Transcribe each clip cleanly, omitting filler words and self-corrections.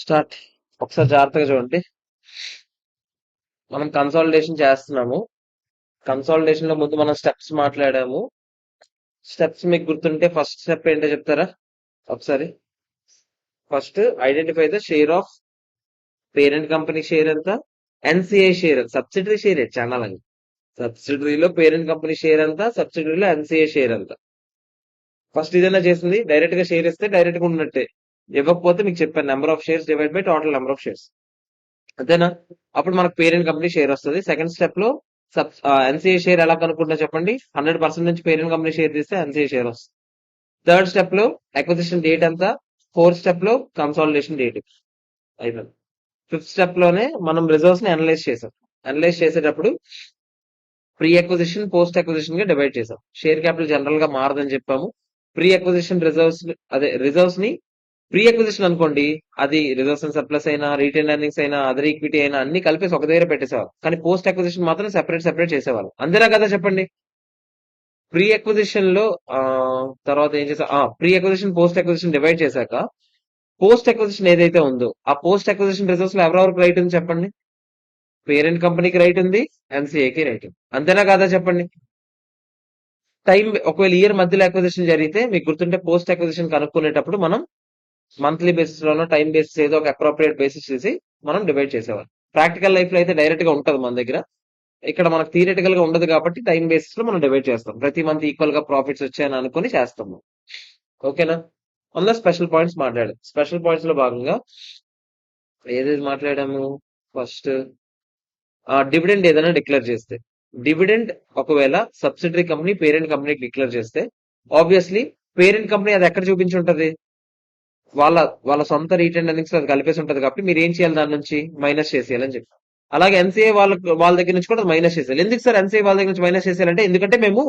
Start. ఒకసారి జాగ్రత్తగా చూడండి. మనం కన్సాలిడేషన్ చేస్తున్నాము. కన్సాలిడేషన్ లో ముందు మనం స్టెప్స్ మాట్లాడాము. స్టెప్స్ మీకు గుర్తుంటే ఫస్ట్ స్టెప్ ఏంటో చెప్తారా ఒకసారి? First identify the share of parent company share ఎంత, NCI share, subsidiary share channel అని. సబ్సిడరీలో పేరెంట్ కంపెనీ షేర్ ఎంత, సబ్సిడరీలో ఎన్సిఐ షేర్ ఎంత. ఫస్ట్ ఇదైనా చేసింది డైరెక్ట్ గా షేర్ ఇస్తే డైరెక్ట్ గా ఉన్నట్టే. ఇవ్వకపోతే మీకు చెప్పాను, number of shares divide by total number of shares. అంతేనా? అప్పుడు మనకు పేరెంట్ కంపెనీ షేర్ వస్తుంది. సెకండ్ స్టెప్ లో ఎన్సీఏ షేర్ ఎలా కనుక్కుంటా చెప్పండి? 100% నుంచి పేరెంట్ కంపెనీ షేర్ తీస్తే ఎన్సీఏ షేర్ వస్తుంది. థర్డ్ స్టెప్ లో అక్విజిషన్ డేట్ ఎంత, ఫోర్త్ స్టెప్ లో కన్సాలిడేషన్ డేట్ అయిపోయింది. ఫిఫ్త్ స్టెప్ లోనే మనం రిజర్వ్స్ ని అనలైజ్ చేసాం. అనలైజ్ చేసేటప్పుడు ప్రీ అక్విజిషన్, పోస్ట్ అక్విజిషన్ గా డివైడ్ చేసాం. షేర్ క్యాపిటల్ జనరల్ గా మారదని చెప్పాము. ప్రీ అక్విజిషన్ రిజర్వ్స్, అదే రిజర్వ్స్ ని ప్రీ అక్విజిషన్ అనుకోండి, అది రిజర్వ్స్ అండ్ సర్ప్లస్ అయినా, రిటైన్ ఎర్నింగ్స్ అయినా, అదర్ ఈక్విటీ అయినా అన్ని కలిపేసి ఒక దగ్గర పెట్టేసేవారు. కానీ పోస్ట్ అక్విజిషన్ మాత్రం సెపరేట్ చేసేవారు. అంతేనా కదా చెప్పండి? ప్రీ అక్విజిషన్ లో తర్వాత ఏం చేసా, pre acquisition post acquisition divide చేశాక పోస్ట్ అక్విజిషన్ ఏదైతే ఉందో ఆ పోస్ట్ అక్విజిషన్ రిజర్వ్స్ లో ఎవరెవరికి రైట్ ఉంది చెప్పండి? పేరెంట్ కంపెనీకి రైట్ ఉంది, ఎన్సీఏకి రైట్ ఉంది. అంతేనా కాదా చెప్పండి? టైం ఒకవేళ ఇయర్ మధ్యలో అక్విజిషన్ జరిగితే మీకు గుర్తుంటే పోస్ట్ అక్విజిషన్ కనుక్కునేటప్పుడు మనం మంత్లీ బేసిస్ లోనో టైం బేసిస్ ఏదో ఒక అప్రోప్రియేట్ బేసిస్ చేసి మనం డివైడ్ చేసేవాళ్ళం. ప్రాక్టికల్ లైఫ్ లో అయితే డైరెక్ట్ గా ఉంటది మన దగ్గర. ఇక్కడ మనకు థియరిటికల్ గా ఉండదు కాబట్టి టైం బేసిస్ లో మనం డివైడ్ చేస్తాం. ప్రతి మంత్ ఈక్వల్ గా ప్రాఫిట్స్ వచ్చాయని అనుకుని చేస్తాము. ఓకేనా? అందులో స్పెషల్ పాయింట్స్ మాట్లాడాం. స్పెషల్ పాయింట్స్ లో భాగంగా ఏదేది మాట్లాడాము? ఫస్ట్ డివిడెండ్ ఏదైనా డిక్లేర్ చేస్తే, డివిడెండ్ ఒకవేళ సబ్సిడరీ కంపెనీ పేరెంట్ కంపెనీకి డిక్లేర్ చేస్తే ఆబ్వియస్లీ పేరెంట్ కంపెనీ అది ఎక్కడ చూపించి ఉంటది? వాళ్ళ వాళ్ళ సొంత రిటైన్ ఎర్నింగ్స్ అది కలిపేసి ఉంటది కాబట్టి మీరు ఏం చేయాలి? దాని నుంచి మైనస్ చేసేయాలని చెప్పి. అలాగే ఎన్సీఏ వాళ్ళ దగ్గర నుంచి కూడా మైనస్ చేసేయాలి. ఎందుకు సార్ ఎన్సీఏ వాళ్ళ దగ్గర నుంచి మైనస్ చేసేయాలంటే, ఎందుకంటే మేము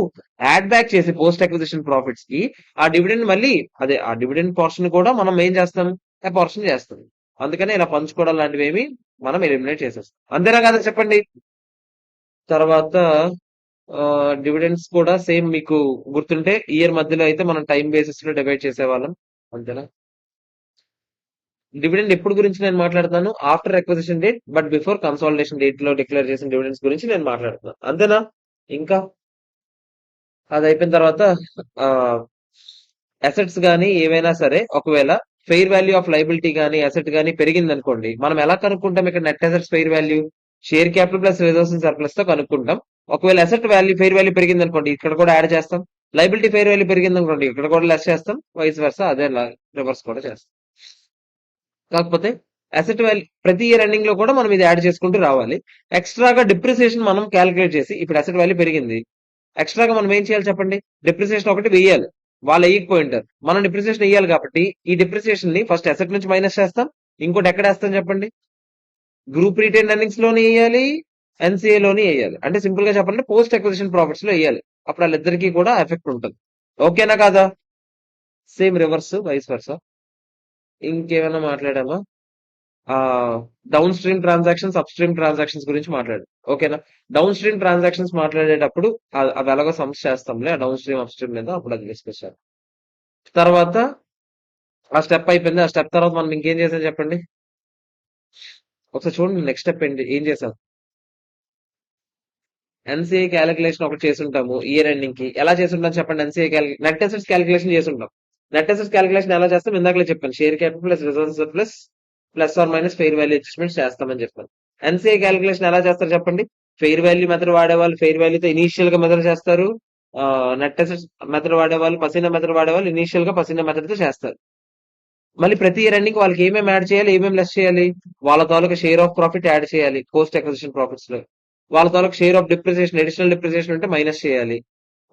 యాడ్ బ్యాక్ చేసి పోస్ట్ అక్విజిషన్ ప్రాఫిట్స్ కి ఆ డివిడెండ్ మళ్ళీ అదే ఆ డివిడెండ్ పోర్షన్ కూడా మనం ఏం చేస్తాం? పోర్షన్ చేస్తాం. అందుకనే ఇలా పంచుకోవడం లాంటివి ఏమి మనం ఎలిమినేట్ చేసేస్తాం. అంతేనా కదా చెప్పండి? తర్వాత డివిడెండ్స్ కూడా సేమ్ మీకు గుర్తుంటే ఇయర్ మధ్యలో అయితే మనం టైం బేసిస్ లో డివైడ్ చేసేవాళ్ళం. అంతేనా? డివిడెండ్ ఎప్పుడు గురించి నేను మాట్లాడుతాను? After acquisition date but before consolidation date లో డిక్లేర్ చేసిన డివిడెండ్స్ గురించి నేను మాట్లాడుతున్నాను. అంతేనా? ఇంకా అది అయిపోయిన తర్వాత అసెట్స్ గానీ ఏవైనా సరే ఒకవేళ ఫెయిర్ వాల్యూ ఆఫ్ లైబిలిటీ గానీ అసెట్ గానీ పెరిగింది అనుకోండి, మనం ఎలా కనుక్కుంటాం? ఇక్కడ net assets fair value share capital plus reserves and surplus తో కనుక్కుంటాం. ఒకవేళ అసెట్ వాల్యూ ఫెయిర్ వాల్యూ పెరిగింది అనుకోండి, ఇక్కడ కూడా యాడ్ చేస్తాం. లైబిలిటీ ఫెయిర్ వాల్యూ పెరిగింది అనుకోండి, ఇక్కడ కూడా లెస్ చేస్తాం. వైస్ వర్సా అదే రివర్స్ కూడా చేస్తాం. కాకపోతే అసెట్ వాల్యూ ప్రతి ఇయర్ ఎండింగ్ లో కూడా మనం ఇది యాడ్ చేసుకుంటూ రావాలి. ఎక్స్ట్రాగా డిప్రిసియేషన్ మనం క్యాలిక్యులేట్ చేసి, ఇప్పుడు అసెట్ వాల్యూ పెరిగింది, ఎక్స్ట్రాగా మనం ఏం చేయాలి చెప్పండి? డిప్రిసియేషన్ ఒకటి వెయ్యాలి. వాళ్ళు వేయకపోయి ఉంటారు, మనం డిప్రిసియేషన్ వేయాలి. కాబట్టి ఈ డిప్రిసియేషన్ ని ఫస్ట్ అసెట్ నుంచి మైనస్ చేస్తాం. ఇంకోటి ఎక్కడ వేస్తాం చెప్పండి? గ్రూప్ రిటైన్ ఎర్నింగ్స్ లోని వేయాలి, ఎన్సీఏ లోని వేయాలి. అంటే సింపుల్ గా చెప్పాలంటే పోస్ట్ అక్విజిషన్ ప్రాఫిట్స్ లో వేయాలి. అప్పుడు వాళ్ళిద్దరికీ కూడా ఎఫెక్ట్ ఉంటుంది. ఓకేనా కాదా? Same reverse vice versa. ఇంకేమైనా మాట్లాడామా? Downstream transactions, upstream transactions గురించి మాట్లాడు. ఓకేనా? డౌన్ స్ట్రీమ్ ట్రాన్సాక్షన్స్ మాట్లాడేటప్పుడు అవి ఎలాగో సమ్స్ చేస్తాంలే, డౌన్ స్ట్రీమ్ అప్ స్ట్రీమ్ మీద అప్పుడు అది డిస్కస్ చేద్దాం. తర్వాత ఆ స్టెప్ అయిపోయింది. ఆ స్టెప్ తర్వాత మనం ఇంకేం చేసాం చెప్పండి? ఒకసారి చూడండి నెక్స్ట్ స్టెప్ ఏంటి, ఏం చేసాం? ఎన్సీఏ క్యాలిక్యులేషన్ ఒకటి చేసుంటాము ఇయర్ ఎండింగ్ కి. ఎలా చేసుంటాం చెప్పండి? ఎన్సీఏ నెట్ అసెట్స్ క్యాలిక్యులేషన్ చేసుంటాం. నెట్ అసెట్స్ క్యాలిక్యులేషన్ ఎలా చేస్తాం? ఇందాకలే చెప్పాను, share capital plus reserves plus plus or minus fair value adjustments చేస్తామని చెప్పాను. ఎన్సీఏ క్యాలిక్యులేషన్ ఎలా చేస్తారు చెప్పండి? ఫెయిర్ వాల్యూ మెథడ్ వాడేవాళ్ళు ఫెయిర్ వాల్యూతో ఇనీషియల్ గా మెథడ్ చేస్తారు. నెట్ అసెట్స్ మెథడ్ వాడేవాళ్ళు, పసీనా మెథడ్ వాడేవాళ్ళు ఇనీషియల్ గా పసీనా మెథడ్ తో చేస్తారు. మళ్ళీ ప్రతి ఇయర్ ఎండింగ్ వాళ్ళకి ఏమేమి యాడ్ చేయాలి, ఏమేమి లెస్ చేయాలి? వాళ్ళ తాలూకా షేర్ ఆఫ్ ప్రాఫిట్ యాడ్ చేయాలి పోస్ట్ అక్విజిషన్ ప్రాఫిట్స్ లో. వాళ్ళ తాలూకా share of depreciation, additional depreciation ఉంటే మైనస్ చేయాలి.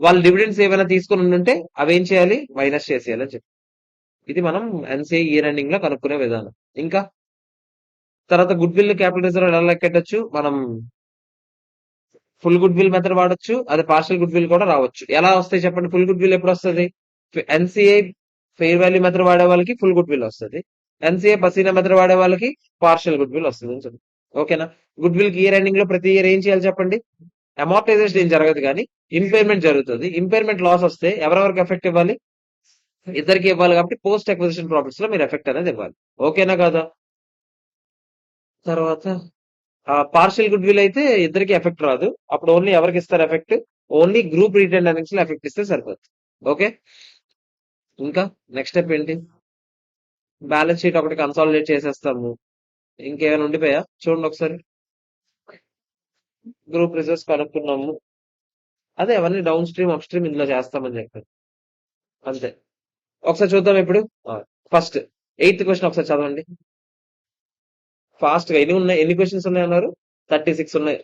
వాళ్ళు డివిడెండ్స్ ఏమైనా తీసుకుని ఉంటే అవి ఏం చేయాలి? మైనస్ చేసేయాలి అని చెప్పి. ఇది మనం ఎన్సీఐ ఇయర్ ఎండింగ్ లో కనుక్కునే విధానం. ఇంకా తర్వాత గుడ్ విల్ క్యాపిటల్ రిజర్వ్ ఎలా లెక్కెట్టచ్చు? మనం ఫుల్ గుడ్ విల్ మెథడ్ వాడొచ్చు, అది పార్షల్ గుడ్ విల్ కూడా రావచ్చు. ఎలా వస్తాయి చెప్పండి? ఫుల్ గుడ్ విల్ ఎప్పుడు వస్తుంది? ఎన్సీఐ ఫెయిర్ వాల్యూ మెథడ్ వాడే వాళ్ళకి ఫుల్ గుడ్ విల్ వస్తుంది. ఎన్సీఐ పసీనా మెథడ్ వాడే వాళ్ళకి పార్షల్ గుడ్ విల్ వస్తుంది అని చెప్పి. ఓకేనా? గుడ్ విల్ కి ఇయర్ ఎండింగ్ లో ప్రతి ఇయర్ ఏం చేయాలి చెప్పండి? అమార్టైజేషన్ ఏం జరగదు కానీ ఇంపైర్మెంట్ జరుగుతుంది. ఇంపైర్మెంట్ లాస్ వస్తే ఎవరెవరికి ఎఫెక్ట్ ఇవ్వాలి? ఇద్దరికి ఇవ్వాలి. కాబట్టి పోస్ట్ అక్విజిషన్ ప్రాఫిట్స్ లో మీరు ఎఫెక్ట్ అనేది ఇవ్వాలి. ఓకేనా కదా? తర్వాత పార్షియల్ గుడ్ విల్ అయితే ఇద్దరికి ఎఫెక్ట్ రాదు. అప్పుడు ఓన్లీ ఎవరికి ఇస్తారు effect? Only group retained earnings లో ఎఫెక్ట్ ఇస్తే సరిపోతుంది. ఓకే. ఇంకా నెక్స్ట్ స్టెప్ ఏంటి? బ్యాలెన్స్ షీట్ ఒకటి కన్సాలిడేట్ చేసేస్తాము. ఇంకేమైనా ఉండిపోయా చూడండి ఒకసారి. గ్రూప్ రిజర్వ్స్ కనుక్కున్నాము. అదే అవన్నీ డౌన్ స్ట్రీమ్ అప్ స్ట్రీమ్ ఇందులో చేస్తామని చెప్పారు. అంతే. ఒకసారి చూద్దాం ఇప్పుడు. ఫస్ట్ 8th క్వశ్చన్ ఒకసారి చదవండి ఫాస్ట్ గా. ఎన్ని క్వశ్చన్స్ ఉన్నాయి అన్నారు? 36 ఉన్నాయి.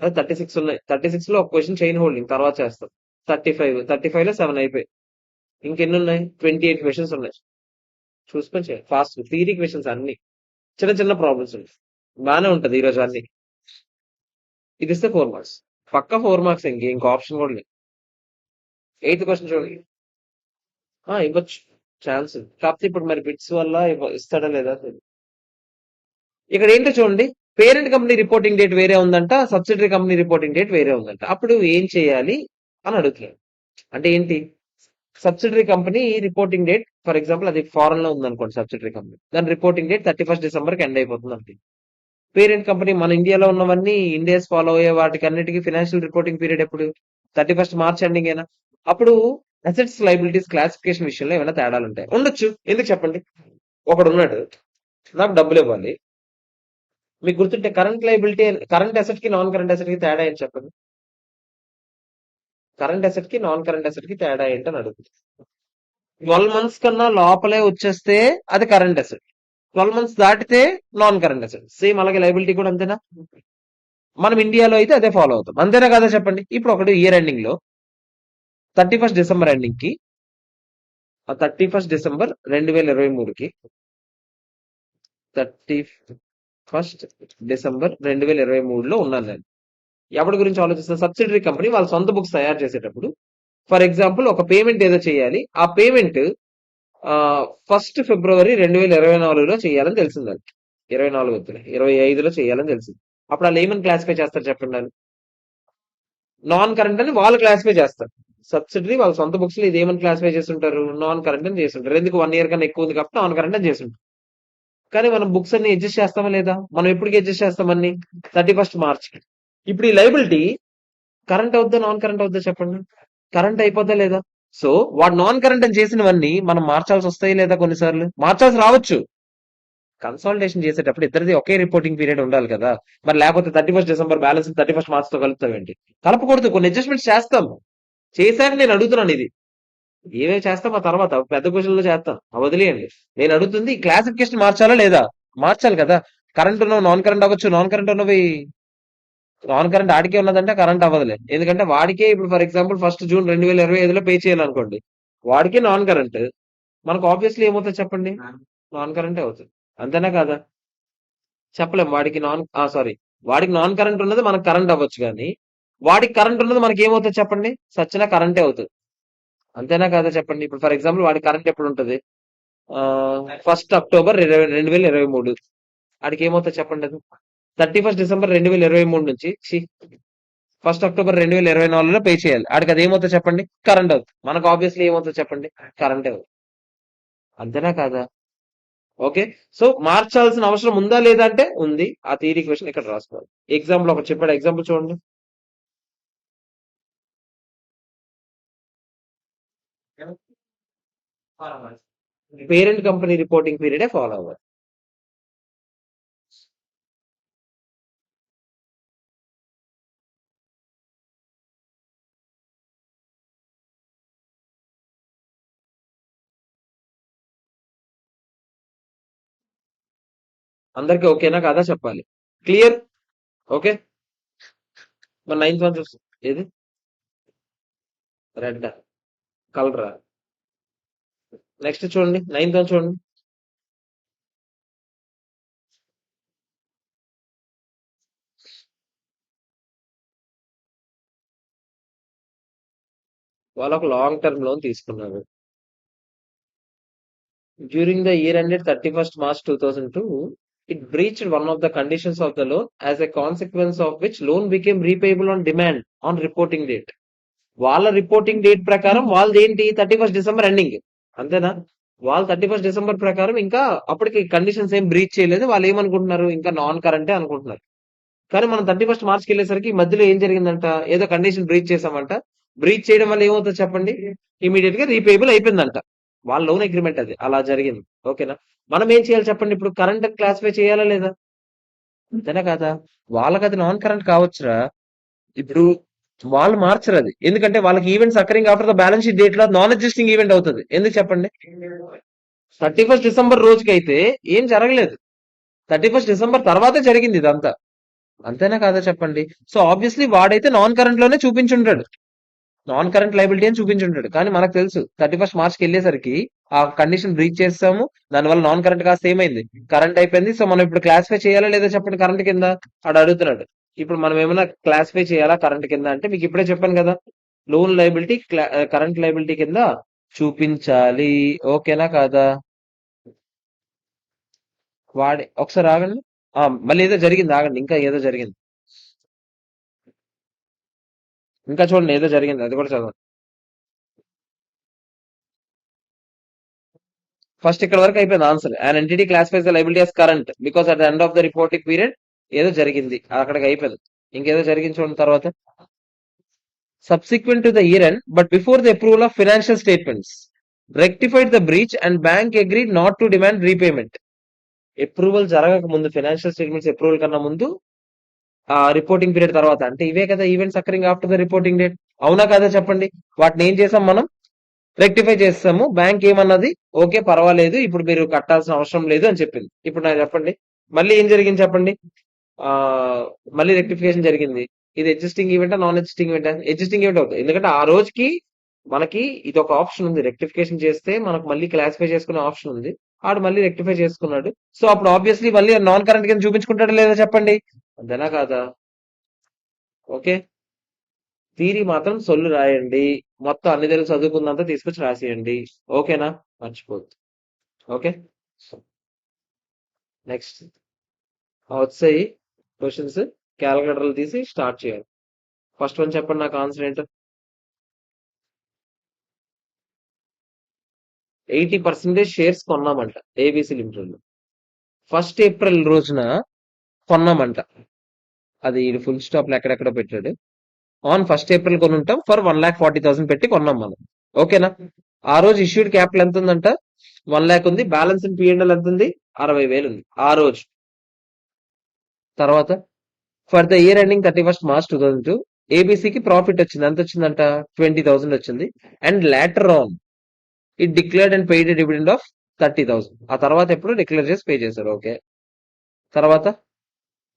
36 ఉన్నాయి. 36 లో ఒక క్వశ్చన్ చైన్ హోల్డింగ్ తర్వాత చేస్తాం. 35 లో 7 అయిపోయి ఇంకెన్ని ఉన్నాయి? 28 క్వశ్చన్స్ ఉన్నాయి. చూసుకొని చేయాలి ఫాస్ట్. థియరీ క్వశ్చన్స్ అన్ని చిన్న చిన్న ప్రాబ్లమ్స్ ఉన్నాయి. బానే ఉంటది ఈ రోజు అన్ని. ఇది ఇస్తే 4 మార్క్స్ పక్కా. 4 మార్క్స్ ఇంకో ఆప్షన్ కూడా లేదు. 8th క్వశ్చన్ చూడండి. ఇవ్వచ్చు ఛాన్స్. కాకపోతే ఇప్పుడు మరి బిట్స్ వల్ల ఇస్తాడా లేదా తెలియదు. ఇక్కడ ఏంటో చూడండి. పేరెంట్ కంపెనీ రిపోర్టింగ్ డేట్ వేరే ఉందంట, సబ్సిడరీ కంపెనీ రిపోర్టింగ్ డేట్ వేరే ఉందంట. అప్పుడు ఏం చేయాలి అని అడుగుతున్నాడు. అంటే ఏంటి? Subsidiary company reporting date for example అది ఫారెన్ లో ఉందనుకోండి. సబ్సిడరీ కంపెనీ దాని రిపోర్టింగ్ డేట్ 31st డిసెంబర్ కి ఎండ్ అయిపోతుంది అంటే. పేరెంట్ కంపెనీ మన ఇండియాలో ఉన్నవన్నీ ఇండియాస్ ఫాలో అయ్యే వాటికి అన్నిటికీ ఫైనాన్షియల్ రిపోర్టింగ్ పీరియడ్ ఎప్పుడు? 31st మార్చ్ ఎండింగ్ అయినా. అప్పుడు అసెట్స్ లైబిలిటీస్ క్లాసిఫికేషన్ విషయంలో ఏమైనా తేడాలు ఉంటాయి? ఉండొచ్చు. ఎందుకు చెప్పండి? ఒకడు ఉన్నాడు, నాకు డబ్బులు ఇవ్వాలి. మీకు గుర్తుంటే కరెంట్ లైబిలిటీ, కరెంట్ అసెట్ కి నాన్ కరెంట్ అసెట్ కి తేడా ఏంటి చెప్పండి? కరెంట్ అసెట్ కి నాన్ కరెంట్ అసెట్ కి తేడా ఏంటని అడుగుతుంది. 12 మంత్స్ కన్నా లోపలే వచ్చేస్తే అది కరెంట్ అసెట్. 12 మంత్స్ దాటితే నాన్ కరెంట్ అసెట్. సేమ్ అలాగే లైబిలిటీ కూడా అంతేనా? మనం ఇండియాలో అయితే అదే ఫాలో అవుతాం. అంతేనా కదా చెప్పండి? ఇప్పుడు ఒకటి ఇయర్ ఎండింగ్ లో 31st డిసెంబర్ ఎండింగ్ కి, ఆ 31st డిసెంబర్ 2023కి 31st డిసెంబర్ 2023లో ఉన్నాను నేను. ఎవరి గురించి ఆలోచిస్తున్నా? సబ్సిడరీ కంపెనీ వాళ్ళ సొంత బుక్స్ తయారు చేసేటప్పుడు ఫర్ ఎగ్జాంపుల్ ఒక పేమెంట్ ఏదో చేయాలి. ఆ పేమెంట్ 1st ఫిబ్రవరి 2024లో చేయాలని తెలిసిందండి. 24 వద్దులే, 25లో చేయాలని తెలిసింది. అప్పుడు వాళ్ళు ఏమని క్లాసిఫై చేస్తారు చెప్పండి? వాళ్ళు నాన్ కరెంట్ అని వాళ్ళు క్లాసిఫై చేస్తారు. సబ్సిడరీ వాళ్ళ సొంత బుక్స్ లో ఇది ఏమని క్లాసిఫై చేస్తుంటారు? నాన్ కరెంట్ అని చేస్తుంటారు. ఎందుకు? 1 ఇయర్ కన్నా ఎక్కువ ఉంది కాబట్టి నాన్ కరెంట్ అని చేస్తుంటారు. కానీ మనం బుక్స్ అన్ని అడ్జస్ట్ చేస్తామా లేదా? మనం ఎప్పటికి అడ్జస్ట్ చేస్తామని? 31st మార్చ్ కి. ఇప్పుడు ఈ లైబిలిటీ కరెంట్ అవుద్దా నాన్ కరెంట్ అవుద్దా చెప్పండి? కరెంట్ అయిపోద్దా లేదా? సో వాడు నాన్ కరెంట్ అని చేసినవన్నీ మనం మార్చాల్సి వస్తాయి లేదా? కొన్నిసార్లు మార్చాల్సి రావచ్చు. కన్సాలిడేషన్ చేసేటప్పుడు ఇద్దరిది ఒకే రిపోర్టింగ్ పీరియడ్ ఉండాలి కదా. మరి లేకపోతే 31st December balance 31st March తో కలుపుతావేంటి? కలపకూడదు. కొన్ని అడ్జస్ట్మెంట్స్ చేస్తాం. చేశాక నేను అడుగుతున్నాను ఇది. ఏమేమి చేస్తాం ఆ తర్వాత పెద్ద క్వశ్చన్లో చేస్తాం. వదిలేయండి. నేను అడుగుతుంది క్లాసిఫికేషన్ మార్చాలా లేదా? మార్చాలి కదా. కరెంట్ ఉన్నవి నాన్ కరెంట్ అవ్వచ్చు, నాన్ కరెంట్ ఉన్నవి నాన్ కరెంట్ ఆడికే ఉన్నదంటే కరెంట్ అవ్వదులే. ఎందుకంటే వాడికే ఇప్పుడు ఫర్ ఎగ్జాంపుల్ 1st జూన్ 2025లో పే చేయాలనుకోండి. వాడికే నాన్ కరెంట్. మనకు ఆబ్వియస్లీ ఏమవుతుంది చెప్పండి? నాన్ కరెంటే అవుతుంది. అంతేనా కాదా? చెప్పలేం. వాడికి నాన్ కరెంట్ ఉన్నది మనకు కరెంట్ అవ్వచ్చు. కానీ వాడికి కరెంట్ ఉన్నది మనకి ఏమవుతుంది చెప్పండి? సచ్చినా కరెంటే అవుతుంది. అంతేనా కాదా చెప్పండి? ఇప్పుడు ఫర్ ఎగ్జాంపుల్ వాడి కరెంట్ ఎప్పుడు ఉంటుంది? 1st October 2023. వాడికి ఏమవుతుంది చెప్పండి? అది 31st డిసెంబర్ 2023 నుంచి 1st అక్టోబర్ 2024లో పే చేయాలి. ఆడికి అది ఏమవుతుంది చెప్పండి? కరెంట్ అవుతుంది. మనకు ఆబ్వియస్లీ ఏమవుతుంది చెప్పండి? కరెంటే అవుతుంది. అంతేనా కాదా? ఓకే. సో మార్చాల్సిన అవసరం ఉందా లేదా అంటే ఉంది. ఆ థియరీ క్వశ్చన్ ఇక్కడ రాసుకోవాలి. ఎగ్జాంపుల్ ఒకటి చెప్పాడు. ఎగ్జాంపుల్ చూడండి. పేరెంట్ కంపెనీ రిపోర్టింగ్ పీరియడే ఫాలో అవ్వాలి. అందరికి ఓకేనా కాదా చెప్పాలి. క్లియర్? ఓకే. మరి 9th వన్ చూస్తుంది ఏది? రెడ్ కలరా? నెక్స్ట్ చూడండి. 9th వన్ చూడండి. వాళ్ళు ఒక లాంగ్ టర్మ్ లోన్ తీసుకున్నారు. During the year ended 31st March 2002, it breached one of the conditions of the loan, as a consequence of which loan became repayable on demand on reporting date. వాళ్ళ reporting date ప్రకారం వాళ్ళది ఏంటి? 31st December ending. అంతేనా? వాళ్ళు 31 December ప్రకారం ఇంకా అప్పటికి conditions ఏం బ్రీచ్ చేయలేదు. వాళ్ళు ఏమనుకుంటున్నారు, ఇంకా నాన్ కరెంటే అనుకుంటున్నారు. కానీ మనం 31 మార్చ్కి వెళ్ళేసరికి ఈ మధ్యలో ఏం జరిగిందంట, ఏదో కండిషన్ బ్రీచ్ చేసామంట. బ్రీచ్ చేయడం వల్ల ఏమవుతుంది చెప్పండి, ఇమీడియట్ గా రీపేబుల్ అయిపోయిందంట. వాళ్ళ లోన్ అగ్రిమెంట్ అది అలా జరిగింది. ఓకేనా? మనం ఏం చేయాలి చెప్పండి, ఇప్పుడు కరెంట్ క్లాసిఫై చేయాలా లేదా? అంతేనా కదా? వాళ్ళకి అది నాన్ కరెంట్ కావచ్చురా. ఇప్పుడు వాళ్ళు మార్చరు అది, ఎందుకంటే వాళ్ళకి events occurring after the balance sheet date లో నాన్ ఎగ్జిస్టింగ్ ఈవెంట్ అవుతుంది. ఎందుకు చెప్పండి? 31 డిసెంబర్ రోజుకైతే ఏం జరగలేదు. 31 డిసెంబర్ తర్వాతే జరిగింది ఇదంతా. అంతేనా కాదా చెప్పండి? సో ఆబ్వియస్లీ వాడైతే నాన్ కరెంట్ లోనే చూపించుంటాడు, నాన్ కరెంట్ లైబిలిటీ అని చూపించుంటాడు. కానీ మనకు తెలుసు 31 మార్చ్కి వెళ్ళేసరికి ఆ కండిషన్ బ్రీచ్ చేస్తాము, దానివల్ల నాన్ కరెంట్ కాస్త ఏమైంది, కరెంట్ అయిపోయింది. సో మనం ఇప్పుడు క్లాసిఫై చేయాలా లేదా చెప్పండి కరెంట్ కింద? ఆడు అడుగుతున్నాడు. ఇప్పుడు మనం ఏమైనా క్లాసిఫై చేయాలా కరెంట్ కింద అంటే, మీకు ఇప్పుడే చెప్పాను కదా, లోన్ లైబిలిటీ కరెంట్ లైబిలిటీ కింద చూపించాలి. ఓకేనా కాదా? వాడి ఒకసారి ఆగండి. మళ్ళీ ఏదో జరిగింది, ఆగండి, ఇంకా ఏదో జరిగింది. ఇంకా చూడండి, ఏదో జరిగింది, అది కూడా చదవండి. ఫస్ట్ ఇక్కడ వరకు అయిపోయింది answer. An entity classifies the liability as current because at the end of the reporting period ఏదో జరిగింది, అక్కడికి అయిపోయింది. ఇంకేదో జరిగింది చూడండి తర్వాత. Subsequent to the year end but before the approval of financial statements rectified the breach and bank agreed not to demand repayment. Approval జరగక ముందు, ఫైనాన్షియల్ స్టేట్మెంట్స్ అప్రూవల్ కన్నా ముందు, ఆ రిపోర్టింగ్ పీరియడ్ తర్వాత, అంటే ఇవే కదా events occurring after the reporting date. అవునా కదా చెప్పండి? వాటిని ఏం చేసాం మనం, రెక్టిఫై చేస్తాము. బ్యాంక్ ఏమన్నది, ఓకే పర్వాలేదు, ఇప్పుడు మీరు కట్టాల్సిన అవసరం లేదు అని చెప్పింది. ఇప్పుడు నాకు చెప్పండి, మళ్ళీ ఏం జరిగింది చెప్పండి? ఆ మళ్ళీ రెక్టిఫికేషన్ జరిగింది. ఇది ఎగ్జిస్టింగ్ ఈవెంటా నాన్ ఎగ్జిస్టింగ్ ఈవెంటా? ఎగ్జిస్టింగ్ ఈవెంట్ అవుతుంది, ఎందుకంటే ఆ రోజుకి మనకి ఇది ఒక ఆప్షన్ ఉంది, రెక్టిఫికేషన్ చేస్తే మనకు మళ్ళీ క్లాసిఫై చేసుకునే ఆప్షన్ ఉంది. ఆడు మళ్ళీ రెక్టిఫై చేసుకున్నాడు. సో అప్పుడు ఆబ్వియస్లీ మళ్ళీ నాన్ కరెంట్ కింద చూపించుకుంటాడా లేదా చెప్పండి? అంతేనా కాదా? ఓకే, థీరీ మాత్రం సొల్లు రాయండి. మొత్తం అన్ని తెలుగు చదువుకుందంతా తీసుకొచ్చి రాసేయండి. ఓకేనా? మర్చిపోద్దు. ఓకే, నెక్స్ట్ వచ్చాయి క్వశ్చన్స్. క్యాలిక్యులేటర్లు తీసి స్టార్ట్ చేయాలి. ఫస్ట్ వన్ చెప్పండి నాకు ఆన్సర్ ఏంటో. 80% షేర్స్ కొన్నామంట ఏబిసి లిమిటెడ్ లో. 1 ఏప్రిల్ రోజున కొన్నామంట. అది ఫుల్ స్టాప్ ఎక్కడెక్కడ పెట్టాడు. ఆన్ 1 ఏప్రిల్ కొని ఉంటాం ఫర్ 1,40,000 పెట్టి కొన్నాం మనం. ఓకేనా? ఆ రోజు ఇష్యూడ్ క్యాపిటల్ ఎంత ఉందంట, 1,00,000 ఉంది. బ్యాలెన్స్ ఇన్ పిఎంఎల్ ఎంత ఉంది, 60,000 ఉంది ఆ రోజు. తర్వాత for the year ending 31 March 2002 ఏబిసికి ప్రాఫిట్ వచ్చింది. ఎంత వచ్చిందంట, 20,000 వచ్చింది. And later on it declared and paid dividend of 30,000. ఆ తర్వాత ఎప్పుడు డిక్లేర్ చేసి పే చేశారు. ఓకే, తర్వాత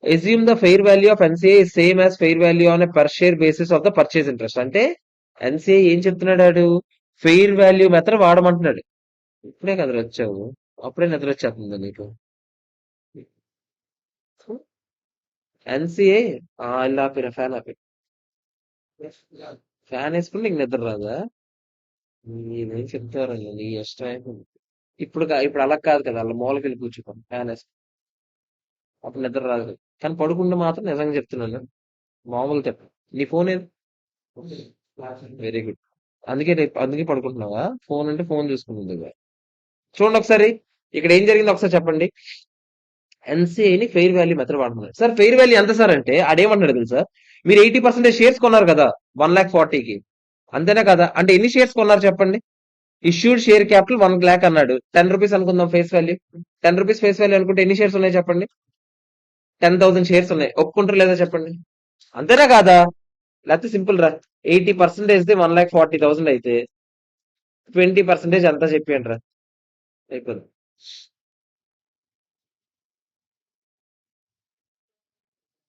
assume the fair value of NCA is same as fair value on a per share basis of the purchase interest. అంటే NCA ఏం చెప్తున్నాడు, ఆడు ఫెయిర్ వాల్యూ మెథడ్ వాడమంటున్నాడు. ఇప్పుడే కదా వచ్చావు, అప్పుడే నిద్ర వచ్చేస్తుంది నీకు. ఎన్సిఏ ఇలా ఆపిన ఫ్యాన్ ఆపి, ఫ్యాన్ వేసుకుని నీకు నిద్ర రాదా? నేనేం చెప్తారు నీ ఇష్టం. ఇప్పుడు అలా కాదు కదా, అలా మూలకి వెళ్ళి కూర్చుకోండి ఫ్యాన్ వేసుకుని, అప్పుడు నిద్ర రాదు. కానీ పడుకుంటే మాత్రం నిజంగా చెప్తున్నాను, మామూలు చెప్పు. నీ ఫోన్ ఏది? Very good. అందుకే పడుకుంటున్నావా? ఫోన్ అంటే ఫోన్ చూసుకుంటుంది కదా. చూడండి ఒకసారి, ఇక్కడ ఏం జరిగిందో ఒకసారి చెప్పండి. ఎన్సీఐని ఫెయిర్ వాల్యూ మెథడ్ వాడుతున్నారు. సార్ ఫెయిర్ వాల్యూ ఎంత సార్ అంటే, అడేమంటాడు తెలుసా, మీరు 80% షేర్స్ కొన్నారు కదా 1,40,000కి, అంతేనా కదా? అంటే ఎన్ని షేర్స్ కొన్నారు చెప్పండి? ఇష్యూడ్ షేర్ క్యాపిటల్ 1,00,000 అన్నాడు. 10 రూపీస్ అనుకుందాం face value. 10 rupees face value అనుకుంటే ఎన్ని షేర్స్ ఉన్నాయి చెప్పండి? 10,000 షేర్స్ ఉన్నాయి. ఒప్పుకుంటారు లేదా చెప్పండి? అంతేనా కాదా? లేకపోతే సింపుల్ రా, 80% 1,40,000 అయితే 20% అంతా చెప్పండి రా, అయిపోయింది.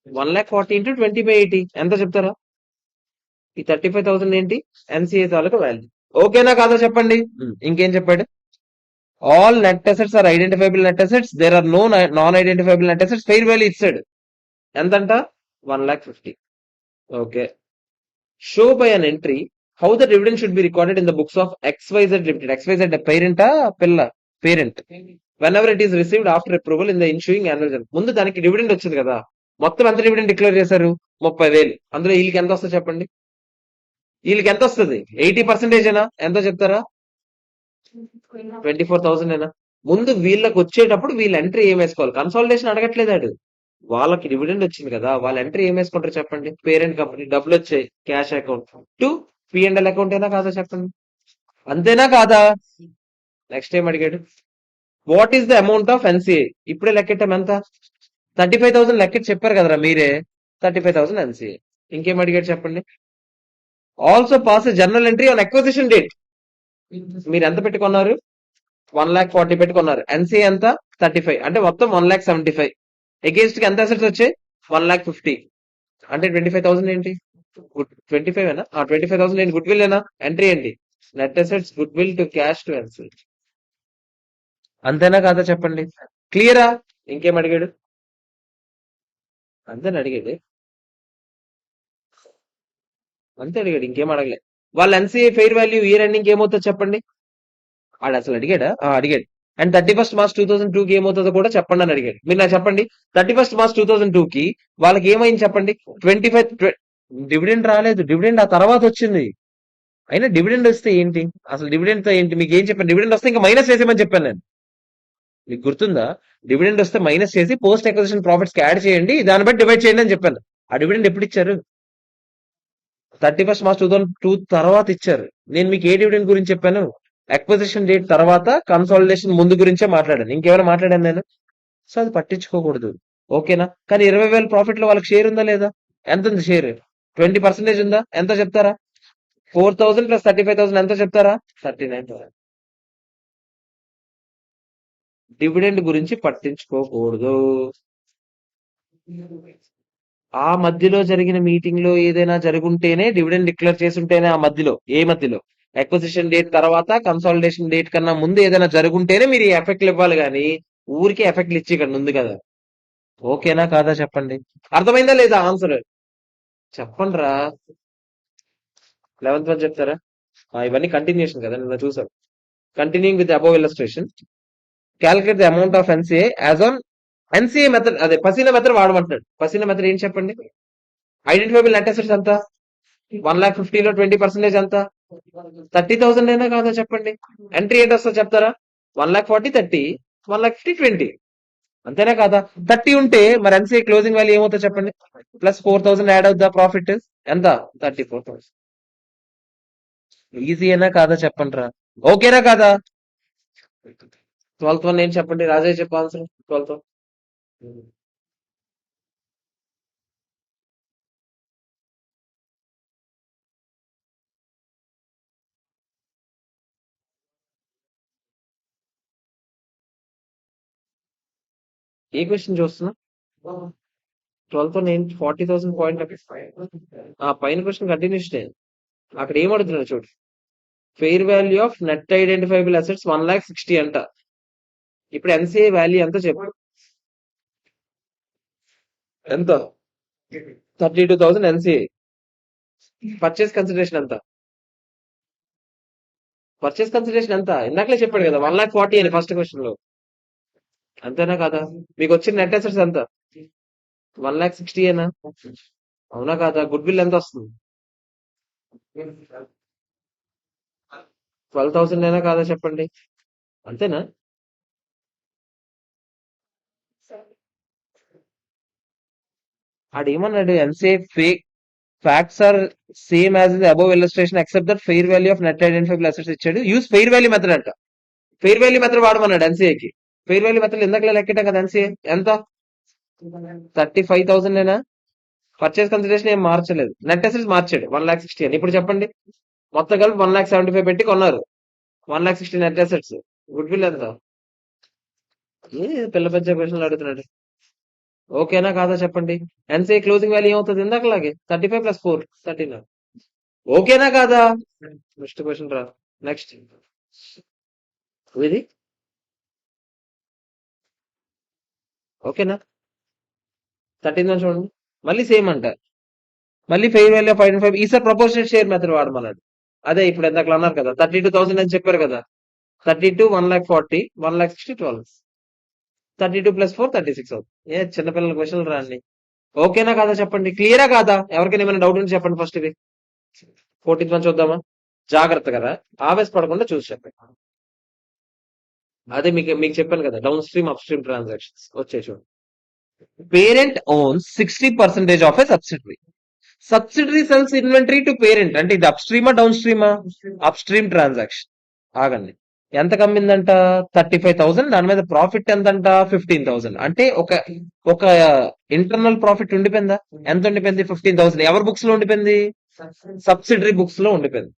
1,40,000 ఇంటూ 20/80 ఎంత చెప్తారా? ఈ 35,000 ఏంటి, ఎన్సీఏ తాలూకా వాల్యూ. ఓకేనా కాదా చెప్పండి? ఇంకేం చెప్పాడు? All net assets are identifiable net assets, there are no non identifiable net assets. Fair value ఇచ్చాడు ఎంతంట, 1,50,000. Okay, show by an entry how the dividend should be recorded in the books of XYZ limited. XYZ పేరెంటా పిల్ల? Parent. Whenever it is received after approval in the ensuing annual. ముందు దానికి dividend వచ్చింది కదా, మొత్తం ఎంత dividend declare చేశారు, 30,000. అందులో వీళ్ళకి ఎంత వస్తుంది చెప్పండి? వీళ్ళకి ఎంత వస్తుంది? 80% ఏనా? ఎంతో చెప్తారా? 24,000 ముందు వీళ్ళకి వచ్చేటప్పుడు వీళ్ళు ఎంట్రీ ఏం వేసుకోవాలి? కన్సాలిడేషన్ అడగట్లేదాడు. వాళ్ళకి డివిడెండ్ వచ్చింది కదా, వాళ్ళ ఎంట్రీ ఏం వేసుకుంటారు చెప్పండి? పేరెంట్ కంపెనీ డబ్బులు వచ్చాయి, cash account to P&L account ఏనా కాదా చెప్పండి? అంతేనా కాదా? నెక్స్ట్ ఏం అడిగాడు? What is the amount of NCA? ఇప్పుడే లెక్కెట్టాం ఎంత? 35,000 లెక్కెట్టి చెప్పారు కదరా మీరే. 35,000 ఎన్సీఏ. ఇంకేం అడిగాడు చెప్పండి? Also pass general entry on acquisition date. మీరు ఎంత పెట్టుకున్నారు? 1,40,000 పెట్టుకున్నారు. ఎన్సీఏ ఎంత? 35, అంటే మొత్తం 1,75,000. అగేన్స్ట్ కి ఎంత అసెట్స్ వచ్చాయి? 1,50,000. అంటే 25,000 ఏంటి? 25 ఏనా? 25,000 ఏంటి? గుడ్ విల్ ఏనా? ఎంట్రీ ఏంటి? Net assets, good will to cash to NCA. అంతేనా కాదా చెప్పండి? క్లియరా? ఇంకేం అడిగాడు? అంతేనా అడిగాడు? అంతే అడిగాడు, ఇంకేం అడగలే. వాళ్ళ NCA fair value year ending ఏమవుతుందో చెప్పండి. వాడు అసలు అడిగాడా? అడిగాడు. అండ్ 31st March 2002 కి ఏమవుతుందో కూడా చెప్పండి అని అడిగాడు. మీరు నాకు చెప్పండి, 31st March 2002 కి వాళ్ళకి ఏమైంది చెప్పండి? 25 డివిడెండ్ రాలేదు. డివిడెండ్ ఆ తర్వాత వచ్చింది. అయినా డివిడెండ్ వస్తే ఏంటి? అసలు డివిడెండ్ తో ఏంటి? మీకు ఏం చెప్పాను? డివిడెండ్ వస్తే ఇంకా మైనస్ చేసేమని చెప్పాను నేను. మీకు గుర్తుందా? డివిడెండ్ వస్తే మైనస్ చేసి పోస్ట్ అక్విజిషన్ ప్రాఫిట్స్ కి యాడ్ చేయండి, దాన్ని బట్టి డివైడ్ చేయండి అని చెప్పాను. ఆ డివిడెండ్ ఎప్పుడు ఇచ్చారు? 31st March 2002 తర్వాత ఇచ్చారు. నేను మీకు ఏ డివిడెండ్ గురించి చెప్పాను? అక్విజిషన్ డేట్ తర్వాత కన్సాలిడేషన్ ముందు గురించే మాట్లాడాను. ఇంకెవరైనా మాట్లాడాను నేను? సో అది పట్టించుకోకూడదు. ఓకేనా? కానీ 20,000 ప్రాఫిట్ లో వాళ్ళకి షేర్ ఉందా లేదా? ఎంత ఉంది షేర్? 20% ఉందా? ఎంత చెప్తారా? 4,000 ప్లస్ 35,000 ఎంత చెప్తారా? 39,000. డివిడెండ్ గురించి పట్టించుకోకూడదు. ఆ మధ్యలో జరిగిన మీటింగ్ లో ఏదైనా జరుగుంటేనే, డివిడెండ్ డిక్లేర్ చేసుంటేనే, ఆ మధ్యలో ఏ మధ్యలో అక్విజిషన్ డేట్ తర్వాత కన్సాలిడేషన్ డేట్ కన్నా ముందు ఏదైనా జరుగుంటేనే మీరు ఈ ఎఫెక్ట్లు ఇవ్వాలి గానీ ఊరికే ఎఫెక్ట్లు ఇచ్చి ఇక్కడ ఉంది కదా. ఓకేనా కాదా చెప్పండి? అర్థమైందా లేదా ఆన్సర్? చెప్పండి రా. 11th వరకు చెప్తారా? ఇవన్నీ కంటిన్యూషన్ కదా, నిన్న చూసాం. Continuing with above illustration, calculate the amount of NCA as on NCA method. అదే పసీనా మెథడ్ వాడమంటున్నాడు. పసీనా మెథడ్ ఏం చెప్పండి? ఐడెంటిఫైబుల్ నెట్ అసెట్స్ ఎంత? 1,50,000 లో 20% ఎంత? 30,000 అయినా కాదా చెప్పండి? ఎంట్రీ ఏంటి వస్తుందో చెప్తారా? 1,40,000 30, 1,50,000 20. అంతేనా కాదా? 30 ఉంటే మరి ఎన్సీఏ క్లోజింగ్ వాల్యూ ఏమవుతుందో చెప్పండి? ప్లస్ 4,000 యాడ్ అవుద్దా ప్రాఫిట్? ఎంత? 34,000. ఈజీ అయినా కాదా చెప్పండి రా. ఓకేనా కాదా? 12th వన్ ఏం చెప్పండి? రాజయ్య చెప్పు ఆన్సర్ 12th. ఏ క్వశ్చన్ చూస్తున్నా? 12th వన్ ఏంటి? 40,000 పాయింట్. ఆ పైన క్వశ్చన్ కంటిన్యూషన్. అక్కడ ఏం అడుగుతున్నాడు చూడు. Fair value of net identifiable assets 1,60,000 అంట. ఇప్పుడు ఎన్సీఏ వాల్యూ ఎంత చెప్పు? ఎంత? 32,000 ఎన్సీఏ. పర్చేస్ కన్సిడరేషన్ ఎంత? పర్చేస్ కన్సిడరేషన్ ఎంత? ఇందాకలే చెప్పాడు కదా, 1,40,000 అని ఫస్ట్ క్వశ్చన్ లో. అంతేనా కదా? మీకు వచ్చిన నెట్ అసెట్స్ ఎంత? 1,60,000 అవునా కాదా? గుడ్ విల్ ఎంత వస్తుంది? 12,000 అయినా కాదా చెప్పండి? అంతేనా? ఆడేమన్నాడు? NCA fake facts are same as the above illustration except that fair value of net identifiable assets ఇచ్చాడు. యూస్ ఫెయిర్ వాల్యూ మెథడ్ అంట. ఫెయిర్ వాల్యూ మెథడ్ వాడమన్నాడు ఎన్సీఏకి. ఫెయిర్ వాల్యూ మెథడ్ ఇందాక లెక్కెట్టాం కదా ఎన్సీఏ ఎంత? 35,000 అయినా. పర్చేస్ కన్సిడరేషన్ ఏం మార్చలేదు. నెట్ అసెట్స్ మార్చాడు 1,60,000 అని. ఇప్పుడు చెప్పండి, మొత్తం కలిపి 1,75,000 పెట్టి కొన్నారు. 1,60,000 నెట్ అసెట్స్. గుడ్ విల్ ఎంత? ఏ పిల్ల పెద్ద క్వశ్చన్లు అడుగుతున్నాడు. ఓకేనా కాదా చెప్పండి? ఎన్సీఏ క్లోజింగ్ వాల్యూ ఏమవుతుంది? ఇందాకలాగే 35 ప్లస్ 4 39. ఓకేనా కాదా? నెక్స్ట్ క్వశ్చన్ రా. నెక్స్ట్ ఇది ఓకేనా? 13 చూడండి. మళ్ళీ సేమ్ అంట. మళ్ళీ ఫెయిర్ వాల్యూ ఆఫ్ 5 ఈసారి ప్రపోర్షనల్ షేర్ మెథడ్ వాడమన్నాడు. అదే ఇప్పుడు ఎందాక అన్నారు కదా, 32,000 అని చెప్పారు కదా. 32, 1,40,000, 1,60,000, 12. 32 ప్లస్ 4 36 అవుతుంది. చిన్నపిల్లల క్వశ్చన్లు రాండి. ఓకేనా కాదా చెప్పండి? క్లియరా కాదా? ఎవరికైనా ఏమైనా డౌట్ ఉంటే చెప్పండి ఫస్ట్. ఇది 14th వన్ చూద్దామా? జాగ్రత్త కదా, ఆవేశపడకుండా చూసి చెప్పండి. అదే మీకు మీకు చెప్పాను కదా, downstream upstream transactions వచ్చే చూడండి. Parent owns 60% of a subsidiary. Subsidiary sells inventory to parent, అంటే ఇది అప్ స్ట్రీమా డౌన్ స్ట్రీమా? Upstream transaction. ఆగండి, ఎంత కమ్మిందంట? 35,000. దాని మీద ప్రాఫిట్ ఎంతంట? 15,000. అంటే ఒక ఒక ఇంటర్నల్ ప్రాఫిట్ ఉండిపోయిందా? ఎంత ఉండిపోయింది? 15,000. ఎవరి బుక్స్ లో ఉండిపోయింది? సబ్సిడరీ బుక్స్ లో ఉండిపోయింది.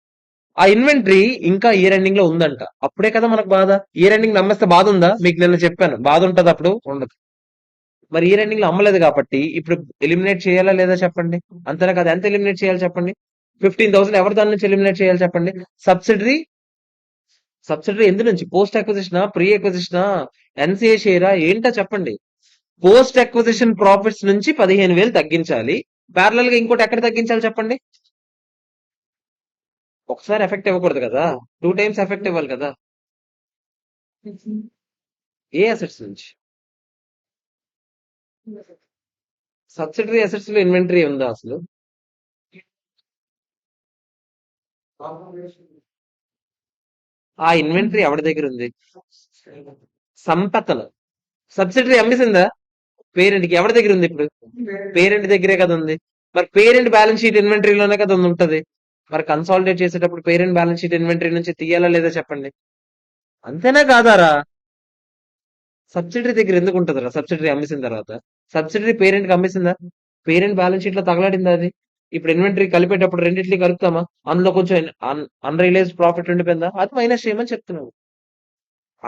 ఆ ఇన్వెంటరీ ఇంకా ఇయర్ ఎండింగ్ లో ఉందంట. అప్పుడే కదా మనకు బాధ. ఇయర్ ఎండింగ్ నమ్మేస్తే బాధ ఉందా? మీకు నిన్న చెప్పాను, బాధ ఉంటది అప్పుడు, ఉండదు. మరి ఇయర్ ఎండింగ్ లో అమ్మలేదు కాబట్టి ఇప్పుడు ఎలిమినేట్ చేయాలా లేదా చెప్పండి? అంతేనా కదా? ఎంత ఎలిమినేట్ చేయాలి చెప్పండి? 15,000 ఎవరి దాని నుంచి ఎలిమినేట్ చేయాలి చెప్పండి? సబ్సిడరీ. సబ్సిడరీ ఎందు నుంచి? పోస్ట్ అక్విజిషనా, ప్రీ అక్విజిషనా, ఎన్సీఏ షేరా, ఏంటో చెప్పండి? పోస్ట్ అక్విజిషన్ ప్రాఫిట్స్ నుంచి 15,000 తగ్గించాలి. ప్యారలల్ గా ఇంకోటి ఎక్కడ తగ్గించాలి చెప్పండి? ఒకసారి ఎఫెక్ట్ ఇవ్వకూడదు కదా, 2 టైమ్స్ ఎఫెక్ట్ ఇవ్వాలి కదా. ఏ అసెట్స్ నుంచి? సబ్సిడరీ అసెట్స్ లో ఇన్వెంటరీ ఉందా అసలు? ఆ ఇన్వెంటరీ ఎవరి దగ్గర ఉంది? సంపతలు. సబ్సిడరీ అమ్మేసిందా? పేరెంట్ కి. ఎవరి దగ్గర ఉంది ఇప్పుడు? పేరెంట్ దగ్గరే కదా ఉంది. మరి పేరెంట్ బ్యాలెన్స్ షీట్ ఇన్వెంటరీలోనే కదా ఉంటది. మరి కన్సాలిడేట్ చేసేటప్పుడు పేరెంట్ బ్యాలెన్స్ షీట్ ఇన్వెంటరీ నుంచి తీయాలా లేదా చెప్పండి? అంతేనా కాదారా? సబ్సిడరీ దగ్గర ఎందుకు ఉంటదిరా సబ్సిడరీ అమ్మేసిన తర్వాత? సబ్సిడరీ పేరెంట్ కి అమ్మేసిందా? పేరెంట్ బ్యాలెన్స్ షీట్ లో తగలాడిందా అది? ఇప్పుడు ఇన్వెంటరీ కలిపేటప్పుడు రెండింటిని కలుపుతామా? అందులో కొంచెం అన్రియలైజ్డ్ ప్రాఫిట్ ఉండిపోయిందా? అది మైనస్ చేయమని చెప్తున్నాను.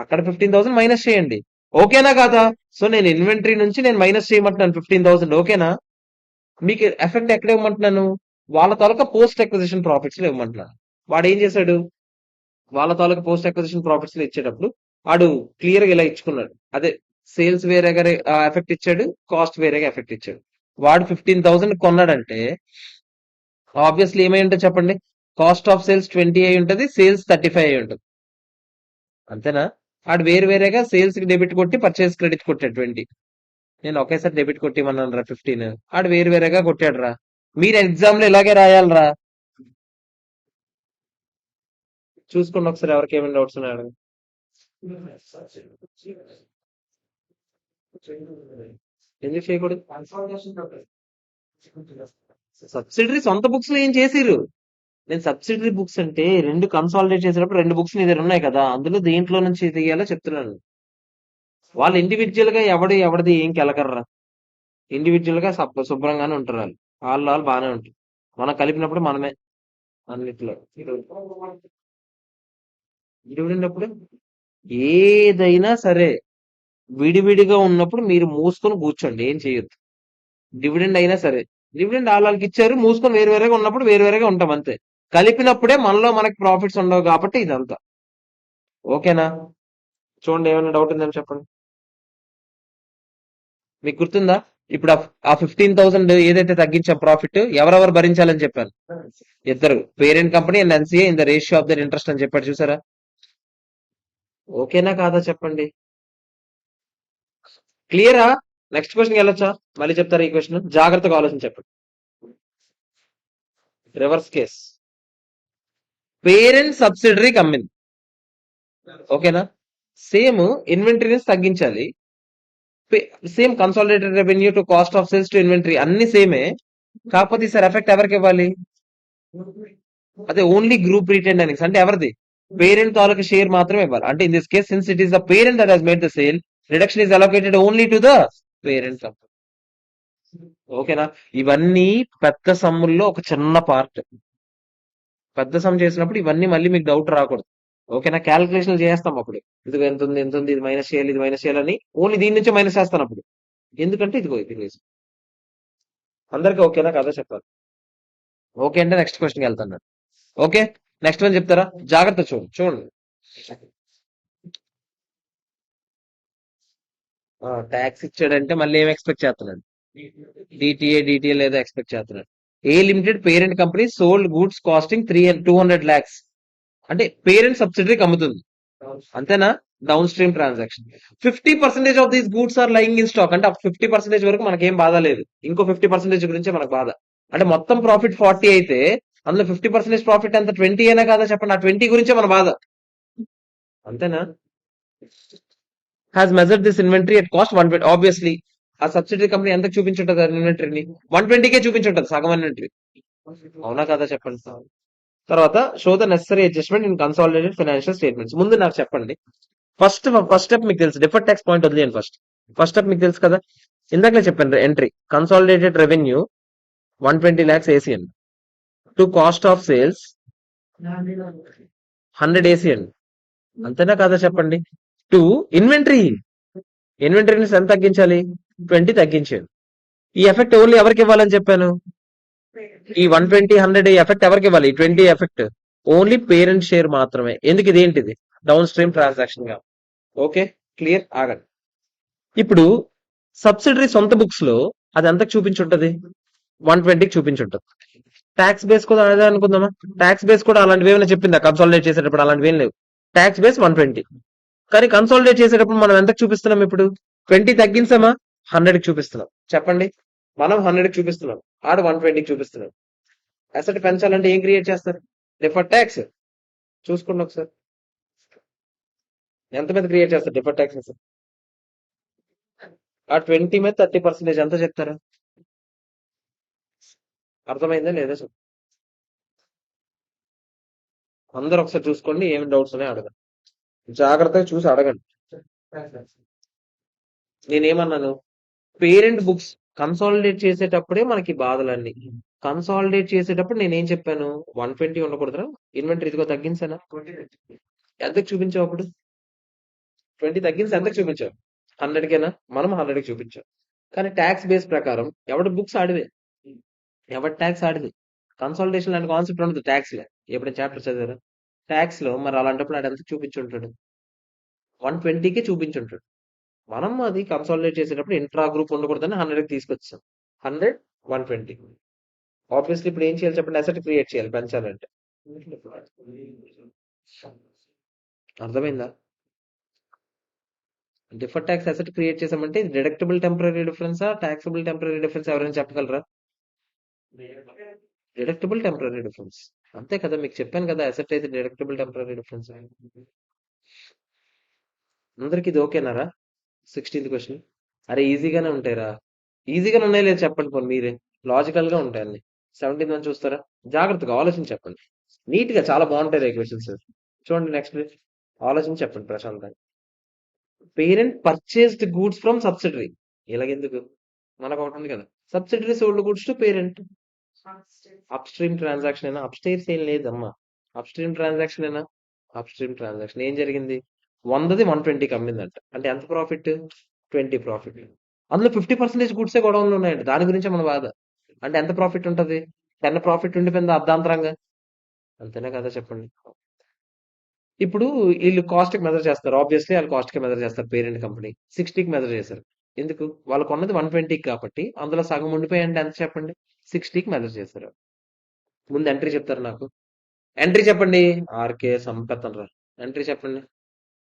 అక్కడ 15,000 మైనస్ చేయండి. ఓకేనా కాదా? సో నేను ఇన్వెంటరీ నుంచి నేను మైనస్ చేయమంటున్నాను 15,000. ఓకేనా? మీకు ఎఫెక్ట్ ఎక్కడ ఇవ్వమంటున్నాను? వాళ్ళ తాలూకా పోస్ట్ అక్విజిషన్ ప్రాఫిట్స్ లో ఇవ్వమంటున్నాను. వాడు ఏం చేశాడు? వాళ్ళ తాలూకా పోస్ట్ అక్విజిషన్ ప్రాఫిట్స్ లో ఇచ్చేటప్పుడు వాడు క్లియర్ గా ఇలా ఇచ్చుకున్నాడు. అదే, సేల్స్ వేరేగా ఎఫెక్ట్ ఇచ్చాడు, కాస్ట్ వేరేగా ఎఫెక్ట్ ఇచ్చాడు. వాడు 15,000 కొన్నాడంటే ఆబ్వియస్లీ ఏమై ఉంటుంది చెప్పండి? కాస్ట్ ఆఫ్ సేల్స్ 20 అయి ఉంటుంది, సేల్స్ 35 అయి ఉంటుంది. అంతేనా? వాడు వేరు వేరేగా సేల్స్ కి డెబిట్ కొట్టి పర్చేస్ క్రెడిట్ కొట్టాడు 20. నేను ఒకేసారి డెబిట్ కొట్టిమన్నాను రా 15. ఆడు వేరు వేరేగా కొట్టాడు రా. మీరు ఎగ్జామ్ లో ఇలాగే రాయాలరా. చూసుకోండి ఒకసారి, ఎవరికి ఏమైనా డౌట్స్ ఉన్నాడు? ఎందుకు చేయకూడదు? సబ్సిడరీ సొంత బుక్స్ లో ఏం చేసిరు? నేను సబ్సిడరీ బుక్స్ అంటే రెండు కన్సాలిడేట్ చేసేటప్పుడు రెండు బుక్స్ నీ దగ్గర ఉన్నాయి కదా, అందులో దేంట్లో నుంచి తీయాలో చెప్తున్నాను. వాళ్ళు ఇండివిజువల్ గా ఎవరిది ఏం కెలకర్రా. ఇండివిజువల్ గా శుభ్రంగానే ఉంటారు వాళ్ళు. వాళ్ళు బాగానే ఉంటారు. మనం కలిపినప్పుడు మనమే అన్నిట్లో. డివిడెండ్ అప్పుడు ఏదైనా సరే విడివిడిగా ఉన్నప్పుడు మీరు మూసుకొని కూర్చోండి, ఏం చేయొద్దు. డివిడెండ్ అయినా సరే, డివిడెండ్ వాళ్ళకి ఇచ్చారు, మూసుకొని వేరు వేరేగా ఉన్నప్పుడు వేరు వేరేగా ఉంటాం అంతే. కలిపినప్పుడే మనలో మనకి ప్రాఫిట్స్ ఉండవు కాబట్టి ఇదంతా. ఓకేనా? చూడండి, ఏమైనా డౌట్ ఉందని చెప్పండి. మీకు గుర్తుందా? ఇప్పుడు ఆ 15,000 ఏదైతే తగ్గించాం ప్రాఫిట్, ఎవరెవరు భరించాలని చెప్పాను? ఇద్దరు, parent company and NCA in the ratio of their interest అని చెప్పాడు, చూసారా? ఓకేనా కాదా చెప్పండి? క్లియరా? నెక్స్ట్ క్వశ్చన్ వెళ్ళొచ్చా? మళ్ళీ చెప్తారా ఈ క్వశ్చన్? జాగ్రత్తగా ఆలోచన చెప్పండి. Reverse case. పేరెంట్ సబ్సిడరీకి అమ్మింది. ఓకేనా? సేమ్ ఇన్వెంటరీని తగ్గించాలి. Same consolidated revenue to cost of sales to inventory అన్ని సేమే. కాకపోతే ఈసారి ఎఫెక్ట్ ఎవరికి ఇవ్వాలి? అదే, ఓన్లీ గ్రూప్ రిటైన్ ఎర్నింగ్స్ అంటే ఎవరిది? పేరెంట్ తాలూకు షేర్ మాత్రమే ఇవ్వాలి. అంటే in this case since it is the parent that has made the sale, reduction is allocated only to the parent. ఓకేనా? ఇవన్నీ పెద్ద సమ్ముల్లో ఒక చిన్న పార్ట్. పెద్ద సమ్ చేసినప్పుడు ఇవన్నీ మళ్ళీ మీకు డౌట్ రాకూడదు. ఓకేనా? క్యాలిక్యులేషన్ చేస్తాం అప్పుడు. ఇది ఎంత ఉంది, ఎంత ఉంది, ఇది మైనస్ చేయాలి, ఇది మైనస్ చేయాలని ఓన్లీ దీని నుంచే మైనస్ చేస్తాను అప్పుడు. ఎందుకంటే ఇదిగో ఇది reason. అందరికీ ఓకేనా కదా చెప్పాలి? ఓకే అంటే నెక్స్ట్ క్వశ్చన్కి వెళ్తాను. ఓకే, నెక్స్ట్ వన్ చెప్తారా? జాగ్రత్త చూడండి చూడండి. ట్యాక్స్ ఇచ్చాడంటే మళ్ళీ ఏం ఎక్స్పెక్ట్ చేస్తున్నాడు? డిటిఏ లేదా ఎక్స్పెక్ట్ చేస్తున్నాడు. A limited parent company sold goods costing 200 lakhs. అంటే పేరెంట్ సబ్సిడరీకి అమ్ముతుంది, అంతేనా? Downstream transaction. 50% of these goods are lying in stock. అంటే 50% వరకు మనకేం బాధ లేదు, ఇంకో 50% గురించే మనకు బాధ. అంటే మొత్తం ప్రాఫిట్ 40 అయితే అందులో 50% ప్రాఫిట్ ఎంత? 20 అయినా కాదా చెప్పండి? ఆ 20 గురించే మన బాధ, అంతేనా? Has measured this inventory at cost 120. Obviously ఆ సబ్సిడరీ కంపెనీ ఎంత చూపించుంటది ఇన్వెంటరీని? 120కే చూపించుంటది సగం ఇన్వెంటరీ. అవునా కదా చెప్పండి. తర్వాత show the necessary adjustment in consolidated financial statements. ముందు నాకు చెప్పండి. ఫస్ట్ ఫస్ట్ స్టెప్ మీకు తెలుసు, డిఫర్ ట్యాక్స్ పాయింట్ వదిలేయండి. ఫస్ట్ స్టెప్ మీకు తెలుసు కదా, ఇందాకలే చెప్పాను. Entry consolidated revenue 120 lakhs ACN to cost of sales 100 ACN. అంతేనా కాదా చెప్పండి. టు ఇన్వెంటరీ, ఇన్వెంటరీని ఎంత తగ్గించాలి? 20 తగ్గించాను. ఈ ఎఫెక్ట్ ఓన్లీ ఎవరికి ఇవ్వాలని చెప్పాను? ఈ 120 100 ఎఫెక్ట్ ఎవరికి ఇవ్వాలి? 20 ఎఫెక్ట్ ఓన్లీ పేరెంట్ షేర్ మాత్రమే. ఎందుకు? ఇదేంటిది? డౌన్ స్ట్రీమ్ ట్రాన్సాక్షన్ గా. Okay, clear. ఆగండి. ఇప్పుడు సబ్సిడరీ సొంత బుక్స్ లో అది ఎంతకు చూపించుంటది? 120కి చూపించుంటది. ట్యాక్స్ బేస్ కూడా అదే అనుకుందామా? ట్యాక్స్ బేస్ కూడా అలాంటివి ఏమైనా చెప్పిందా కన్సాలిడేట్ చేసేటప్పుడు? అలాంటివి ఏం లేవు. ట్యాక్స్ బేస్ 120, కానీ కన్సాలిడేట్ చేసేటప్పుడు మనం ఎంతకు చూపిస్తున్నాం? ఇప్పుడు 20 తగ్గించామా? 100కి చూపిస్తున్నాం. చెప్పండి. మనం 100కి చూపిస్తున్నాం, ఆడు 120కి చూపిస్తున్నాం. అసెట్ పెంచాలంటే ఏం క్రియేట్ చేస్తారు? Differ tax. చూసుకోండి ఒకసారి, ఎంత మీద క్రియేట్ చేస్తారు డిఫర్ ట్యాక్స్? ఆ 20 మీద 30% ఎంత చెప్తారా? అర్థమైందా లేదా? అందరూ ఒకసారి చూసుకోండి, ఏమి డౌట్స్ ఉన్నాయో అడగండి. జాగ్రత్తగా చూసి అడగండి. నేనేమన్నాను? పేరెంట్ బుక్స్ కన్సాలిడేట్ చేసేటప్పుడే మనకి బాధలన్నీ. కన్సాలిడేట్ చేసేటప్పుడు నేనేం చెప్పాను? 120 ఉండకూడదురా, ఇన్వెంటరీ ఇదిగో తగ్గించానా? ఎంతకు చూపించావు అప్పుడు? 20 తగ్గించి ఎంతకు చూపించావు? 100కేనా? మనం 100కి చూపించాం. కానీ ట్యాక్స్ బేస్ ప్రకారం ఎవడి బుక్స్ ఆడివే, ఎవరి ట్యాక్స్ ఆడిది. కన్సాలిడేషన్ లాంటి కాన్సెప్ట్ ఉండదు ట్యాక్స్ లో. ఎప్పుడైనా చాప్టర్ చదివారా? ట్యాక్స్ లో మరి అలాంటప్పుడు ఆడు ఎంత చూపించుంటాడు? 120కే చూపించుంటాడు. మనం అది కన్సాలిడేట్ చేసేటప్పుడు ఇంట్రా గ్రూప్ ఉండకూడదని 100కి తీసుకొచ్చాం. 100 120. ఆబ్వియస్లీ ఇప్పుడు ఏం చేయాలి చెప్పండి? అసెట్ క్రియేట్ చేయాలి పెంచాలంటే. అర్థమైందా? డిఫర్ ట్యాక్స్ అసెట్ క్రియేట్ చేసామంటే ఇది డిడక్టబుల్ టెంపరీ డిఫరెన్సా, టాక్సబుల్ టెంపరీ డిఫరెన్స్? ఎవరైనా చెప్పగలరా? Deductible temporary difference. అంతే కదా, మీకు చెప్పాను కదా, అసెట్ అయితే డిడక్టబుల్ టెంపరీ డిఫరెన్స్. అందరికి ఇది ఓకేనారా? 16th question. అరే ఈజీగానే ఉంటాయిరా. ఈజీగానే ఉన్నాయి లేదు చెప్పండి పోనీ మీరే. లాజికల్ గా ఉంటాయి అన్ని. 17th వన్ చూస్తారా? జాగ్రత్తగా ఆలోచించి చెప్పండి. నీట్ గా చాలా బాగుంటాయి క్వశ్చన్స్. చూడండి నెక్స్ట్. ఆలోచించి చెప్పండి ప్రశాంతంగా. Parent purchased goods from subsidiary. ఇలాగెందుకు? మనకు ఒకటి ఉంది కదా, subsidiary sold goods to parent. Upstream transaction అయినా? అప్ స్టేర్స్ ఏం లేదమ్మా. అప్ స్ట్రీమ్ ట్రాన్సాక్షన్ అయినా? అప్ స్ట్రీమ్ ట్రాన్సాక్షన్ ఏం జరిగింది? 100ది 120కి అమ్మిందంట, అంటే ఎంత ప్రాఫిట్? 20 ప్రాఫిట్. అందులో 50% గుడ్సే గొడవలు ఉన్నాయండి, దాని గురించే మన బాధ. అంటే ఎంత ప్రాఫిట్ ఉంటది? 10 ప్రాఫిట్ ఉండిపోయింది అర్ధాంతరంగా. అంతేనా కదా చెప్పండి. ఇప్పుడు వీళ్ళు కాస్ట్ కి మెజర్ చేస్తారు. ఆబ్వియస్లీ వాళ్ళు కాస్ట్ కి మెజర్ చేస్తారు. పేరెంట్ కంపెనీ 60కి మెజర్ చేశారు. ఎందుకు? వాళ్ళకు ఉన్నది 120 కాబట్టి అందులో సగం ఉండిపోయి అంటే ఎంత చెప్పండి? 60కి మెజర్ చేశారు. ముందు ఎంట్రీ చెప్తారు నాకు. ఎంట్రీ చెప్పండి. ఆర్కే సంపత్ అనరా. ఎంట్రీ చెప్పండి.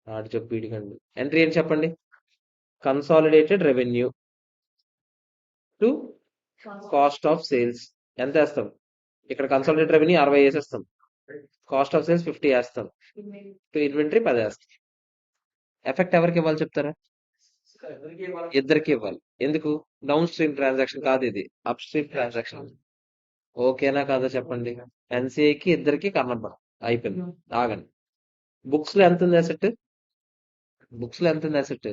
ఆడు చెప్పు ఇడిగండి. ఎంట్రీ ఏంటి చెప్పండి? Consolidated revenue to cost of sales. ఎంత వేస్తాం? ఇక్కడ కన్సాలిడేటెడ్ రెవెన్యూ 60 వేసేస్తాం, కాస్ట్ ఆఫ్ సేల్స్ 50 వేస్తాం, టు ఇన్వెంటరీ 10 వేస్తాం. ఎఫెక్ట్ ఎవరికి ఇవ్వాలి చెప్తారా? ఇద్దరికి ఇవ్వాలి. ఎందుకు? డౌన్ స్ట్రీమ్ ట్రాన్సాక్షన్ కాదు ఇది, అప్ స్ట్రీమ్ ట్రాన్సాక్షన్. ఓకేనా కాదా చెప్పండి. ఎన్సీఐకి ఇద్దరికి కన్నబ్బ అయిపోయింది. ఆగండి. బుక్స్ లో ఎంత ఉంది అసెట్? బుక్స్ లో ఎంత ఉంది అసెట్?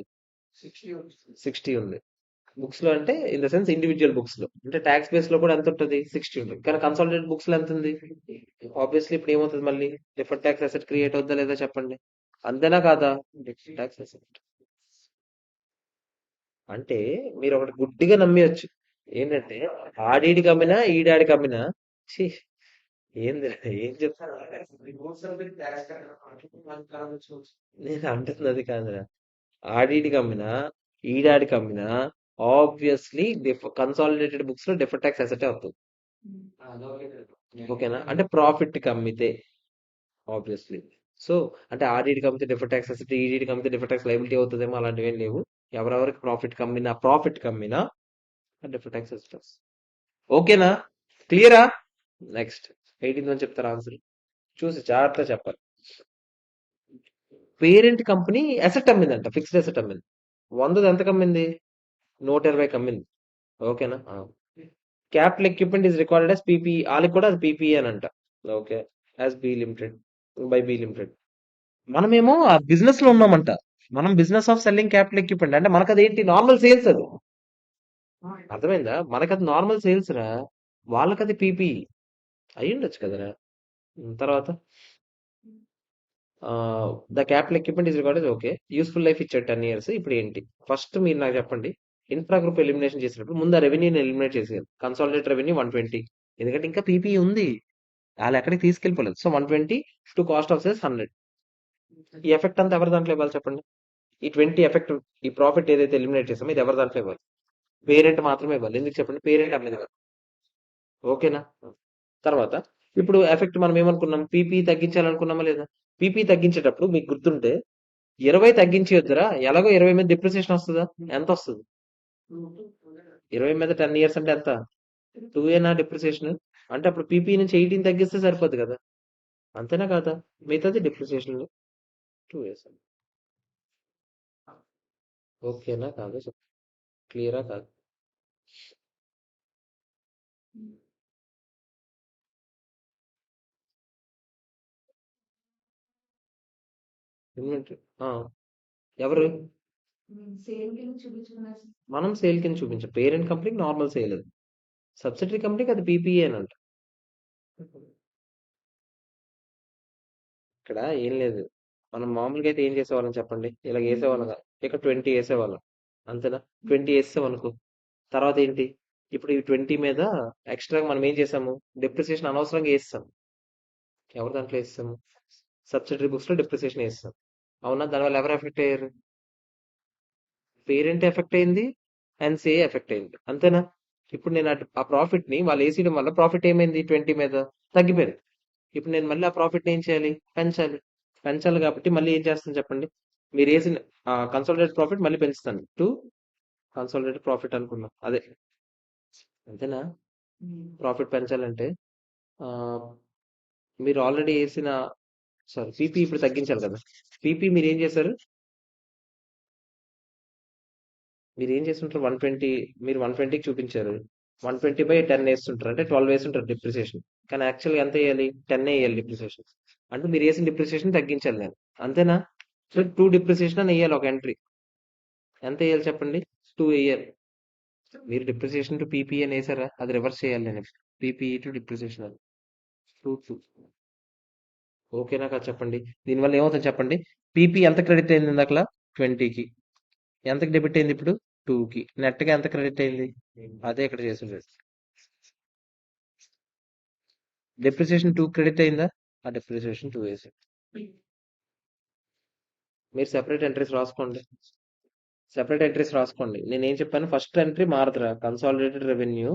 60 ఉంది. బుక్స్ లో అంటే in the sense individual books లో, అంటే ట్యాక్స్ బేస్ లో కూడా ఎంత ఉంటుంది? 60 ఉంటుంది. కానీ కన్సాలిడేట్ బుక్స్ లో ఎంత ఉంది? ఆబ్వియస్లీ ఇప్పుడు ఏమవుతుంది మళ్ళీ? డిఫర్ ట్యాక్స్ అసెట్ క్రియేట్ అవుద్దా లేదా చెప్పండి. అంతేనా కాదా? డిఫర్ ట్యాక్స్ అసెట్ అంటే మీరు ఒకటి గుడ్డిగా నమ్మేయచ్చు. ఏంటంటే ఆడీడికి అమ్మినా ఈడాడికి అమ్మినా, ఛీ, ఏంది ఏం చెప్తాను. నేను అంటున్నది అది కాదురా. ఆడీడికి అమ్మినా ఈడాడికి అమ్మినా ఆబ్వియస్లీ కన్సాలిడేటెడ్ బుక్స్ లో డిఫర్ ట్యాక్స్ అసెట్ అవుతుంది. ఓకేనా? అంటే ప్రాఫిట్ కి అమ్మితే ఆబ్వియస్లీ. సో అంటే ఆర్డీకి అమ్మితే డిఫర్ ట్యాక్స్ అసెట్, ఈడీకి అమ్మితే డిఫర్ ట్యాక్స్ లైబిలిటీ అవుతుందేమో, అలాంటివి ఏం లేవు. ఎవరెవరికి ప్రాఫిట్ కమ్మినా డిఫర్ ట్యాక్స్ అసెట్. ఓకేనా? క్లియరా? నెక్స్ట్ 18th అని చెప్తారా ఆన్సర్? చూసి జాగ్రత్తగా చెప్పాలి. పేరెంట్ కంపెనీ అసెట్ అమ్మిందంట, ఫిక్స్డ్ అసెట్ అమ్మింది. 100 ఎంతకు అమ్మింది? 120కి అమ్మింది. ఓకేనా? Capital equipment is recorded as PP, వాళ్ళకి కూడా అది పీపీఏ అని అంట. Okay, as B limited, by B limited. మనమేమో ఆ బిజినెస్ లో ఉన్నామంట. మనం business of selling capital equipment అంటే మనకు అదేంటి, నార్మల్ సేల్స్ అది. అర్థమైందా? మనకు అది నార్మల్ సేల్స్ రా, వాళ్ళకి అది పీపీ అయి ఉండొచ్చు కదరా. తర్వాత the capital equipment is recorded. Okay, useful life ఇచ్చాడు 10 years. ఇప్పుడు ఏంటి? ఫస్ట్ మీరు నాకు చెప్పండి, ఇంట్రా గ్రూప్ ఎలిమినేషన్ చేసినప్పుడు ముందు ఆ రెవెన్యూని ఎలిమినేట్ చేసేయాలి. కన్సాలిడేట్ రెవెన్యూ 120, ఎందుకంటే ఇంకా పీపీ ఉంది, వాళ్ళు ఎక్కడికి తీసుకెళ్ళిపోలేదు. So 120 to cost of sales 100. ఈ ఎఫెక్ట్ అంతా ఎవరి దాంట్లో ఇవ్వాలి చెప్పండి? ఈ 20 ఎఫెక్ట్, ఈ ప్రాఫిట్ ఏదైతే ఎలిమినేట్ చేసామో ఇది ఎవరి దాంట్లో ఇవ్వాలి? పేరెంట్ మాత్రమే ఇవ్వాలి. ఎందుకు చెప్పండి? పేరెంట్ అమ్మేది కాదు. ఓకేనా? తర్వాత ఇప్పుడు ఎఫెక్ట్ మనం ఏమనుకున్నాం, పీపీ తగ్గించాలనుకున్నామా లేదా? పీపీ తగ్గించేటప్పుడు మీకు గుర్తుంటే 20 తగ్గించొద్దురా, ఎలాగో 20 మీద డిప్రిసియేషన్ వస్తుందా? ఎంత వస్తుంది? 20 మీద 10 years అంటే ఎంత? 2 ఏనా డిప్రిసియేషన్? అంటే అప్పుడు పీపీ నుంచి 18 తగ్గిస్తే సరిపోద్ది కదా. అంతేనా కాదా? మిగతాది డిప్రిసియేషన్ 2 years. ఓకేనా కాదు, క్లియరా కాదు? ఇన్వెంటరీ ఎవరు? మనం సేల్ కింద చూపించాం. పేరెంట్ కంపెనీకి నార్మల్ సేల్ అది, సబ్సిడరీ కంపెనీకి అది పీపీఏ అని అంట. ఇక్కడ ఏం లేదు. మనం మామూలుగా అయితే ఏం చేసేవాళ్ళం చెప్పండి? ఇలా వేసేవాళ్ళం కాదు. ఇక్కడ 20 వేసేవాళ్ళం, అంతేనా? 20 వేసాం అనుకో, తర్వాత ఏంటి? ఇప్పుడు ఈ 20 మీద ఎక్స్ట్రా మనం ఏం చేసాము? డిప్రిసియేషన్ అనవసరంగా వేస్తాం. ఎవరి దాంట్లో వేస్తాము? సబ్సిడరీ బుక్స్ లో డిప్రిసియేషన్ వేస్తాం. అవునా? దానివల్ల ఎవరు ఎఫెక్ట్ అయ్యారు? పేరెంట్ ఎఫెక్ట్ అయింది, అండ్ సే ఎఫెక్ట్ అయింది, అంతేనా? ఇప్పుడు నేను ఆ ప్రాఫిట్ ని వాళ్ళు వేసేయడం వల్ల ప్రాఫిట్ ఏమైంది? 20 మీద తగ్గిపోయింది. ఇప్పుడు నేను మళ్ళీ ఆ ప్రాఫిట్ ఏం చేయాలి? పెంచాలి. పెంచాలి కాబట్టి మళ్ళీ ఏం చేస్తాను చెప్పండి? మీరు వేసిన కన్సాలిడేటెడ్ ప్రాఫిట్ మళ్ళీ పెంచుతాను టు కన్సాలిడేటెడ్ ప్రాఫిట్ అనుకున్నాం, అదే. అంతేనా? ప్రాఫిట్ పెంచాలంటే ఆ, మీరు ఆల్రెడీ వేసిన, సారీ, పీపీ ఇప్పుడు తగ్గించాలి కదా. పీపీ మీరు ఏం చేశారు? మీరు ఏం చేస్తుంటారు? 120, మీరు 120కి చూపించారు. 120/10 వేస్తుంటారు, అంటే 12 వేస్తుంటారు డిప్రిసియేషన్. కానీ యాక్చువల్గా ఎంత వేయాలి? 10 వేయాలి డిప్రిసియేషన్. అంటే మీరు వేసిన డిప్రిసియేషన్ తగ్గించాలి నేను, అంతేనా? సో 2 డిప్రిసియేషన్ అని వేయాలి ఒక ఎంట్రీ. ఎంత వేయాలి చెప్పండి? 2 వేయాలి. మీరు డిప్రిసియేషన్ టు పీపీ అని వేసారా? అది రివర్స్ చేయాలి నేను. పీపీ టు డిప్రిసియేషన్ అది 2 2. ఓకేనా కదా చెప్పండి? దీనివల్ల ఏమవుతుంది చెప్పండి? పీపీ ఎంత క్రెడిట్ అయింది ఇందాకలా? 20కి. ఎంతకి డెబిట్ అయింది ఇప్పుడు? 2కి. నెట్ గా ఎంత క్రెడిట్ అయింది? అదే ఇక్కడ చేసింది. డిప్రిసియేషన్ 2 క్రెడిట్ అయిందా? ఆ డిప్రిసియేషన్ 2 వేసి మీరు సెపరేట్ ఎంట్రీస్ రాసుకోండి. సెపరేట్ ఎంట్రీస్ రాసుకోండి. నేను ఏం చెప్పాను? ఫస్ట్ ఎంట్రీ మారదురా, consolidated revenue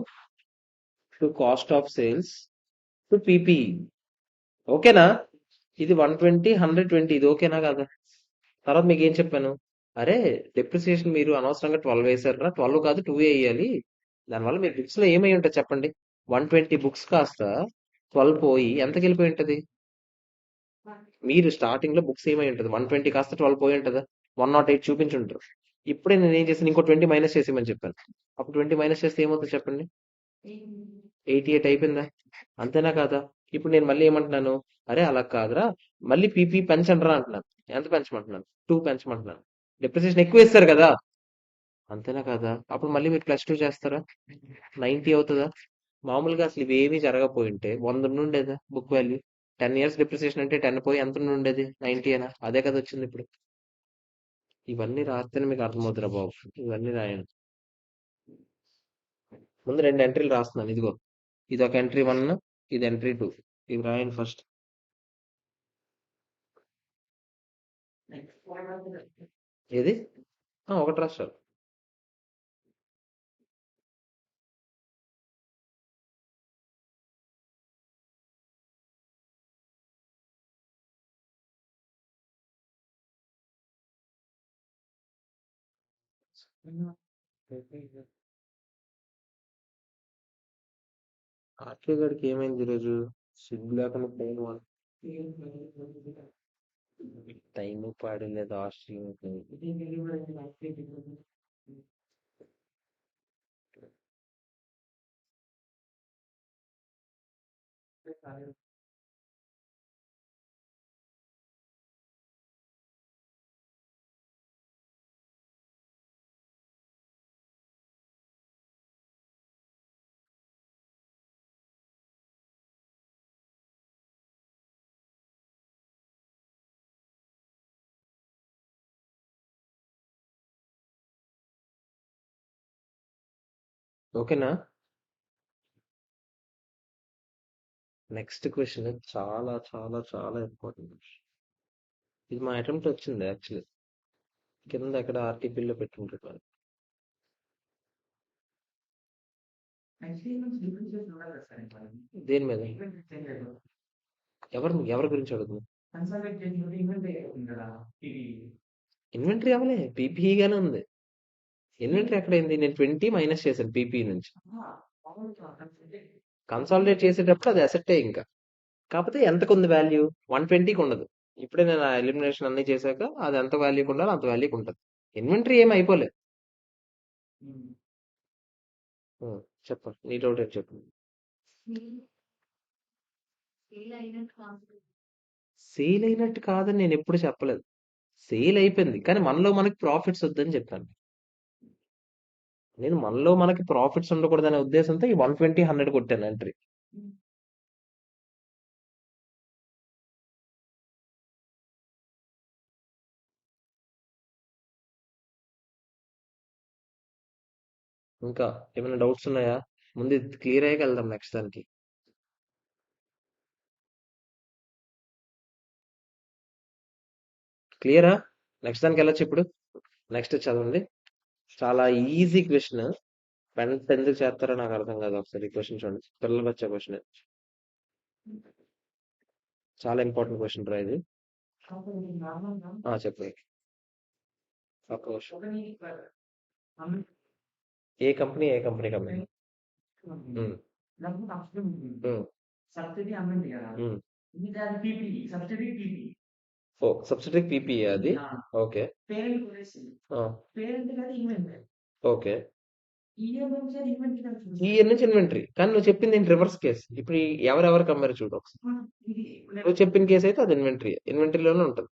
to cost of sales to PP. ఓకేనా? ఇది 120, 120, ఇది ఓకేనా కాదా? తర్వాత మీకు ఏం చెప్పాను? అరే, డిప్రిసియేషన్ మీరు అనవసరంగా 12 వేసారా, 12 కాదు 2 వేయాలి. దానివల్ల మీరు బుక్స్ లో ఏమై ఉంటుంది చెప్పండి? 120 బుక్స్ కాస్త 12 పోయి ఎంతకి వెళ్ళిపోయి ఉంటది? మీరు స్టార్టింగ్ లో బుక్స్ ఏమై ఉంటుంది? 120 కాస్త 12 పోయి ఉంటుందా? 108 చూపించుంటారు. ఇప్పుడే నేను ఏం చేశాను? ఇంకో 20 మైనస్ చేసేయమని చెప్పాను. అప్పుడు 20 మైనస్ చేస్తే ఏమవుతుంది చెప్పండి? 88 అయిపోయిందా? అంతేనా కాదా? ఇప్పుడు నేను మళ్ళీ ఏమంటున్నాను? అరే అలా కాదురా, మళ్ళీ పీపీ పెంచండిరా అంటున్నాను. ఎంత పెంచమంటున్నాను? 2 పెంచమంటున్నాను. డిప్రిసియేషన్ ఎక్కువ ఇస్తారు కదా. అంతేనా కాదా? అప్పుడు మళ్ళీ మీరు +2 చేస్తారా? 90 అవుతుందా? మామూలుగా అసలు ఇవేమీ జరగకపోయింటే 100 ఉండేదా బుక్ వాల్యూ? 10 years డిప్రిసియేషన్ అంటే 10 పోయి ఎంత ఉండేది? 90 అనా? అదే కదా వచ్చింది ఇప్పుడు. ఇవన్నీ రాస్తేనే మీకు అర్థమవుతురా బాబు. ఇవన్నీ రాయండి. ముందు 2 ఎంట్రీలు రాస్తున్నాను, ఇదిగో. ఇది ఒక ఎంట్రీ 1, ఇది ఎంట్రీ 2. ఇవి రాయండి ఫస్ట్. ఏది? ఒకటి రాస్తారు. ఆర్కే గడికి ఏమైంది ఈరోజు? సిగ్గు లేకుండా పోయిన వాళ్ళు. టైము పాడు లేదు హాస్టల్. ఓకేనా? నెక్స్ట్ క్వశ్చన్ చాలా చాలా చాలా ఇంపార్టెంట్. ఇది మా అటెంప్ట్ వచ్చింది యాక్చువల్లీ. కింద ఎక్కడ ఆర్టీపీలో పెట్టుకుంటున్నాను. దేని మీద? ఎవరి గురించి అడుగుతున్నావు? ఇన్వెంటరీ అవ్వలే, పీపీఈ గానే ఉంది. ఇన్వెంటరీ ఎక్కడైంది? నేను 20 మైనస్ చేశాను పీపీఈ నుంచి. కన్సాలిడేట్ చేసేటప్పుడు అది అసెట్టే ఇంకా. కాకపోతే ఎంతకు ఉంది వాల్యూ? 120కి ఉండదు. ఇప్పుడే నేను ఎలిమినేషన్ అన్ని చేశాక అది ఎంత వాల్యూకి ఉండాలో అంత వాల్యూకి ఉంటుంది. ఇన్వెంటరీ ఏమి అయిపోలే. ఉం, చెప్పు నీ డౌట్ ఏంటి చెప్పు. సేల్ అయినట్టు కాదని నేను ఎప్పుడు చెప్పలేదు. సేల్ అయిపోయింది కానీ మనలో మనకి ప్రాఫిట్స్ వద్దని చెప్పాను. నేను మనలో మనకి ప్రాఫిట్స్ ఉండకూడదనే ఉద్దేశంతో ఈ 120 100 కొట్టాను ఎంట్రీ. ఇంకా ఏమైనా డౌట్స్ ఉన్నాయా? ముందు ఇది క్లియర్ అయ్యాక వెళ్దాం నెక్స్ట్ దానికి. క్లియరా? నెక్స్ట్ దానికి వెళ్ళొచ్చు ఇప్పుడు. నెక్స్ట్ చదవండి. చాలా ఈజీ క్వశ్చన్. వెంట ఎందుకు చేస్తారో నాకు అర్థం కాదు. ఒకసారి ఈ క్వశ్చన్ చూడండి. పిల్లలు వచ్చే క్వశ్చన్. చాలా ఇంపార్టెంట్ క్వశ్చన్ రా ఇది. చెప్పు. ఒక క్వశ్చన్. ఏ కంపెనీ కంపెనీ? ఉమ్, ఉమ్, ఉమ్. ఓ సబ్సిడరీ పీపీ అది. ఓకే. ఆ, ఓకే. ఈ నుంచి ఇన్వెంటరీ కానీ నువ్వు చెప్పింది ఏంటి? Reverse case. ఇప్పుడు ఎవరెవరికి అమ్మారు చూడు ఒకసారి. నువ్వు చెప్పిన కేసు అయితే అది ఇన్వెంటరీలోనే ఉంటుంది.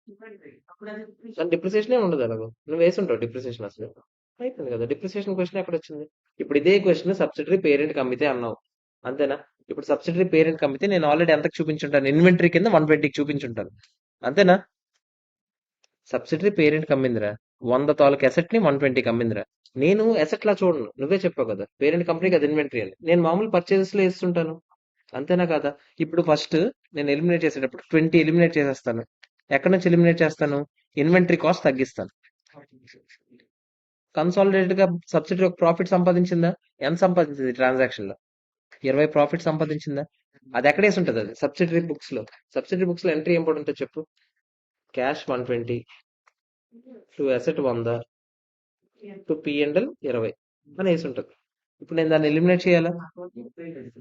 దాని డిప్రిసియేషన్ ఉండదు. అలాగో నువ్వు వేసి ఉంటావు డిప్రిసియేషన్ అసలు. అయిపోయింది కదా. డిప్రిసియేషన్ క్వశ్చన్ ఎక్కడ వచ్చింది? ఇప్పుడు ఇదే క్వశ్చన్ సబ్సిడరీ పేరెంట్ కి అమ్మితే అన్నావు. అంతేనా? ఇప్పుడు సబ్సిడరీ పేరెంట్ కి అమ్మితే నేను ఆల్రెడీ ఎంతకు చూపించుంటాను? ఇన్వెంటరీ కింద 120కి చూపించుంటాను. అంతేనా? Subsidiary parent కమ్మిందిరా. 100 తాలూకు అసెట్ ని 120కి అమ్మిందిరా. నేను అసెట్ లా చూడను. నువ్వే చెప్పావు కదా పేరెంట్ కంపెనీకి అది ఇన్వెంటరీ అని. నేను మామూలు పర్చేజెస్ లో వేస్తుంటాను. అంతేనా కదా? ఇప్పుడు ఫస్ట్ నేను ఎలిమినేట్ చేసేటప్పుడు 20 ఎలిమినేట్ చేసేస్తాను. ఎక్కడి నుంచి ఎలిమినేట్ చేస్తాను? ఇన్వెంటరీ కాస్ట్ తగ్గిస్తాను. కన్సాలిడేటెడ్ గా సబ్సిడరీ ఒక ప్రాఫిట్ సంపాదించిందా? ఎంత సంపాదించింది ట్రాన్సాక్షన్ లో? 20 ప్రాఫిట్ సంపాదించిందా? అది ఎక్కడేసి ఉంటుంది? అది సబ్సిడరీ బుక్స్ లో. సబ్సిడరీ బుక్స్ లో ఎంట్రీ ఏం పడి ఉంటుంది చెప్పు. Cash 120, to asset 100, to P&L 20 అని వేసి ఉంటుంది. ఇప్పుడు నేను దాన్ని ఎలిమినేట్ చేయాలా?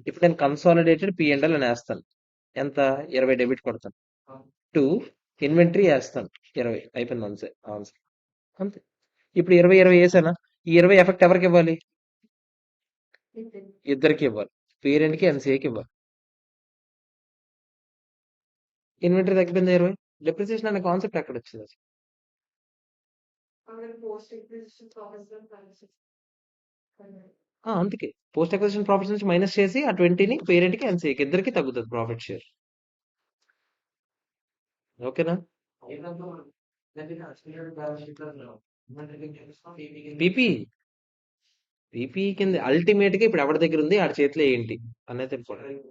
ఇప్పుడు నేను కన్సాలిడేటెడ్ P&L అని వేస్తాను. ఎంత? 20 డెబిట్ కొడతాను. టు ఇన్వెంటరీ వేస్తాను 20. అయిపోయింది. ఆన్సర్ అంతే. ఇప్పుడు 20 వేసానా? ఈ 20 ఎఫెక్ట్ ఎవరికి ఇవ్వాలి? ఇద్దరికి ఇవ్వాలి. పేరెంట్ కి ఎన్సీఏకి ఇవ్వాలి. ఇన్వెంటరీ తగ్గిపోయింది 20. డిప్రిసియేషన్ అనే కాన్సెప్ట్ ఎక్కడ వచ్చింది అసలు? అందుకే పోస్ట్ అక్విజిషన్ ప్రాఫిట్స్ నుంచి మైనస్ చేసి ఆ 20ని పేరెంట్ కి ఎన్సీఏకి ఇద్దరికి తగ్గుతుంది ప్రాఫిట్ షేర్. ఓకేనా? పీపీ పీపీ కింద అల్టిమేట్ గా ఇప్పుడు ఎవరి దగ్గర ఉంది ఆడి చేతిలో ఏంటి అనేది ఇంపార్టెంట్.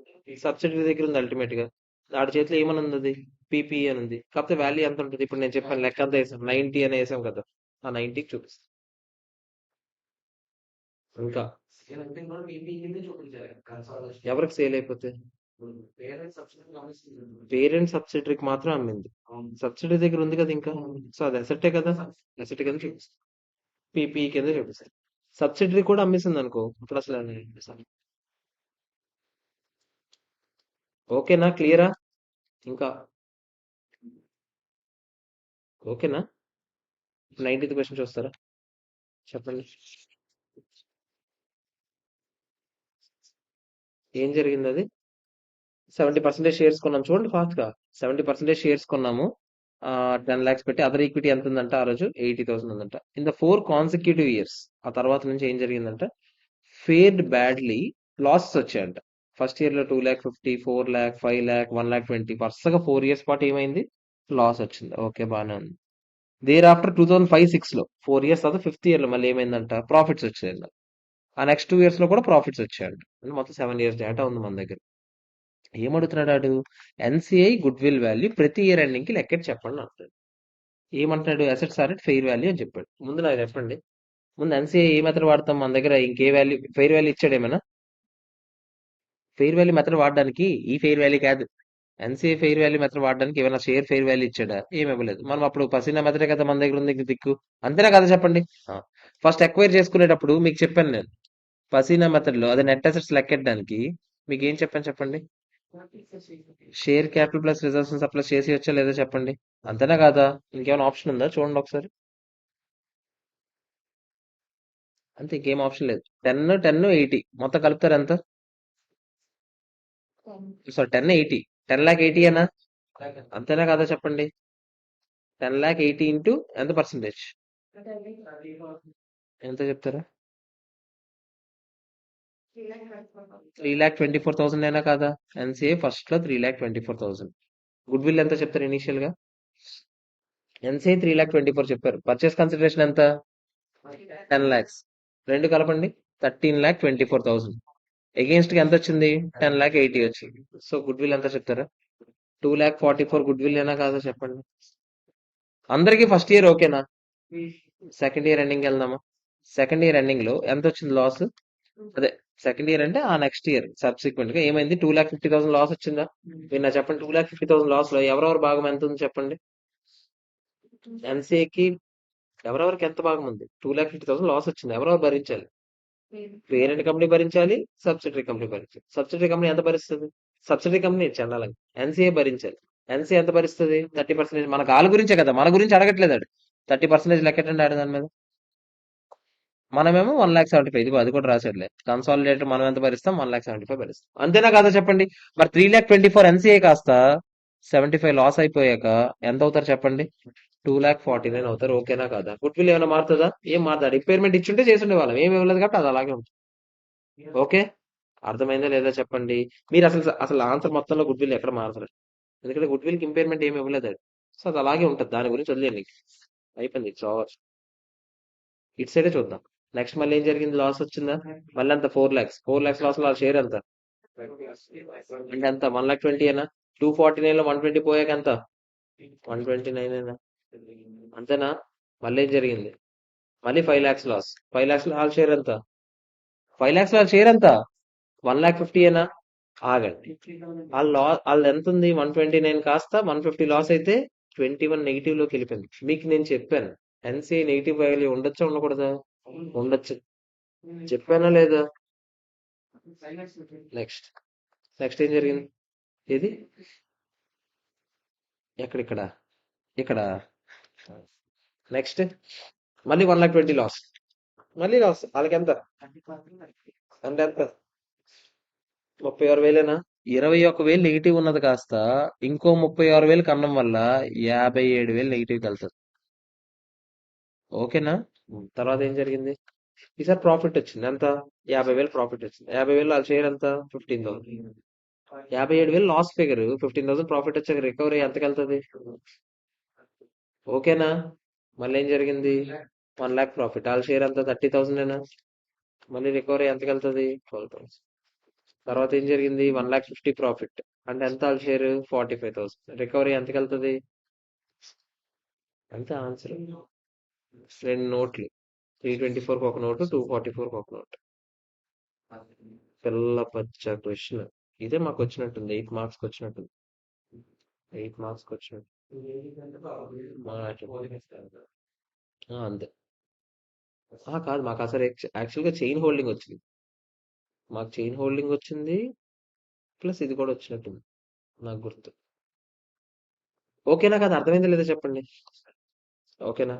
సబ్సిడరీ దగ్గర ఉంది అల్టిమేట్ గా. ఆడి చేతిలో ఏమని ఉంది? అది పీపీ అని ఉంది. కాకపోతే వాల్యూ ఎంత ఉంటుంది? ఇప్పుడు నేను చెప్పాను లెక్క అంతా వేసాం 90 అని వేసాం కదా. ఆ 90కి చూపిస్తాం. ఇంకా ఎవరికి సేల్ అయిపోతే? పేరెంట్ సబ్సిడరీకి మాత్రం అమ్మింది. సబ్సిడరీ దగ్గర ఉంది కదా ఇంకా. సో అది అసెట్టే కదా. అసెట్ కింద చూపిస్తాం. పీపీ కింద చూపిస్తాం. సబ్సిడరీ కూడా అమ్మేసింది అనుకో అప్పుడు అసలు ఓకేనా? క్లియరా? ఇంకా ఓకేనా? 19th క్వశ్చన్ చూస్తారా? చెప్పండి. ఏం జరిగింది అది? 70% షేర్స్ కొన్నాం చూడండి ఫాస్ట్ గా. 70% షేర్స్ కొన్నాము. 10 lakhs పెట్టి అదర్ ఈక్విటీ ఎంత ఉందంట ఆ రోజు? 80,000 ఉందంట. In the 4 consecutive years. ఆ తర్వాత నుంచి ఏం జరిగిందంట? ఫేర్డ్ బ్యాడ్లీ, లాసెస్ వచ్చాయంట. ఫస్ట్ ఇయర్ లో 2,50,000, 4 lakh, 5 lakh, 1,20,000 వరుసగా 4 years పాటు ఏమైంది? లాస్ వచ్చింది. ఓకే, బానే ఉంది. దేర్ ఆఫ్టర్ 2005-6 లో 4 years తర్వాత ఫిఫ్త్ ఇయర్ లో మళ్ళీ ఏమైందంట? ప్రాఫిట్స్ వచ్చాయంట. ఆ నెక్స్ట్ 2 years లో కూడా ప్రాఫిట్స్ వచ్చాయంట. అంటే మొత్తం 7 years డేటా ఉంది మన దగ్గర. ఏమడుగుతున్నాడు ఆడు? ఎన్సిఐ గుడ్ విల్ వాల్యూ ప్రతి ఇయర్ ఎండింగ్ కి లెక్కెట్టి చెప్పండి అంటాడు. ఏమంటున్నాడు? Assets are at fair value అని చెప్పాడు. ముందు నాకు చెప్పండి. ముందు ఎన్సిఐ ఏ మెథడ్ వాడతాం మన దగ్గర? ఇంకే వాల్యూ, ఫెయిర్ వాల్యూ ఇచ్చాడు ఏమైనా? ఫెయిర్ వాల్యూ మెథడ్ వాడడానికి ఈ ఫెయిర్ వాల్యూ కాదు. ఎన్సిఐ ఫెయిర్ వాల్యూ మెథడ్ వాడడానికి ఏమైనా షేర్ ఫెయిర్ వాల్యూ ఇచ్చాడా? ఏమి ఇవ్వలేదు. మనం అప్పుడు పసినా మెథడే కదా మన దగ్గర ఉంది దిక్కు. అంతేనా కదా చెప్పండి. ఫస్ట్ ఎక్వైర్ చేసుకునేటప్పుడు మీకు చెప్పాను నేను. పసీనా మెథడ్ లో అదే నెట్ అసెట్స్ లెక్కెట్టడానికి మీకు ఏం చెప్పాను చెప్పండి? Share capital plus reserves supply చేసి వచ్చా లేదా చెప్పండి? అంతేనా కాదా? ఇంకేమైనా ఆప్షన్ ఉందా? చూడండి ఒకసారి. అంతే, ఇంకేం ఆప్షన్ లేదు. 10, 10, 80 మొత్తం కలుపుతారు ఎంత? సారీ, 10, 80. 10,80,000 అనా? అంతేనా కాదా చెప్పండి? 10,80,000 ఇంటూ ఎంత పర్సెంటేజ్? ఎంత చెప్తారా? 3,24,000 అయినా కాదా? ఎన్సీఏ ఫస్ట్ లో 3,24,000. గుడ్ విల్ ఎంత చెప్తారు ఇనీషియల్ గా? ఎన్సీఏ 3,24,000 చెప్పారు. పర్చేస్ కన్సిడరేషన్ ఎంత? 10 lakhs. రెండు కలపండి. 13,24,000. అగేన్స్ట్ కి ఎంత వచ్చింది? 10,80,000 వచ్చింది. సో గుడ్ విల్ ఎంత చెప్తారా? 2,44,000 గుడ్ విల్ అయినా కాదా చెప్పండి? అందరికి ఫస్ట్ ఇయర్ ఓకేనా? సెకండ్ ఇయర్ ఎండింగ్ వెళ్దామా? సెకండ్ ఇయర్ ఎండింగ్ లో ఎంత వచ్చింది లాస్? అదే, సెకండ్ ఇయర్ అంటే ఆ నెక్స్ట్ ఇయర్ సబ్సిక్వెంట్ గా ఏమైంది? 2,50,000 లాస్ వచ్చిందా? మీరు నా చెప్పండి. 2,50,000 లాస్ లో ఎవరెవరి భాగం ఎంత ఉంది చెప్పండి? ఎన్సీఏకి ఎవరెవరికి ఎంత భాగం ఉంది? 2,50,000 లాస్ వచ్చింది. ఎవరెవరు భరించాలి? పేరెంట్ కంపెనీ భరించాలి, సబ్సిడరీ కంపెనీ భరించాలి. సబ్సిడరీ కంపెనీ ఎంత భరిస్తుంది? సబ్సిడరీ కంపెనీ చండాలంగా. ఎన్సీఏ భరించాలి. ఎన్సీఏ ఎంత భరిస్తుంది? 30%. మన వాళ్ళ గురించే కదా, మన గురించి అడగట్లేదు ఆడు. 30% లెక్కటండి ఆడు దాని మీద. మనమేమో 1,75,000. ఇదిగో అది కూడా రాసేట్లే. కన్సాలిడేటర్ మనం ఎంత భరిస్తాం? 1,75,000 భరిస్తాం. అంతేనా కాదా చెప్పండి? మరి 3,24,000 ఎన్సీఏ కాస్త 75 లాస్ అయిపోయాక ఎంత అవుతారు చెప్పండి? 2,49,000 అవుతారు. ఓకేనా కాదా? గుడ్ విల్ ఏమైనా మారుతుందా? ఏం మాట్లాడు. ఇంపైర్మెంట్ ఇచ్చుంటే చేసిండే వాళ్ళం. ఏమి ఇవ్వలేదు కాబట్టి అది అలాగే ఉంటుంది. ఓకే, అర్థమైందా లేదా చెప్పండి? మీరు అసలు అసలు ఆన్సర్ మొత్తంలో గుడ్ విల్ ఎక్కడ మారదు. ఎందుకంటే గుడ్ విల్ కి ఇంపైర్మెంట్ ఏమి ఇవ్వలేదు అది. సో అది అలాగే ఉంటుంది. దాని గురించి వదిలేండి. అయిపోయింది. It's over. ఇటు సైడే చూద్దాం. నెక్స్ట్ మళ్ళీ ఏం జరిగింది? లాస్ వచ్చిందా? మళ్ళీ అంత 4 lakhs. 4 lakhs లాస్ లో షేర్ ఎంత? అంటే ఎంత? 1,20,000 ఏనా? 249 లో 120 పోయాక ఎంత? 129 ఏనా? అంతేనా? మళ్ళీ ఏం జరిగింది? మళ్ళీ 5 lakhs లాస్. 5 lakhs లో వాళ్ళ షేర్ ఎంత? 5 lakhs లో వాళ్ళ షేర్ ఎంత? 1,50,000 ఏనా? ఆగండి. వాళ్ళు ఎంత ఉంది? 129 కాస్త 150 లాస్ అయితే 21 నెగిటివ్ లోకి వెళ్ళిపోయింది. మీకు నేను చెప్పాను, ఎన్సీఐ నెగిటివ్ వాల్యూ ఉండొచ్చా ఉండకూడదా? ఉండొచ్చు. చెప్పానా లేదా? నెక్స్ట్. నెక్స్ట్ ఏం జరిగింది? ఏది? ఎక్కడిక్కడ? ఇక్కడ. నెక్స్ట్ మళ్ళీ 1,20,000 లాస్. మళ్ళీ లాస్. వాళ్ళకి ఎంత? అంటే ఎంత? 36,000. 21,000 నెగిటివ్ ఉన్నది కాస్త ఇంకో 36,000 కమ్మడం వల్ల 57,000 నెగిటివ్ వెళ్తుంది. ఓకేనా? తర్వాత ఏం జరిగింది? ఈసారి ప్రాఫిట్ వచ్చింది. ఎంత? 50,000 ప్రాఫిట్ వచ్చింది. 50,000 వాళ్ళ షేర్ ఎంత? 15,000. 57,000 లాస్ ఫిగర్ 15,000 ప్రాఫిట్ వచ్చాక రికవరీ ఎంతకి వెళ్తుంది? ఓకేనా? మళ్ళీ ఏం జరిగింది? 1 lakh ప్రాఫిట్. వాళ్ళ షేర్ ఎంత? 30,000 ఏనా? మళ్ళీ రికవరీ ఎంతకి వెళ్తుంది? 12,000. తర్వాత ఏం జరిగింది? 1,50,000 ప్రాఫిట్. అంటే ఎంత వాళ్ళ షేర్? 45,000. రికవరీ ఎంతకి వెళ్తుంది? అంతే ఆన్సర్. రెండు నోట్లు. 324 ఒక నోటు, 244 ఒక నోటు. పిల్ల పచ్చ క్వశ్చన్. ఇదే మాకు వచ్చినట్టుంది. 8 marks వచ్చినట్టుంది. 8 marks వచ్చినట్టు. అంతే. కాదు, మాకు అసలు యాక్చువల్ గా చైన్ హోల్డింగ్ వచ్చింది. మాకు చైన్ హోల్డింగ్ వచ్చింది, ప్లస్ ఇది కూడా వచ్చినట్టుంది నాకు గుర్తు. ఓకేనా? కదా? అర్థమైందా లేదా చెప్పండి? ఓకేనా?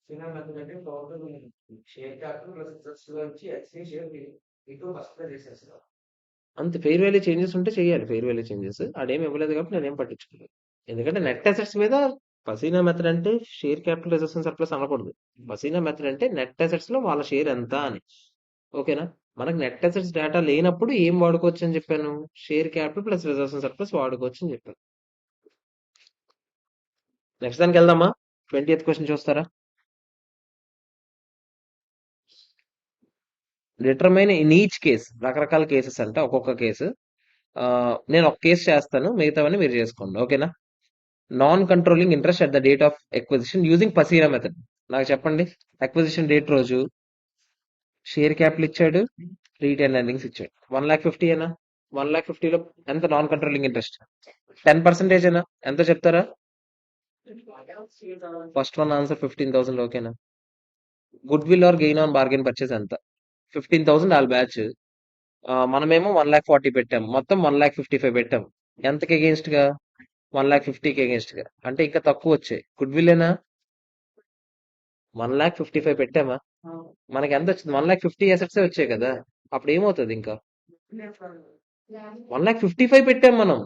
ఫినాల్ మెథడ్ అంటే total share capital plus reserves లోంచి ఎక్స్చేంజ్ షేర్ ఇటు ఫస్ట్ పే చేసేస్తాం. అంతే, ఫెయిర్ వాల్యూ చేంజెస్ ఉంటే చేయాలి. ఫెయిర్ వాల్యూ చేంజెస్ ఆడేమి ఇవ్వలేదు కాబట్టి నేనేం పట్టించుకోలేదు. ఎందుకంటే నెట్ అసెట్స్ మీద పసీనా మెథడ్ అంటే share capital reserves and surplus అనకూడదు. పసీనా మెథడ్ అంటే నెట్ అసెట్స్ లో వాళ్ళ షేర్ ఎంత అని. ఓకేనా? మనకు నెట్ అసెట్స్ డేటా లేనప్పుడు ఏం వాడుకోవచ్చు అని చెప్పాను? Share capital plus reserves and surplus వాడుకోవచ్చు అని చెప్పాను. నెక్స్ట్ దానికి వెళ్దామా? 20th క్వశ్చన్ చూస్తారా? డిటర్మైన్ ఇన్ ఈచ్ కేస్, రకరకాల కేసెస్ అంట, ఒక్కొక్క కేసు. నేను ఒక కేసు చేస్తాను, మిగతావన్నీ మీరు చేసుకోండి. ఓకేనా? Non controlling interest at the date of acquisition using పసీనా మెథడ్. నాకు చెప్పండి, అక్విజిషన్ డేట్ రోజు షేర్ క్యాపిటల్ ఇచ్చాడు, రీటైన్ ఎర్నింగ్స్ ఇచ్చాడు. 1,50,000 ఏనా? 1,50,000లో ఎంత నాన్ కంట్రోలింగ్ ఇంట్రెస్ట్? 10% ఏనా? ఎంత చెప్తారా? First one answer 15,000. ఓకేనా? Good will or gain on bargain purchase ఎంత? 15,000 ఆల్ బ్యాచ్. మనమేమో 1,40,000 పెట్టాం, మొత్తం 1,55,000 పెట్టాం. ఎంతకి అగేన్స్ట్ గా? 1,50,000కి అగేన్స్ట్ గా, అంటే ఇంకా తక్కువ వచ్చాయి. గుడ్ విల్ ఏనా? 1,55,000 పెట్టామా? మనకి ఎంత వచ్చింది? 1,50,000 అసెట్స్ వచ్చాయి కదా. అప్పుడు ఏమవుతుంది ఇంకా? 1,55,000 పెట్టాం మనం.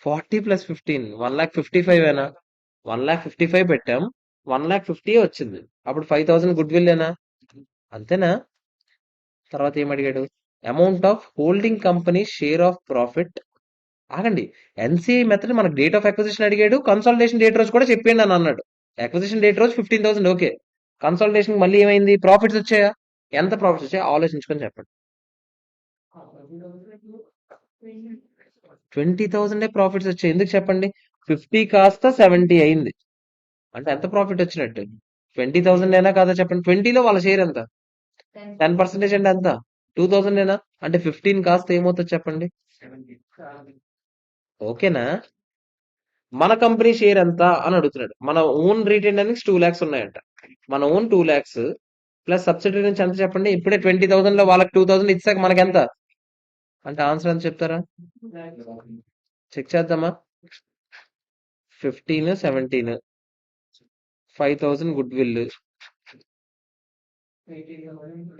40 ప్లస్ 15, 1,55,000 ఏనా? 1,55,000 పెట్టాం, 1,50,000 వచ్చింది. అప్పుడు 5,000 గుడ్ విల్ ఏనా? అంతేనా? తర్వాత ఏం అడిగాడు? Amount of holding company share of profit. ఆగండి, ఎన్సిఐ మెథడ్ మనకు డేట్ ఆఫ్ అక్విజిషన్ అడిగాడు, కన్సల్టేషన్ డేట్ రోజు కూడా చెప్పండి అని అన్నాడు. అక్విజిషన్ డేట్ రోజు 15,000, ఓకే. కన్సల్టేషన్ మళ్ళీ ఏమైంది? ప్రాఫిట్స్ వచ్చాయా? ఎంత ప్రాఫిట్స్ వచ్చాయా ఆలోచించుకొని చెప్పండి. 20,000 ప్రాఫిట్స్ వచ్చాయి. ఎందుకు చెప్పండి? 50 కాస్త 70 అయింది, అంటే ఎంత ప్రాఫిట్ వచ్చినట్టు? 20,000 అయినా కాదా చెప్పండి? 20లో వాళ్ళ షేర్ ఎంత? 10% అంటే ఎంత? 2,000 ఏనా? అంటే 15 కాస్త ఏమవుతుంది చెప్పండి? ఓకేనా? మన కంపెనీ షేర్ ఎంత అని అడుగుతున్నాడు. మన ఓన్ రీటైన్ ఎర్నింగ్స్ 2 lakhs ఉన్నాయంట. మన ఓన్ 2 lakhs ప్లస్ సబ్సిడరీ నుంచి ఎంత చెప్పండి? ఇప్పుడే 20,000 లో వాళ్ళకి 2,000 ఇచ్చాక మనకి ఎంత? అంటే ఆన్సర్ ఎంత చెప్తారా? చెక్ చేద్దామా? 15, 17, 5,000 గుడ్ విల్,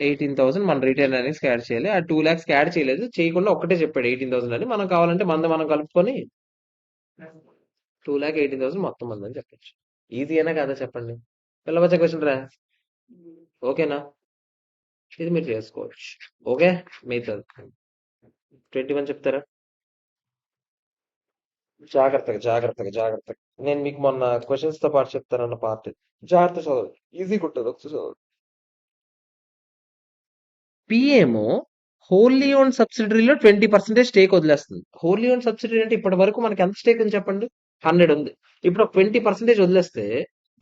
18,000 మన రిటైన్ ఎర్నింగ్స్ యాడ్ చేయాలి. ఆ 2 lakhs యాడ్ చేయలేదు, చేయకుండా ఒక్కటే చెప్పాడు 18,000 అని. మనం కావాలంటే మనం కలుపుకొని 2,18,000 మొత్తం మందని చెప్పొచ్చు. ఈజీ అయినా కదా చెప్పండి? పిల్లవచ్చ క్వశ్చన్ రా. ఓకేనా? ఇది మీరు చేసుకోవచ్చు. ఓకే, మిగతాది 21 చెప్తారా? జాగ్రత్తగా జాగ్రత్తగా జాగ్రత్తగా. నేను మీకు మొన్న క్వశ్చన్స్ తో పాటు చెప్తానన్న పార్ట్ ఇది. జాగ్రత్త చదవండి, ఈజీగా ఉంటుంది, ఒకసారి చదవండి. పిఏమో హోల్లీ ఓన్ సబ్సిడరీలో 20% స్టేక్ వదిలేస్తుంది. హోల్లీ ఓన్ సబ్సిడరీ అంటే ఇప్పటి వరకు మనకి ఎంత స్టేక్ ఉంది చెప్పండి? 100 ఉంది. ఇప్పుడు ఒక 20% వదిలేస్తే,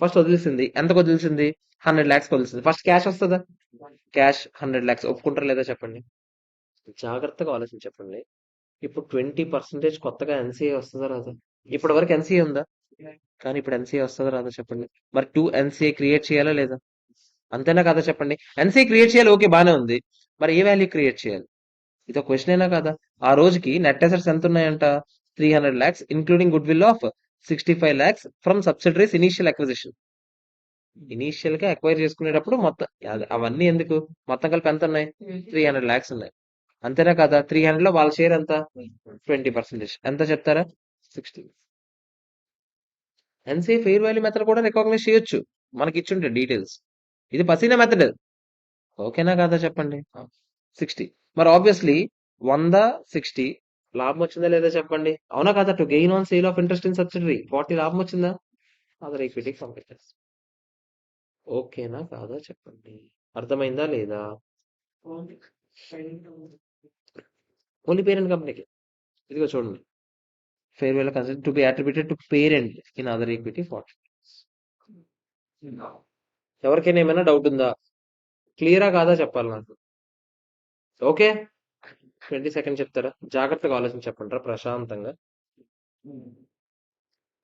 ఫస్ట్ వదిలేసింది ఎంతకు వదిలేసింది? 100 lakhs వదిలేసింది. ఫస్ట్ క్యాష్ వస్తుందా? Cash 100 lakhs. ఒప్పుకుంటారా లేదా చెప్పండి? జాగ్రత్తగా ఆలోచించి చెప్పండి. ఇప్పుడు 20% కొత్తగా ఎన్సీఏ వస్తుందా రాదా? ఇప్పటి వరకు ఎన్సీఏ ఉందా? కానీ ఇప్పుడు ఎన్సీఏ వస్తుందా రాదా చెప్పండి? మరి 2 ఎన్సీఏ క్రియేట్ చేయాలా లేదా? అంతేనా కదా చెప్పండి? ఎన్సీఏ క్రియేట్ చేయాలి, ఓకే, బానే ఉంది. మరి ఏ వాల్యూ క్రియేట్ చేయాలి? ఇది క్వశ్చన్ అయినా కదా? ఆ రోజుకి నెట్ అసెట్స్ ఎంత ఉన్నాయంట? 300 lakhs including goodwill of 65 lakhs from subsidiaries initial acquisition. Initial గా అక్వైర్ చేసుకునేటప్పుడు మొత్తం అవన్నీ ఎందుకు? మొత్తం కలిపి ఎంత ఉన్నాయి? 300 lakhs ఉన్నాయి. అంతేనా కదా? 300 లో వాళ్ళ షేర్ ఎంత? 20%. ఎంత చెప్తారా? 60. ఎన్సీఏ ఫెయిర్ వాల్యూ మెథడ్ కూడా రికాగ్నైజ్ చేయొచ్చు, మనకి ఇచ్చుంటే డీటెయిల్స్. ఇది పసీనా మెథడ్. ఓకేనా కదా చెప్పండి? 60. మరి ఆబ్వియస్లీ 100, 60 లాభం వచ్చిందా లేదా చెప్పండి? అవునా కదా? To gain on sale of interest in subsidiary 40 లాభం వచ్చిందా? అదర్ ఈక్విటీకి పంపించారు. ఓకేనా కాదా చెప్పండి? అర్థమైందా లేదా? ఓన్లీ పేరెంట్ కంపెనీకి. ఇదిగో చూడండి, fair value consider to be attributed to parent in other equity 40. ఎవరికైనా ఏమైనా డౌట్ ఉందా? క్లియరా కాదా చెప్పాలి నాకు. ఓకే, 20 seconds చెప్తారా? జాగ్రత్తగా ఆలోచించి చెప్పండి రా ప్రశాంతంగా.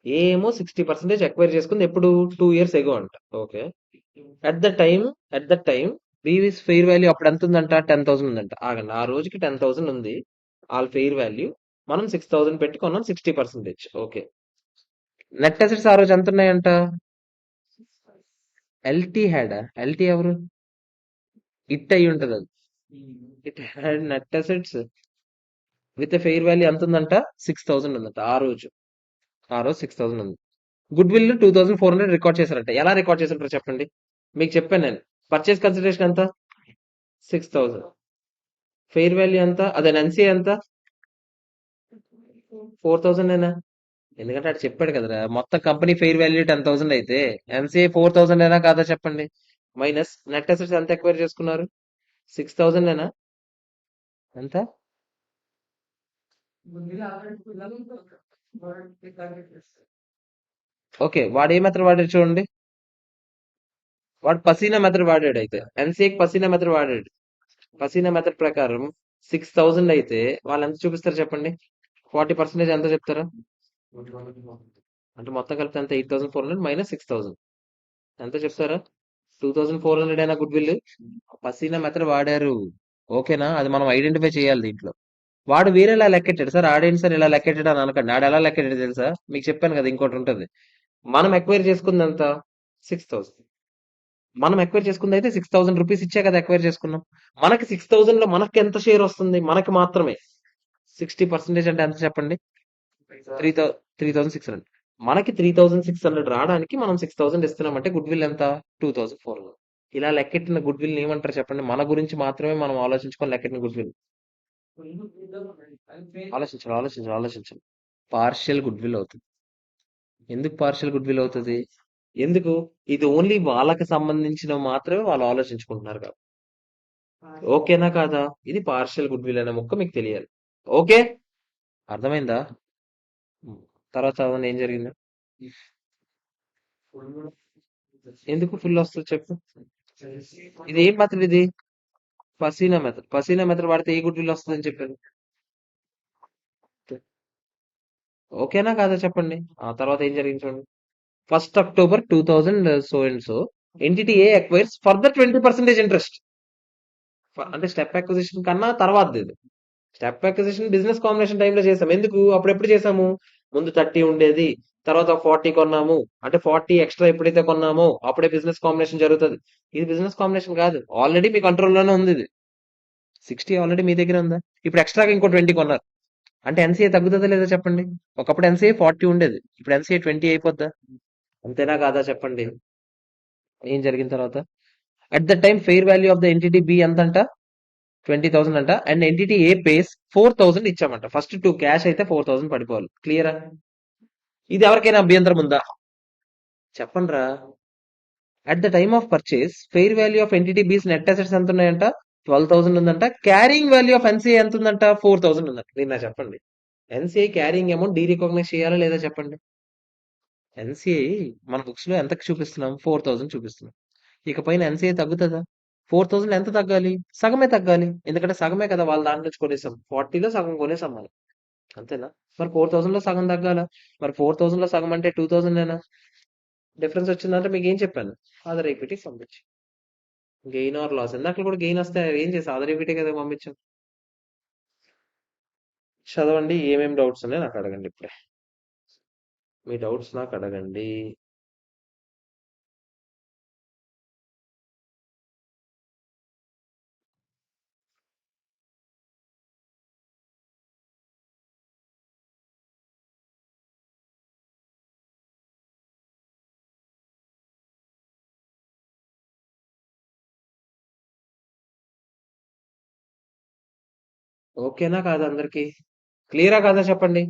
ఏమో 60% ఎక్వైర్ చేసుకుంది ఎప్పుడు? 2 years ఎగో అంట. Okay. At the time at the time BVs fair value అప్పుడు ఎంత ఉందంట? 10,000 ఉందంట. ఆగండి, ఆ రోజుకి 10,000 ఉంది ఆల్ ఫెయిర్ వాల్యూ. మనం 6,000 పెట్టుకున్నాం, 60%. ఓకే. నెట్ అసెట్స్ ఆ రోజు ఎంత ఉన్నాయంట? ఎల్టీ హ్యాడా? ఎల్టీ ఎవరు? ఇట్ అయి ఉంటది అది. It had net assets with fair value ఎంత ఉందంట? 6,000 ఉందంట ఆ రోజు. ఆ రోజు 6,000 ఉంది. గుడ్ విల్ 2,400 రికార్డ్ చేశారంట. ఎలా రికార్డ్ చేశారంటారు చెప్పండి? మీకు చెప్పాను నేను. పర్చేస్ కన్సిడరేషన్ ఎంత? 6,000. ఫెయిర్ వాల్యూ ఎంత? అదే ఎన్సీఏ ఎంత? 4,000 ఏనా? ఎందుకంటే అటు చెప్పాడు కదరా, మొత్తం కంపెనీ ఫెయిర్ వాల్యూ 10,000 అయితే ఎన్సీఏ 4,000 ఏనా కాదా చెప్పండి? మైనస్ నెట్ అసెట్స్ ఎంత ఎక్వైర్ చేసుకున్నారు? 6,000 ఏనా? ఎంత? ఓకే, వాడు ఏ మెథడ్ వాడాడు చూడండి. వాడు పసీనా మెథడ్ వాడాడు. అయితే ఎన్సీఏకి పసీనా మెథడ్ వాడాడు. పసీనా మెథడ్ ప్రకారం 6,000 అయితే వాళ్ళు ఎంత చూపిస్తారు చెప్పండి? 40% ఎంత చెప్తారా? అంటే మొత్తం కలిపితే ఎంత? 8,400 మైనస్ 6,000 ఎంత చెప్తారా? 2,400 అయినా గుడ్ విల్. పసీనా మెథడ్ వాడారు. ఓకేనా? అది మనం ఐడెంటిఫై చేయాలి దీంట్లో. వాడు వేరేలా లెక్కెట్టాడు సార్. ఆడేంటి సార్ ఇలా లెక్కెట్టాడు అని అనకండి. ఆడు ఎలా లెక్కెట్టాడు తెలుసా? మీకు చెప్పాను కదా, ఇంకోటి ఉంటది. మనం ఎక్వైర్ చేసుకుంది ఎంత? 6,000. మనం ఎక్వైర్ చేసుకుంది అయితే 6,000 రూపీస్ ఇచ్చే కదా ఎక్వైర్ చేసుకున్నాం. మనకి 6,000 లో మనకి ఎంత షేర్ వస్తుంది? మనకి మాత్రమే 60% అంటే ఎంత చెప్పండి? 3,600. మనకి 3,600 రావడానికి మనం 6,000 ఇస్తున్నామంటే గుడ్ విల్ ఎంత? 2,400. ఇలా లెక్కెట్టిన గుడ్ విల్ ఏమంటారు చెప్పండి? మన గురించి మాత్రమే మనం ఆలోచించుకొని లెక్కెట్టిన గుడ్ విల్. ఆలోచించాలి, ఆలోచించాలి, ఆలోచించాలి. పార్షియల్ గుడ్ విల్ అవుతుంది. ఎందుకు పార్షియల్ గుడ్ విల్ అవుతుంది? ఎందుకు? ఇది ఓన్లీ వాళ్ళకి సంబంధించిన మాత్రమే వాళ్ళు ఆలోచించుకుంటున్నారు కాబట్టి. ఓకేనా కాదా? ఇది పార్షియల్ గుడ్ విల్ అనే ముక్క మీకు తెలియాలి. ఓకే, అర్థమైందా? ఉమ్. తర్వాత చదవండి ఏం జరిగింది. ఎందుకు ఫుల్ వస్తుంది చెప్పు? ఇది ఏం మెథడ్ ఇది? పసీనా మెథడ్. పసీనా మెథడ్ వాడితే ఏ గుడ్ విల్ వస్తుందని చెప్పాను. ఓకేనా కాదా చెప్పండి. ఆ తర్వాత ఏం జరిగింది చూడండి. 1st October 2000 so and so entity A acquires further 20% interest. అంటే స్టెప్ అక్విజిషన్ కన్నా తర్వాత ఇది. స్టెప్ అక్విజిషన్ బిజినెస్ కాంబినేషన్ టైంలో చేసాం. ఎందుకు? అప్పుడు ఎప్పుడు చేసాము? ముందు 30 ఉండేది, తర్వాత 40 కొన్నాము. అంటే 40 ఎక్స్ట్రా ఎప్పుడైతే కొన్నామో అప్పుడే బిజినెస్ కాంబినేషన్ జరుగుతుంది. ఇది బిజినెస్ కాంబినేషన్ కాదు, ఆల్రెడీ మీ కంట్రోల్లోనే ఉంది ఇది. 60 ఆల్రెడీ మీ దగ్గర ఉందా? ఇప్పుడు ఎక్స్ట్రాగా ఇంకో 20 కొన్నారు. అంటే ఎన్సీఏ తగ్గుతుందా లేదా చెప్పండి? ఒకప్పుడు ఎన్సీఏ 40 ఉండేది, ఇప్పుడు ఎన్సీఏ 20 అయిపోద్దా? అంతేనా కాదా చెప్పండి. ఏం జరిగిన తర్వాత? At the time fair value of the entity B ఎంతంట? 20,000 అంట. అండ్ ఎంటిటీ ఏ పేస్ 4,000 ఇచ్చామంట. ఫస్ట్ 2 క్యాష్ అయితే 4,000 పడిపోవాలి. క్లియరా? ఇది ఎవరికైనా అభ్యంతరం ఉందా? చెప్పండి రా. At the time of purchase fair value of entity బీస్ నెట్ అసెట్స్ ఎంత ఉన్నాయంట? 12,000 ఉందంట. క్యారింగ్ వాల్యూ ఆఫ్ ఎన్సీఏ ఎంత ఉందంట? 4,000 ఉందంట. మీరు నాకు చెప్పండి, NCA carrying amount derecognise చేయాలా లేదా చెప్పండి? ఎన్సీఏ మన బుక్స్ లో ఎంతకు చూపిస్తున్నాం? 4,000 చూపిస్తున్నాం. ఇక పైన ఎన్సీఏ తగ్గుతుందా? 4,000 ఎంత తగ్గాలి? సగమే తగ్గాలి. ఎందుకంటే సగమే కదా వాళ్ళ దాంట్లో నుంచి కొనేసాం. 40లో సగం కొనేసాం మనం. అంతేనా? మరి 4,000 లో సగం తగ్గాల. మరి 4,000 లో సగం అంటే 2,000 ఏనా? డిఫరెన్స్ వచ్చిందంటే మీకు ఏం చెప్పాను? అదర్ ఈక్విటీ పంపించి గెయిన్ ఆర్ లాస్. ఇందాక కూడా గెయిన్ వస్తే ఏం చేసా? అదర్ ఈక్విటీ కదా పంపించాం. చదవండి, ఏమేం డౌట్స్ ఉన్నాయో నాకు అడగండి ఇప్పుడే. మీ డౌట్స్ నాకు అడగండి. ఓకేనా కాదా అందరికి? క్లియరా కాదా చెప్పండి.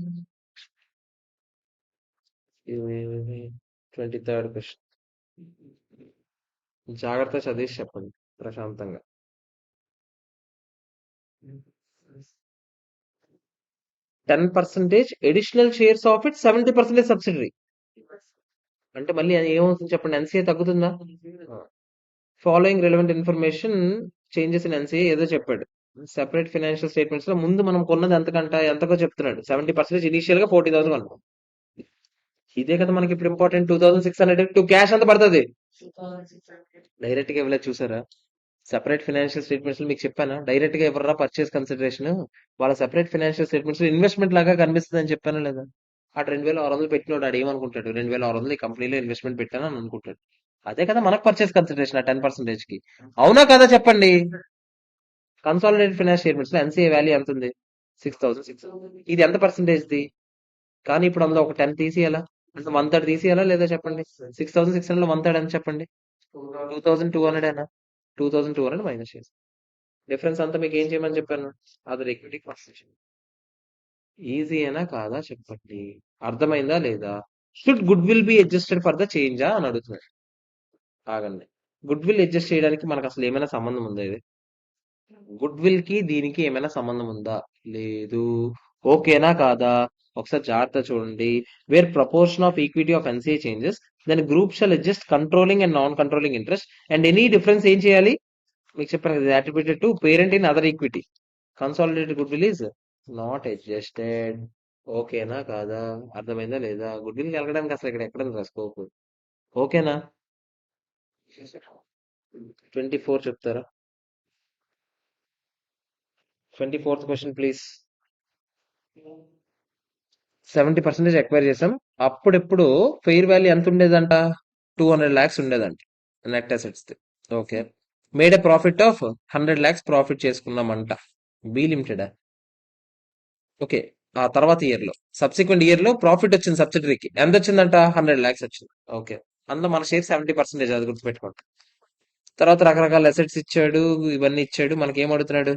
23rd క్వశ్చన్ జాగ్రత్త చదివేసి చెప్పండి ప్రశాంతంగా. 10% additional shares of it, 70% subsidiary. అంటే మళ్ళీ అది ఏమవుతుంది చెప్పండి? ఎన్సీఏ తగ్గుతుందా? Following relevant information changes in NCA ఏదో చెప్పాడు. సెపరేట్ ఫైనాన్షియల్ స్టేట్మెంట్స్ లో ముందు మనం కొన్నది ఎంతకో చెప్తున్నాడు. 70% ఇనీషియల్ గా 40,000 కొన్నాం. ఇదే కదా మనకి ఇప్పుడు ఇంపార్టెంట్. 2,600 టు క్యాష్ ఎంత పడుతుంది? డైరెక్ట్ గా ఇవ్వలేదు చూసారా? సెపరేట్ ఫైనాన్షియల్ స్టేట్మెంట్స్ లో మీకు చెప్పానా? డైరెక్ట్ గా ఎవరా పర్చేస్ కన్సిడరేషన్? వాళ్ళ సెపరేట్ ఫైనాన్షియల్ స్టేట్మెంట్స్ లో ఇన్వెస్ట్మెంట్ లాగా కనిపిస్తుంది అని చెప్పానా లేదా? ఆ 2,600 పెట్టినోడు ఆడు ఏమనుకుంటాడు? 2,600 ఈ కంపెనీలో ఇన్వెస్ట్మెంట్ పెట్టాను అని అనుకుంటాడు. అదే కదా మనకు పర్చేస్ కన్సిడరేషన్ 10% కి. అవునా కదా చెప్పండి. కన్సాలిడేటెడ్ ఫైనాన్స్ స్టేట్మెంట్స్ లో ఎన్సీఏ వాల్యూ ఎంత ఉంది? 6,600. ఇది ఎంత పర్సెంటేజ్ ది? కానీ ఇప్పుడు అందులో ఒక 10 తీసేయాలా? అంటే 1/3 తీసేయాలా లేదా చెప్పండి? 6,600 లో 1/3 ఎంత చెప్పండి? 2,200 అయినా? 2,200 మైనస్ చేసి డిఫరెన్స్ అంతా మీకు ఏం చేయమని చెప్పాను? Other equity constitution. ఈజీ అయినా కాదా చెప్పండి? అర్థమైందా లేదా? Should goodwill be adjusted for the చేంజా అని అడుగుతున్నాడు. ఆగండి. గుడ్ విల్ అడ్జస్ట్ చేయడానికి మనకు అసలు ఏమైనా సంబంధం ఉందా ఇది? గుడ్ విల్ కి దీనికి ఏమైనా సంబంధం ఉందా? లేదు. ఓకేనా కాదా? ఒకసారి జాగ్రత్త చూడండి. Where proportion of equity of NCA changes then group shall adjust controlling and non controlling interest and any difference ఏం చేయాలి? మీకు చెప్పాను కదా, attributed to parent in other equity. Consolidated goodwill is not adjusted. ఓకేనా కాదా? అర్థమైందా లేదా? Good will కలగడానికి అసలు ఇక్కడ ఎక్కడ స్కోప్? ఓకేనా? 24 చెప్తారా? 24th question please. 70% ఎక్వైర్ చేసాం. అప్పుడెప్పుడు ఫెయిర్ వాల్యూ ఎంత ఉండేదంట? 200 lakhs ఉండేదంట net assets. Okay. Made a profit of 100 lakhs profit చేసుకున్నామంట. B limited. ఓకే. ఆ తర్వాత ఇయర్ లో, సబ్సిక్వెంట్ ఇయర్ లో ప్రాఫిట్ వచ్చింది సబ్సిడరీకి. ఎంత వచ్చిందంట? 100 lakhs వచ్చింది. ఓకే. అందులో మన షేర్ 70%, అది గుర్తుపెట్టుకోండి. తర్వాత రకరకాల అసెట్స్ ఇచ్చాడు, ఇవన్నీ ఇచ్చాడు. మనకి ఏం అడుగుతున్నాడు?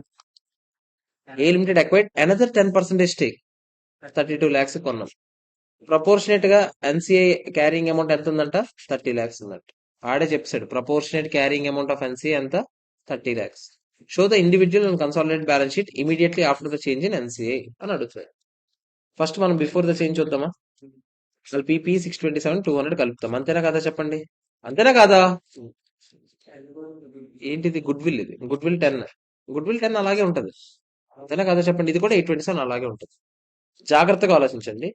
A limited acquired another 10% stake, 32 lakhs కొన్నాం. ప్రపోర్షనేట్ గా ఎన్సీఐ క్యారింగ్ అమౌంట్ ఎంత ఉందంట? 30 lakhs ఉందంట. ఆడే చెప్పాడు proportionate carrying amount of NCI ఎంత? 30 lakhs. Show the individual and consolidate balance sheet immediately after the change in NCI అని అడుగుతాడు. ఫస్ట్ మనం బిఫోర్ ద చేంజ్ చూద్దామా? అసలు పీపీ 627 200 కలుపుతాం. అంతేనా కదా చెప్పండి? అంతేనా కాదా? ఏంటిది? Good will. ఇది గుడ్ విల్ 10. గుడ్ విల్ 10 అలాగే ఉంటది. అంతేనా కదా చెప్పండి? ఇది కూడా 827 అలాగే ఉంటుంది. జాగ్రత్తగా ఆలోచించండి.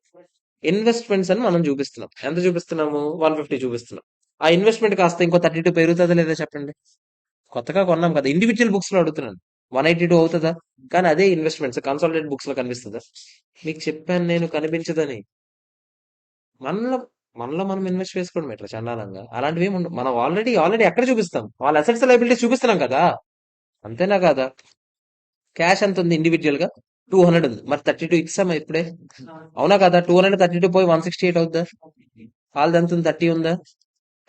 ఇన్వెస్ట్మెంట్స్ అని మనం చూపిస్తున్నాం. ఎంత చూపిస్తున్నాము? 150 చూపిస్తున్నాం. ఆ ఇన్వెస్ట్మెంట్ కాస్త ఇంకో 32 పెరుగుతుందా లేదా చెప్పండి? కొత్తగా కొన్నాం కదా. ఇండివిజువల్ బుక్స్ లో అడుగుతున్నాను. 182 అవుతుందా? కానీ అదే ఇన్వెస్ట్మెంట్స్ కన్సాలిడేట్ బుక్స్ లో కనిపిస్తుందా? మీకు చెప్పాను నేను కనిపించదని. మనలో మనలో మనం ఇన్వెస్ట్ చేసుకోవడం ఎట్లా చండాలంగా? అలాంటివి ఏమి ఉండవు. మనం ఆల్రెడీ ఆల్రెడీ ఎక్కడ చూపిస్తాం? వాళ్ళ అసెట్స్ లైబిలిటీస్ చూపిస్తున్నాం కదా. అంతేనా కాదా? క్యాష్ ఎంత ఉంది ఇండివిజువల్ గా? 200 ఉంది. మరి 32 ఇచ్చామా ఇప్పుడే? అవునా కదా? 232 పోయి 168 అవుద్దా? వాళ్ళది ఎంత ఉంది? 30 ఉందా?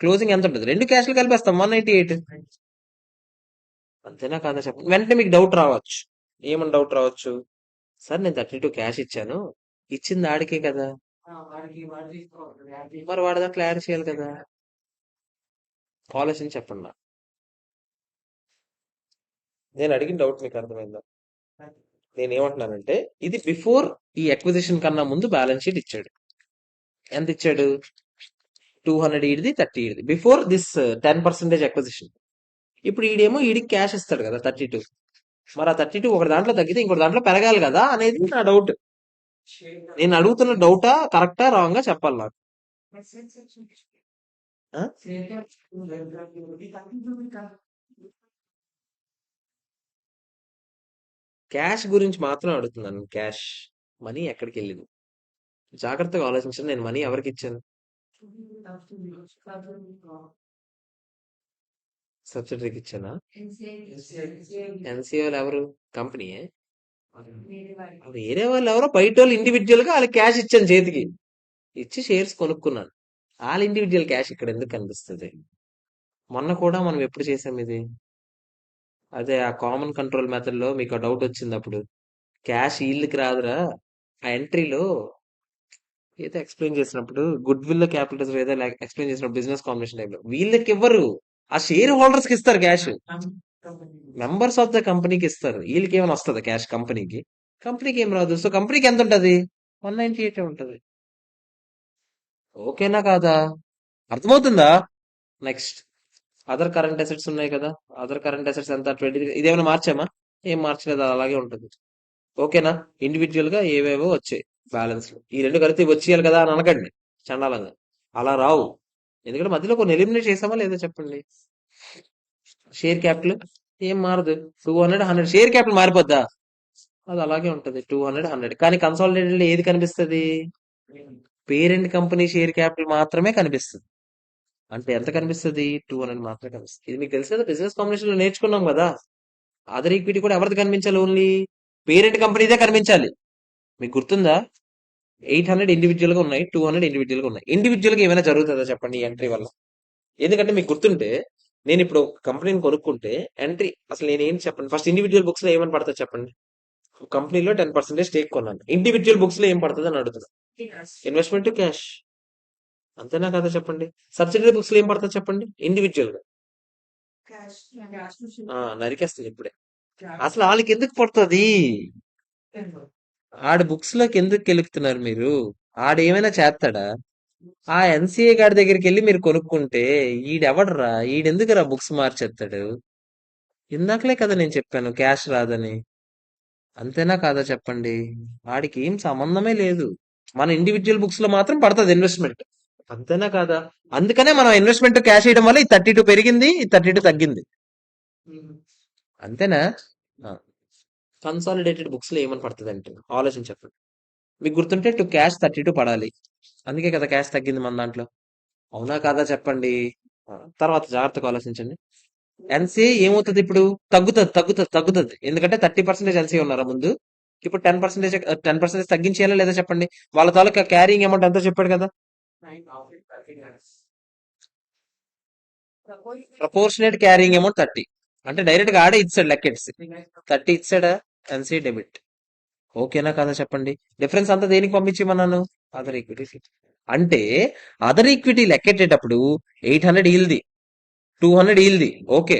క్లోజింగ్ ఎంత ఉంటుంది? రెండు క్యాష్లు కలిపేస్తాం 198. అంతేనా కాదా చెప్పండి? వెంటనే మీకు డౌట్ రావచ్చు. ఏమని డౌట్ రావచ్చు? సార్ నేను 32 క్యాష్ ఇచ్చాను, ఇచ్చింది ఆడికే కదా, మరి వాడి దాంట్లో యాడ్ చేయాలి కదా. ఆలోచించి చెప్పండి నాకు. నేను అడిగిన డౌట్ మీకు అర్థమైందా? నేను ఏమంటున్నానంటే, ఇది బిఫోర్ ఈ అక్విజిషన్ కన్నా ముందు బ్యాలెన్స్ షీట్ ఇచ్చాడు. ఎంత ఇచ్చాడు? 200 ఈడిది, 30 ఈడిది. Before this 10% acquisition. ఇప్పుడు ఈడేమో ఈడికి క్యాష్ ఇస్తాడు కదా 32. మరి ఆ 32 ఒక దాంట్లో తగ్గితే ఇంకోటి దాంట్లో పెరగాలి కదా అనేది నా డౌట్. నేను అడుగుతున్న డౌటా కరెక్టా రాంగా చెప్పాలి నాకు. ఆ? క్యాష్ గురించి మాత్రం అడుగుతున్నాను. క్యాష్ మనీ ఎక్కడికి వెళ్ళింది? జాగ్రత్తగా ఆలోచించండి. నేను మనీ ఎవరికి ఇచ్చాను? సబ్సిడరీకి ఇచ్చానా? ఎన్సీఓలు ఎవరు? కంపెనీయే. వేరే వాళ్ళు ఎవరో బయట వాళ్ళు ఇండివిజువల్ గా వాళ్ళకి క్యాష్ ఇచ్చాను చేతికి. ఇచ్చి షేర్స్ కొనుక్కున్నాను. వాళ్ళ ఇండివిజువల్ క్యాష్ ఇక్కడ ఎందుకు కనిపిస్తుంది? మొన్న కూడా మనం ఎప్పుడు చేసాం ఇది? అదే ఆ కామన్ కంట్రోల్ మెథడ్ లో మీకు డౌట్ వచ్చింది అప్పుడు. క్యాష్ వీళ్ళకి రాదురా, ఆ ఎంట్రీలో ఏదో ఎక్స్ప్లెయిన్ చేసినప్పుడు, గుడ్ విల్ లో క్యాపిటల్ ఏదో ఎక్స్ప్లెయిన్ చేసినప్పుడు బిజినెస్ కాంబినేషన్ టైప్ లో వీళ్ళకి ఇవ్వరు, ఆ షేర్ హోల్డర్స్ కి ఇస్తారు క్యాష్. మెంబర్స్ ఆఫ్ ద కంపెనీకి ఇస్తారు. వీళ్ళకి ఏమైనా వస్తుంది క్యాష్ కంపెనీకి? కంపెనీకి ఏం రాదు. సో కంపెనీకి ఎంత ఉంటది? 198 ఉంటది. ఓకేనా కాదా? అర్థమవుతుందా? నెక్స్ట్ అదర్ కరెంట్ అసెట్స్ ఉన్నాయి కదా. అదర్ కరెంట్ అసెట్స్ ఎంత? 20. ఇదేమైనా మార్చామా? ఏం మార్చలేదు, అది అలాగే ఉంటుంది. ఓకేనా? ఇండివిజువల్ గా ఏవేవో వచ్చాయి బ్యాలెన్స్ లో. ఈ రెండు కలిపి వచ్చేయాలి కదా అని అనకండి చండాలంగా. అలా రావు. ఎందుకంటే మధ్యలో కొన్ని ఎలిమినేట్ చేసామా లేదా చెప్పండి. షేర్ క్యాపిటల్ ఏం మారదు. 200 100 షేర్ క్యాపిటల్ మారిపోద్దా? అది అలాగే ఉంటది. 200 100. కానీ కన్సాలిడేటెడ్ లో ఏది కనిపిస్తుంది? పేరెంట్ కంపెనీ షేర్ క్యాపిటల్ మాత్రమే కనిపిస్తుంది. అంటే ఎంత కనిపిస్తుంది? 200 మాత్రమే కనిపిస్తుంది. ఇది మీకు తెలుసు కదా, బిజినెస్ కాంబినేషన్ లో నేర్చుకున్నాం కదా. అదర్ ఈక్విటీ కూడా ఎవరిది కనిపించాలి? ఓన్లీ పేరెంట్ కంపెనీదే కనిపించాలి. మీకు గుర్తుందా? 800 ఇండివిజువల్ గా ఉన్నాయి, 200 ఇండివిజువల్ గా ఉన్నాయి. ఇండివిజువల్ గా ఏమైనా జరుగుతుందా చెప్పండి ఈ ఎంట్రీ వల్ల? ఎందుకంటే మీకు గుర్తుంటే, నేను ఇప్పుడు ఒక కంపెనీని కొనుక్కుంటే ఎంట్రీ అసలు నేనేం చెప్పండి, ఫస్ట్ ఇండివిజువల్ బుక్స్ లో ఏమని పడుతుంది చెప్పండి. కంపెనీలో 10% స్టేక్ కొన్నాను, ఇండివిజువల్ బుక్స్ లో ఏం పడుతుంది అని అడుగుతున్నా. Investment cash. అంతేనా కదా చెప్పండి. సబ్సిడరీ బుక్స్ లో ఏం పడుతుంది చెప్పండి ఇండివిజువల్ గా? నరికేస్తుంది ఇప్పుడే. అసలు వాళ్ళకి ఎందుకు పడుతుంది? ఆడ బుక్స్ లోకి ఎందుకు కెలుకుతున్నారు మీరు? ఆడేమైనా చేస్తాడా? ఆ ఎన్సీఏ గారి దగ్గరికి వెళ్ళి మీరు కొనుక్కుంటే, ఈడెవడరా, ఈడెందుకురా బుక్స్ మార్చేస్తాడు? ఇందాకలే కదా నేను చెప్పాను క్యాష్ రాదని. అంతేనా కాదా చెప్పండి. వాడికి ఏం సంబంధమే లేదు. మన ఇండివిజువల్ బుక్స్ లో మాత్రం పడుతుంది ఇన్వెస్ట్మెంట్. అంతేనా కాదా? అందుకనే మనం ఇన్వెస్ట్మెంట్ క్యాష్ చేయడం వల్ల ఈ 32 పెరిగింది, ఈ 32 తగ్గింది. అంతేనా? కన్సాలిడేటెడ్ బుక్స్ లో ఏమని పడుతుంది అంటే ఆలోచన చెప్పండి. మీకు గుర్తుంటే క్యాష్ 32 పడాలి. అందుకే కదా క్యాష్ తగ్గింది మన దాంట్లో. అవునా కాదా చెప్పండి. ఆ, తర్వాత జాగ్రత్తగా ఆలోచించండి. ఎన్సీఏ ఏమవుతుంది ఇప్పుడు? తగ్గుతుంది, తగ్గుతుంది, తగ్గుతుంది. ఎందుకంటే 30% ఎన్సీఏ ఉన్నారా ముందు, ఇప్పుడు 10% తగ్గించేయాలా లేదా చెప్పండి. వాళ్ళ తాలూకా క్యారింగ్ అమౌంట్ ఎంతో చెప్పాడు కదా. Proportionate carrying amount 30. అంటే డైరెక్ట్ గా ఆడే ఇచ్చాడు లెక్కెట్స్. 30 ఇచ్చాడా? NCA debit. ఓకేనా కదా చెప్పండి. డిఫరెన్స్ అంతా దేనికి పంపించమన్నాను? Other equity. అంటే అదర్ ఈక్విటీ లెక్కెట్టేటప్పుడు 800 ఈల్ది, 200 ఈల్ది. ఓకే.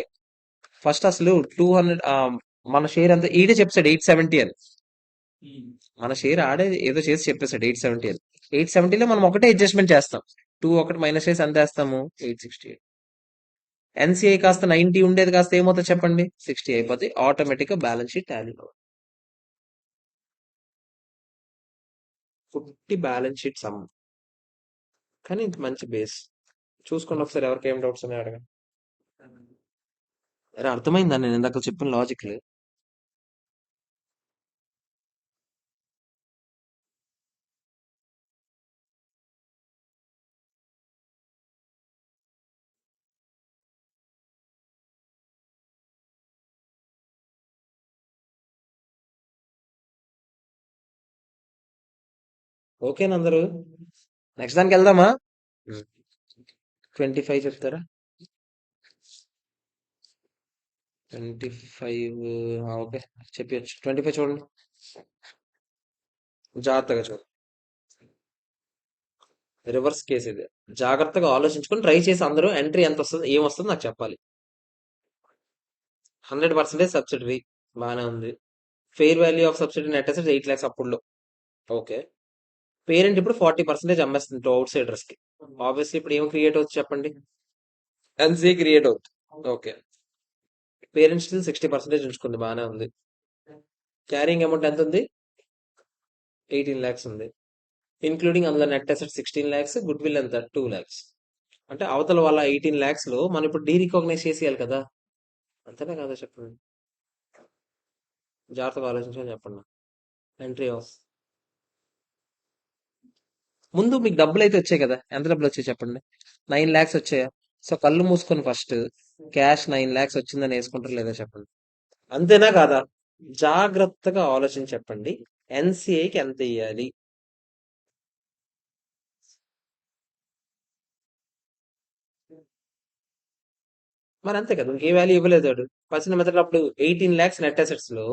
ఫస్ట్ అసలు 200 మన షేర్ అంతా ఈడే చెప్పాడు 870 అని. మన షేర్ ఆడే ఏదో చేసి చెప్పేసాడు 870 అని. 870లో మనం ఒకటే అడ్జస్ట్మెంట్ చేస్తాం. 2 ఒకటి మైనస్ చేసి ఎంత వేస్తాము? 868. ఎన్సీఐ కాస్త 90 ఉండేది కాస్త ఏమవుతుంది చెప్పండి? 60 అయిపోతే ఆటోమేటిక్ గా బ్యాలెన్స్ షీట్ టాలీ. పుట్టి బ్యాలెన్స్ షీట్ సమ్. కానీ ఇది మంచి బేస్. చూసుకోండి ఒకసారి, ఎవరికి ఏం డౌట్స్ ఉన్నాయో అడగండి. అరే అర్థమైందా నేను ఇందాక చెప్పిన లాజిక్? ఓకేనా అందరూ? నెక్స్ట్ దానికి వెళ్దామా? 25 చెప్తారా? 25. ఓకే, చెప్పచ్చు. 25 చూడండి, జాగ్రత్తగా చూడండి. రివర్స్ కేసు ఇది. జాగ్రత్తగా ఆలోచించుకొని ట్రై చేసి అందరూ ఎంట్రీ ఎంత వస్తుంది, ఏం వస్తుంది నాకు చెప్పాలి. 100% సబ్సిడరీ, బాగానే ఉంది. Fair value of subsidy net assets 8 lakhs అప్పుడులో. ఓకే. పేరెంట్ ఇప్పుడు 40% అమ్మేస్తుంది టూ అవుట్ సైడర్స్ కి. ఆబ్వియస్లీ ఇప్పుడు ఏం క్రియేట్ అవుతుంది చెప్పండి? ఎన్సీఏ క్రియేట్ అవుతుంది. ఓకే. పేరెంట్ స్టిల్ 60% ఉంచుకుంది, బాగానే ఉంది. క్యారింగ్ అమౌంట్ ఎంత ఉంది? 18 lakhs ఉంది. ఇన్క్లూడింగ్ అందులో net asset 16 lakhs, good will ఎంత? 2 lakhs. అంటే అవతల వాళ్ళ 18 lakhs లో మనం ఇప్పుడు డీ రికాగ్నైజ్ చేసేయాలి కదా. అంతేనా కదా చెప్పండి. జాగ్రత్తగా ఆలోచించని చెప్పండి. ఎంట్రీ ఆఫ్ ముందు మీకు డబ్బులు అయితే వచ్చాయి కదా. ఎంత డబ్బులు వచ్చాయి చెప్పండి? 9 lakhs వచ్చాయా? సో కళ్ళు మూసుకొని ఫస్ట్ క్యాష్ 9 lakhs వచ్చిందని వేసుకుంటారు లేదా చెప్పండి. అంతేనా కాదా? జాగ్రత్తగా ఆలోచించి చెప్పండి. ఎన్సీఐకి ఎంత ఇవ్వాలి? మరి అంతే కదా, ఇంకే వాల్యూ ఇవ్వలేదు వాడు. పర్సన్ మెథడ్ అప్పుడు 18 lakhs నెట్ అసెట్స్ లో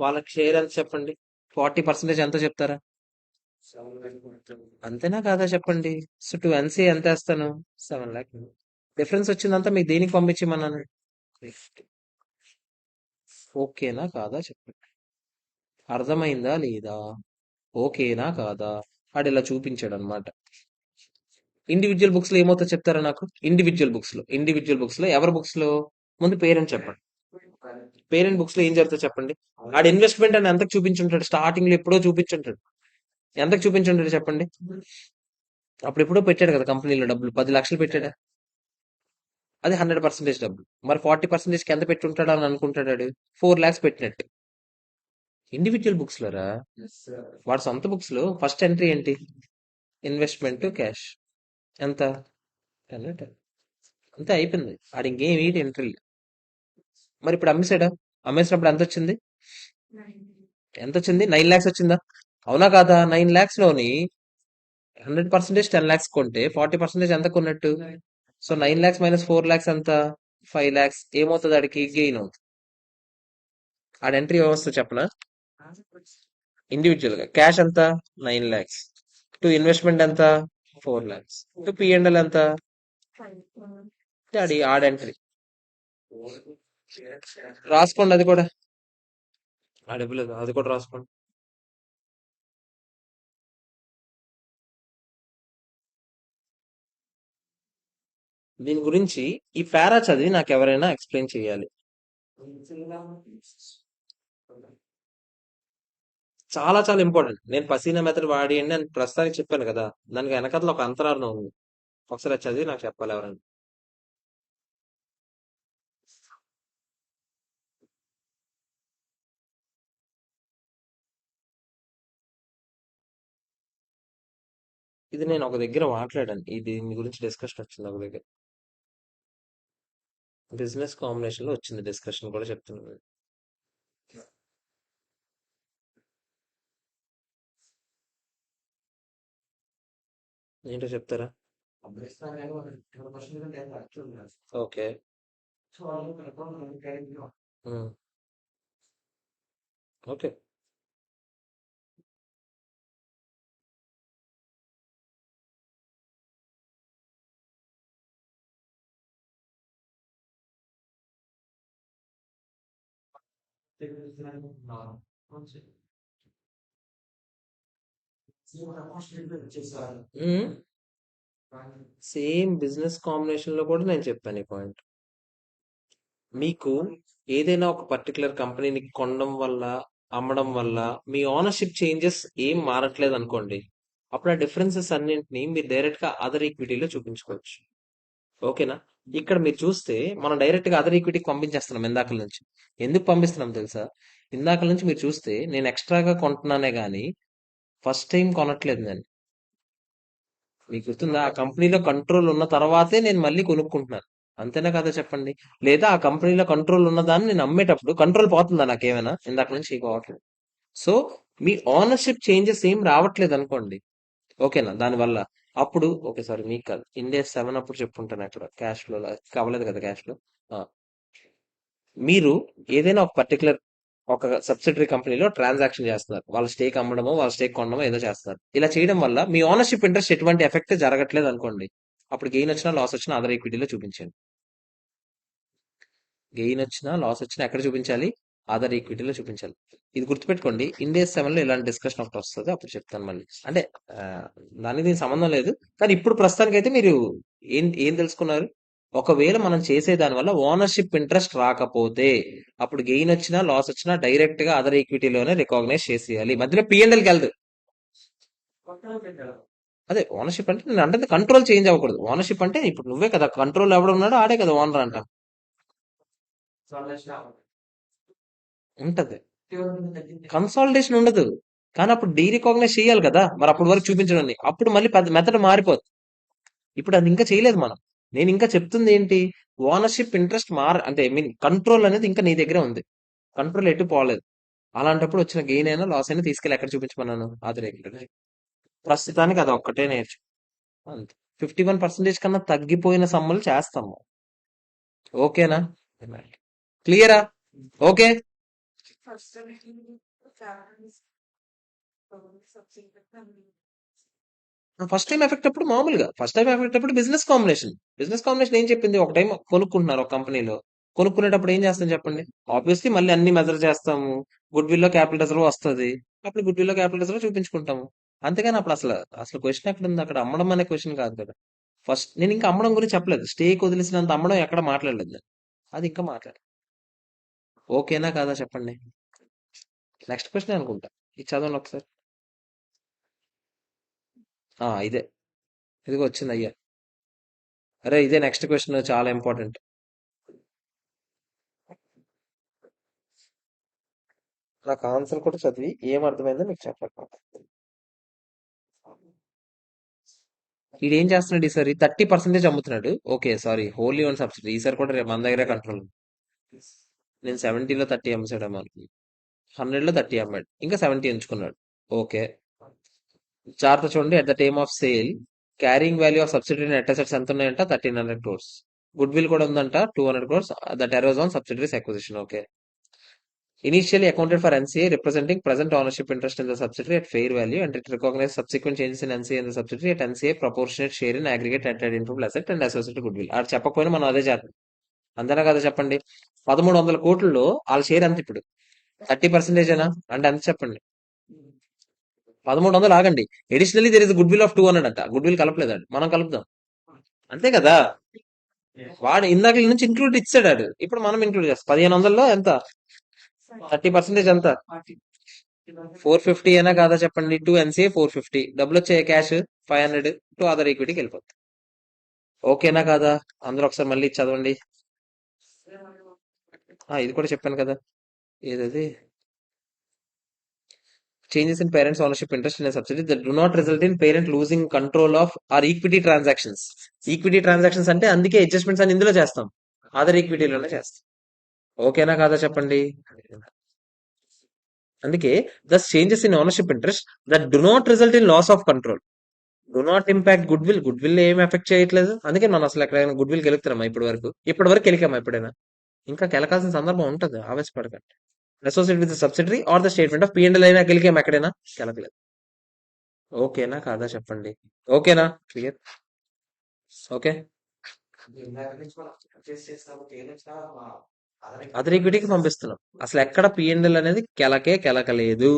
వాళ్ళకి షేర్ ఎంత చెప్పండి? 40% ఎంత చెప్తారా? అంతేనా కాదా చెప్పండి. సో టు ఎన్సీఐ ఎంత వేస్తాను? 7 lakh. డిఫరెన్స్ వచ్చిందంతా మీకు దేనికి పంపించమన్నాను? ఓకేనా కాదా చెప్పండి. అర్థమైందా లేదా? ఓకేనా కాదా? ఆడు ఇలా చూపించాడు అనమాట. ఇండివిజువల్ బుక్స్ లో ఏమవుతుందో చెప్తారా నాకు? ఇండివిజువల్ బుక్స్ లో ఎవరి బుక్స్ లో? ముందు పేరెంట్ చెప్పండి. పేరెంట్ బుక్స్ లో ఏం జరుగుతుందో చెప్పండి. ఆడు ఇన్వెస్ట్మెంట్ అని ఎంతకు చూపించుంటాడు? స్టార్టింగ్ లో ఎప్పుడో చూపించుంటాడు. ఎంతకు చూపించుంటాడు చెప్పండి. అప్పుడు ఎప్పుడో పెట్టాడు కదా కంపెనీలో డబ్బులు, 10 లక్షలు పెట్టాడా? అది 100% డబ్బులు. మరి 40% కి ఎంత పెట్టి ఉంటాడు అని అనుకుంటాడు వాడు? 4 lakhs పెట్టినట్టు. ఇండివిజువల్ బుక్స్ లో రా, వాడు సొంత బుక్స్ లో ఫస్ట్ ఎంట్రీ ఏంటి? ఇన్వెస్ట్మెంట్ క్యాష్ ఎంత? 10. అంతే అయిపోయింది. ఆడు ఇంకేం ఏంటి ఎంట్రీ. మరి ఇప్పుడు అమ్మేసాడా? అమ్మేసినప్పుడు ఎంత వచ్చింది? ఎంత వచ్చింది? 9 lakhs వచ్చిందా? అవునా కాదా? 9 lakhs లోని 100% 10 lakhs కొంటే 40% ఎంత కొన్నట్టు? సో 9 lakhs మైనస్ 4 lakhs ఎంత? 5 lakhs. ఏమవుతుంది ఆడికి? గెయిన్ అవుతుంది. ఆడ ఎంట్రీ వ్యవస్థ చెప్పనా? ఇండివిజువల్ గా క్యాష్ ఎంత? 9 lakhs. టు ఇన్వెస్ట్మెంట్ ఎంత? 4 lakhs. టు పిఎండ్ఎల్ ఎంత? ఆడ ఎంట్రీ రాసుకోండి. అది కూడా ఇవ్వలేదు, అది కూడా రాసుకోండి. దీని గురించి ఈ పారా చదివి నాకు ఎవరైనా ఎక్స్ప్లెయిన్ చేయాలి. చాలా చాలా ఇంపార్టెంట్. నేను పసీనా మెథడ్ వాడియండి అని ప్రస్తుతానికి చెప్పాను కదా, దానికి వెనకతలో ఒక అంతరార్థం ఉంది. ఒకసారి అది చదివి నాకు చెప్పాలి ఎవరైనా. ఇది నేను ఒక దగ్గర మాట్లాడాను, ఇది దీని గురించి డిస్కషన్ వచ్చింది ఒక దగ్గర. బిజినెస్ కాంబినేషన్ లో వచ్చింది డిస్కషన్ కూడా, చెప్తున్నాను. ఏంటో చెప్తారా? ఓకే. ఉమ్, ఓకే. సేమ్ బిజినెస్ కాంబినేషన్ లో కూడా నేను చెప్పాను ఈ పాయింట్. మీకు ఏదైనా ఒక పర్టికులర్ కంపెనీని కొనడం వల్ల, అమ్మడం వల్ల మీ ఓనర్షిప్ చేంజెస్ ఏం మారట్లేదు అనుకోండి, అప్పుడు ఆ డిఫరెన్సెస్ అన్నింటినీ మీరు డైరెక్ట్ గా అదర్ ఈక్విటీలో చూపించుకోవచ్చు. ఓకేనా? ఇక్కడ మీరు చూస్తే మనం డైరెక్ట్ గా అదర్ ఈక్విటీకి పంపించేస్తున్నాం ఇందాకల నుంచి. ఎందుకు పంపిస్తున్నాం తెలుసా? ఇందాకల నుంచి మీరు చూస్తే నేను ఎక్స్ట్రాగా కొంటున్నానే గానీ ఫస్ట్ టైం కొనట్లేదు నేను. మీకు గుర్తుందా? ఆ కంపెనీలో కంట్రోల్ ఉన్న తర్వాతే నేను మళ్ళీ కొనుక్కుంటున్నాను. అంతేనా కదా చెప్పండి? లేదా ఆ కంపెనీలో కంట్రోల్ ఉన్నదాన్ని నేను అమ్మేటప్పుడు కంట్రోల్ పోతుందా నాకేమైనా? ఇందాక నుంచి పోవట్లేదు. సో మీ ఓనర్షిప్ చేంజెస్ ఏం రావట్లేదు అనుకోండి, ఓకేనా? దానివల్ల అప్పుడు ఓకే, సారీ మీకు కాదు, ఇండియా 7 అప్పుడు చెప్పుంటాను అక్కడ క్యాష్ ఫ్లో కావలేదు కదా క్యాష్ ఫ్లో. మీరు ఏదైనా ఒక పర్టికులర్ ఒక సబ్సిడరీ కంపెనీలో ట్రాన్సాక్షన్ చేస్తున్నారు, వాళ్ళ స్టేక్ అమ్మడమో వాళ్ళ స్టేక్ కొనడమో ఏదో చేస్తున్నారు. ఇలా చేయడం వల్ల మీ ఓనర్షిప్ ఇంట్రెస్ట్ ఎటువంటి ఎఫెక్ట్ జరగట్లేదు అనుకోండి, అప్పుడు గెయిన్ వచ్చినా లాస్ వచ్చినా అదర్ ఈక్విటీలో చూపించండి. గెయిన్ వచ్చినా లాస్ వచ్చినా ఎక్కడ చూపించాలి? అదర్ ఈక్విటీలో చూపించాలి. ఇది గుర్తుపెట్టుకోండి. ఇండియా 7 లో ఇలాంటి డిస్కషన్ ఒకటి వస్తుంది, అప్పుడు చెప్తాను మళ్ళీ. అంటే ఆ, దానికి దీనికి సంబంధం లేదు. కానీ ఇప్పుడు ప్రస్తుతానికి అయితే మీరు ఏం ఏం తెలుసుకున్నారు? ఒకవేళ మనం చేసే దాని వల్ల ఓనర్షిప్ ఇంట్రెస్ట్ రాకపోతే అప్పుడు గెయిన్ వచ్చినా లాస్ వచ్చినా డైరెక్ట్ గా అదర్ ఈక్విటీలోనే రికాగ్నైజ్ చేసేయాలి. మధ్యలో పిఎన్ఎల్కి వెళ్దు. అదే ఓనర్షిప్ అంటే నేను అంటే కంట్రోల్ చేంజ్ అవ్వకూడదు. ఓనర్షిప్ అంటే ఇప్పుడు నువ్వే కదా కంట్రోల్, ఎవడున్నాడో ఆడే కదా ఓనర్ అంట. ఉంటది. కన్సాలిడేషన్ ఉండదు. కానీ అప్పుడు డీ రికాగ్నైజ్ చేయాలి కదా, మరి అప్పుడు వరకు చూపించడం. అప్పుడు మళ్ళీ పెద్ద మెథడ్ మారిపోతుంది. ఇప్పుడు అది ఇంకా చేయలేదు మనం. నేను ఇంకా చెప్తుంది ఏంటి? ఓనర్షిప్ ఇంట్రెస్ట్ అంటే ఐ మీన్ కంట్రోల్ అనేది ఇంకా నీ దగ్గర ఉంది. కంట్రోల్ ఎటు పోలేదు. అలాంటప్పుడు వచ్చిన గెయిన్ అయినా లాస్ అయినా తీసుకెళ్ళి ఎక్కడ చూపించమన్నాను? ఆది ప్రస్తుతానికి అది ఒక్కటే నేర్చు. అంతే. 51% కన్నా తగ్గిపోయిన సమ్మలు చేస్తాము. ఓకేనా? క్లియరా? ఓకే. ఫస్ట్ టైం ఎఫెక్ట్ అప్పుడు మామూలుగా ఫస్ట్ టైం ఎఫెక్ట్ అప్పుడు బిజినెస్ కాంబినేషన్ ఏం చెప్పింది? ఒక టైం కొనుక్కుంటున్నారు ఒక కంపెనీలో, కొనుక్కునేటప్పుడు ఏం చేస్తాం చెప్పండి? ఆబ్వియస్లీ మళ్ళీ అన్ని మెజర్ చేస్తాము. గుడ్ విల్ లో క్యాపిటల్ రిజర్వ్ వస్తుంది, అప్పుడు గుడ్ విల్ లో క్యాపిటల్ రిజర్వ్ చూపించుకుంటాము. అంతేగాని అప్పుడు అసలు అసలు క్వశ్చన్ ఎక్కడ ఉంది? అక్కడ అమ్మడం అనే క్వశ్చన్ కాదు కదా. ఫస్ట్ నేను ఇంకా అమ్మడం గురించి చెప్పలేదు, స్టేక్ వదిలేసినంత అమ్మడం ఎక్కడ మాట్లాడలేదు నేను. అది ఇంకా మాట్లాడు. ఓకేనా కాదా చెప్పండి? నెక్స్ట్ క్వశ్చన్ అనుకుంటా. ఇది చదవండి ఒకసారి. ఇదే. ఇదిగో వచ్చింది అయ్యా. అరే ఇదే నెక్స్ట్ క్వశ్చన్, చాలా ఇంపార్టెంట్. నాకు ఆన్సర్ కూడా చదివి ఏం అర్థమైందో మీకు చెప్పండి. ఈడు ఏం చేస్తున్నాడు ఈసారి 30% అమ్ముతున్నాడు. Okay sorry, wholly own subsidy ఈసారి కూడా మన దగ్గరే కంట్రోల్. నేను 70లో 30 అమ్మేసాడేమో అనుకున్నాను. 100లో 30 అమ్మాడు, ఇంకా 70 ఉంచుకున్నాడు. ఓకే, జాగ్రత్త చూడండి. At the time of sale carrying value of subsidiary net assets ఎంత ఉన్నాయంట? 1300 crores. గుడ్ విల్ కూడా ఉందంట 200 crores. That arouse on subsidiaries acquisition. Okay. Initially accounted for NCA representing present ownership interest in the subsidiary at fair value, and it recognized subsequent changes in NCA in the subsidiary at NCA proportionate share in aggregate net tangible asset and associated goodwill. ఆడు చెప్పకపోయినా మనం అదే చేద్దాం. అంతేనా కదా చెప్పండి. 1300 కోట్లలో వాళ్ళ షేర్ ఎంత ఇప్పుడు? 30% ఏనా అంటే ఎంత చెప్పండి? 1300 ఆగండి. Additionally there is goodwill of 200 అంట. గుడ్ విల్ కలపలేదండి, మనం కలుపుదాం. అంతే కదా. వాడు ఇందాక నుంచి ఇంక్లూడ్ ఇచ్చాడు ఆడు, ఇప్పుడు మనం ఇంక్లూడ్ చేస్తాం. 1500లో ఎంత? 30% ఎంత? 450 అయినా కాదా చెప్పండి. 2 NCA 450, డబ్బులు వచ్చే క్యాష్ 500 టు అదర్ ఈక్విటీకి వెళ్ళిపోతుంది. ఓకేనా కాదా? అందరూ ఒకసారి మళ్ళీ చదవండి. ఇది కూడా చెప్పాను కదా, ఏదది? Changes in parents' ownership interest in a subsidiary that do not result in parent losing control of our equity transactions. Equity transactions అంటే అందుకే అడ్జస్ట్మెంట్స్ అని ఇందులో చేస్తాం, అదర్ ఈక్విటీలోనే చేస్తాం. ఓకేనా కాదా చెప్పండి. అందుకే thus changes in ownership interest that do not result in loss of control, do not impact goodwill. Goodwill ఏం ఎఫెక్ట్ చేయట్లేదు. అందుకే మనం అసలు ఎక్కడైనా గుడ్ విల్ గెలుపుతున్నామా? ఇప్పటి వరకు గెలికామా ఎప్పుడైనా? ఇంకా గెలకాల్సిన సందర్భం ఉంటుంది, ఆవేశపడకండి. Associate with subsidiary or the statement of P&L అయినా గెలికాం ఎక్కడైనా? గెలకలేదు. ఓకేనా కాదా చెప్పండి. ఓకేనా? క్లియర్. ఓకే. ఇందాక నుంచి మనం పర్చేస్ చేస్తాము పేమెంట్స్ అదర్ ఈక్విటీకి పంపిస్తున్నాం. అసలు ఎక్కడ P&L అనేది కెలకలేదు.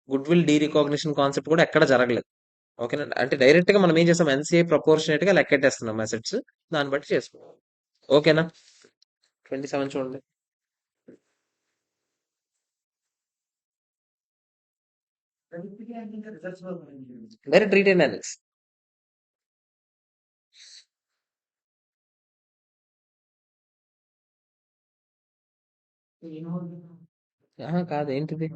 Goodwill derecognition concept కూడా ఎక్కడ జరగలేదు. ఓకేనా. అంటే డైరెక్ట్ గా మనం ఏం చేస్తాం? NCA ప్రపోర్షనేట్ గా లెక్కెట్టేస్తున్నాం అసెట్స్, దాన్ని బట్టి చేసుకున్నాం. ఓకేనా. 27 చూడండి. Results direct retain earnings. కాదు, ఏంటిది?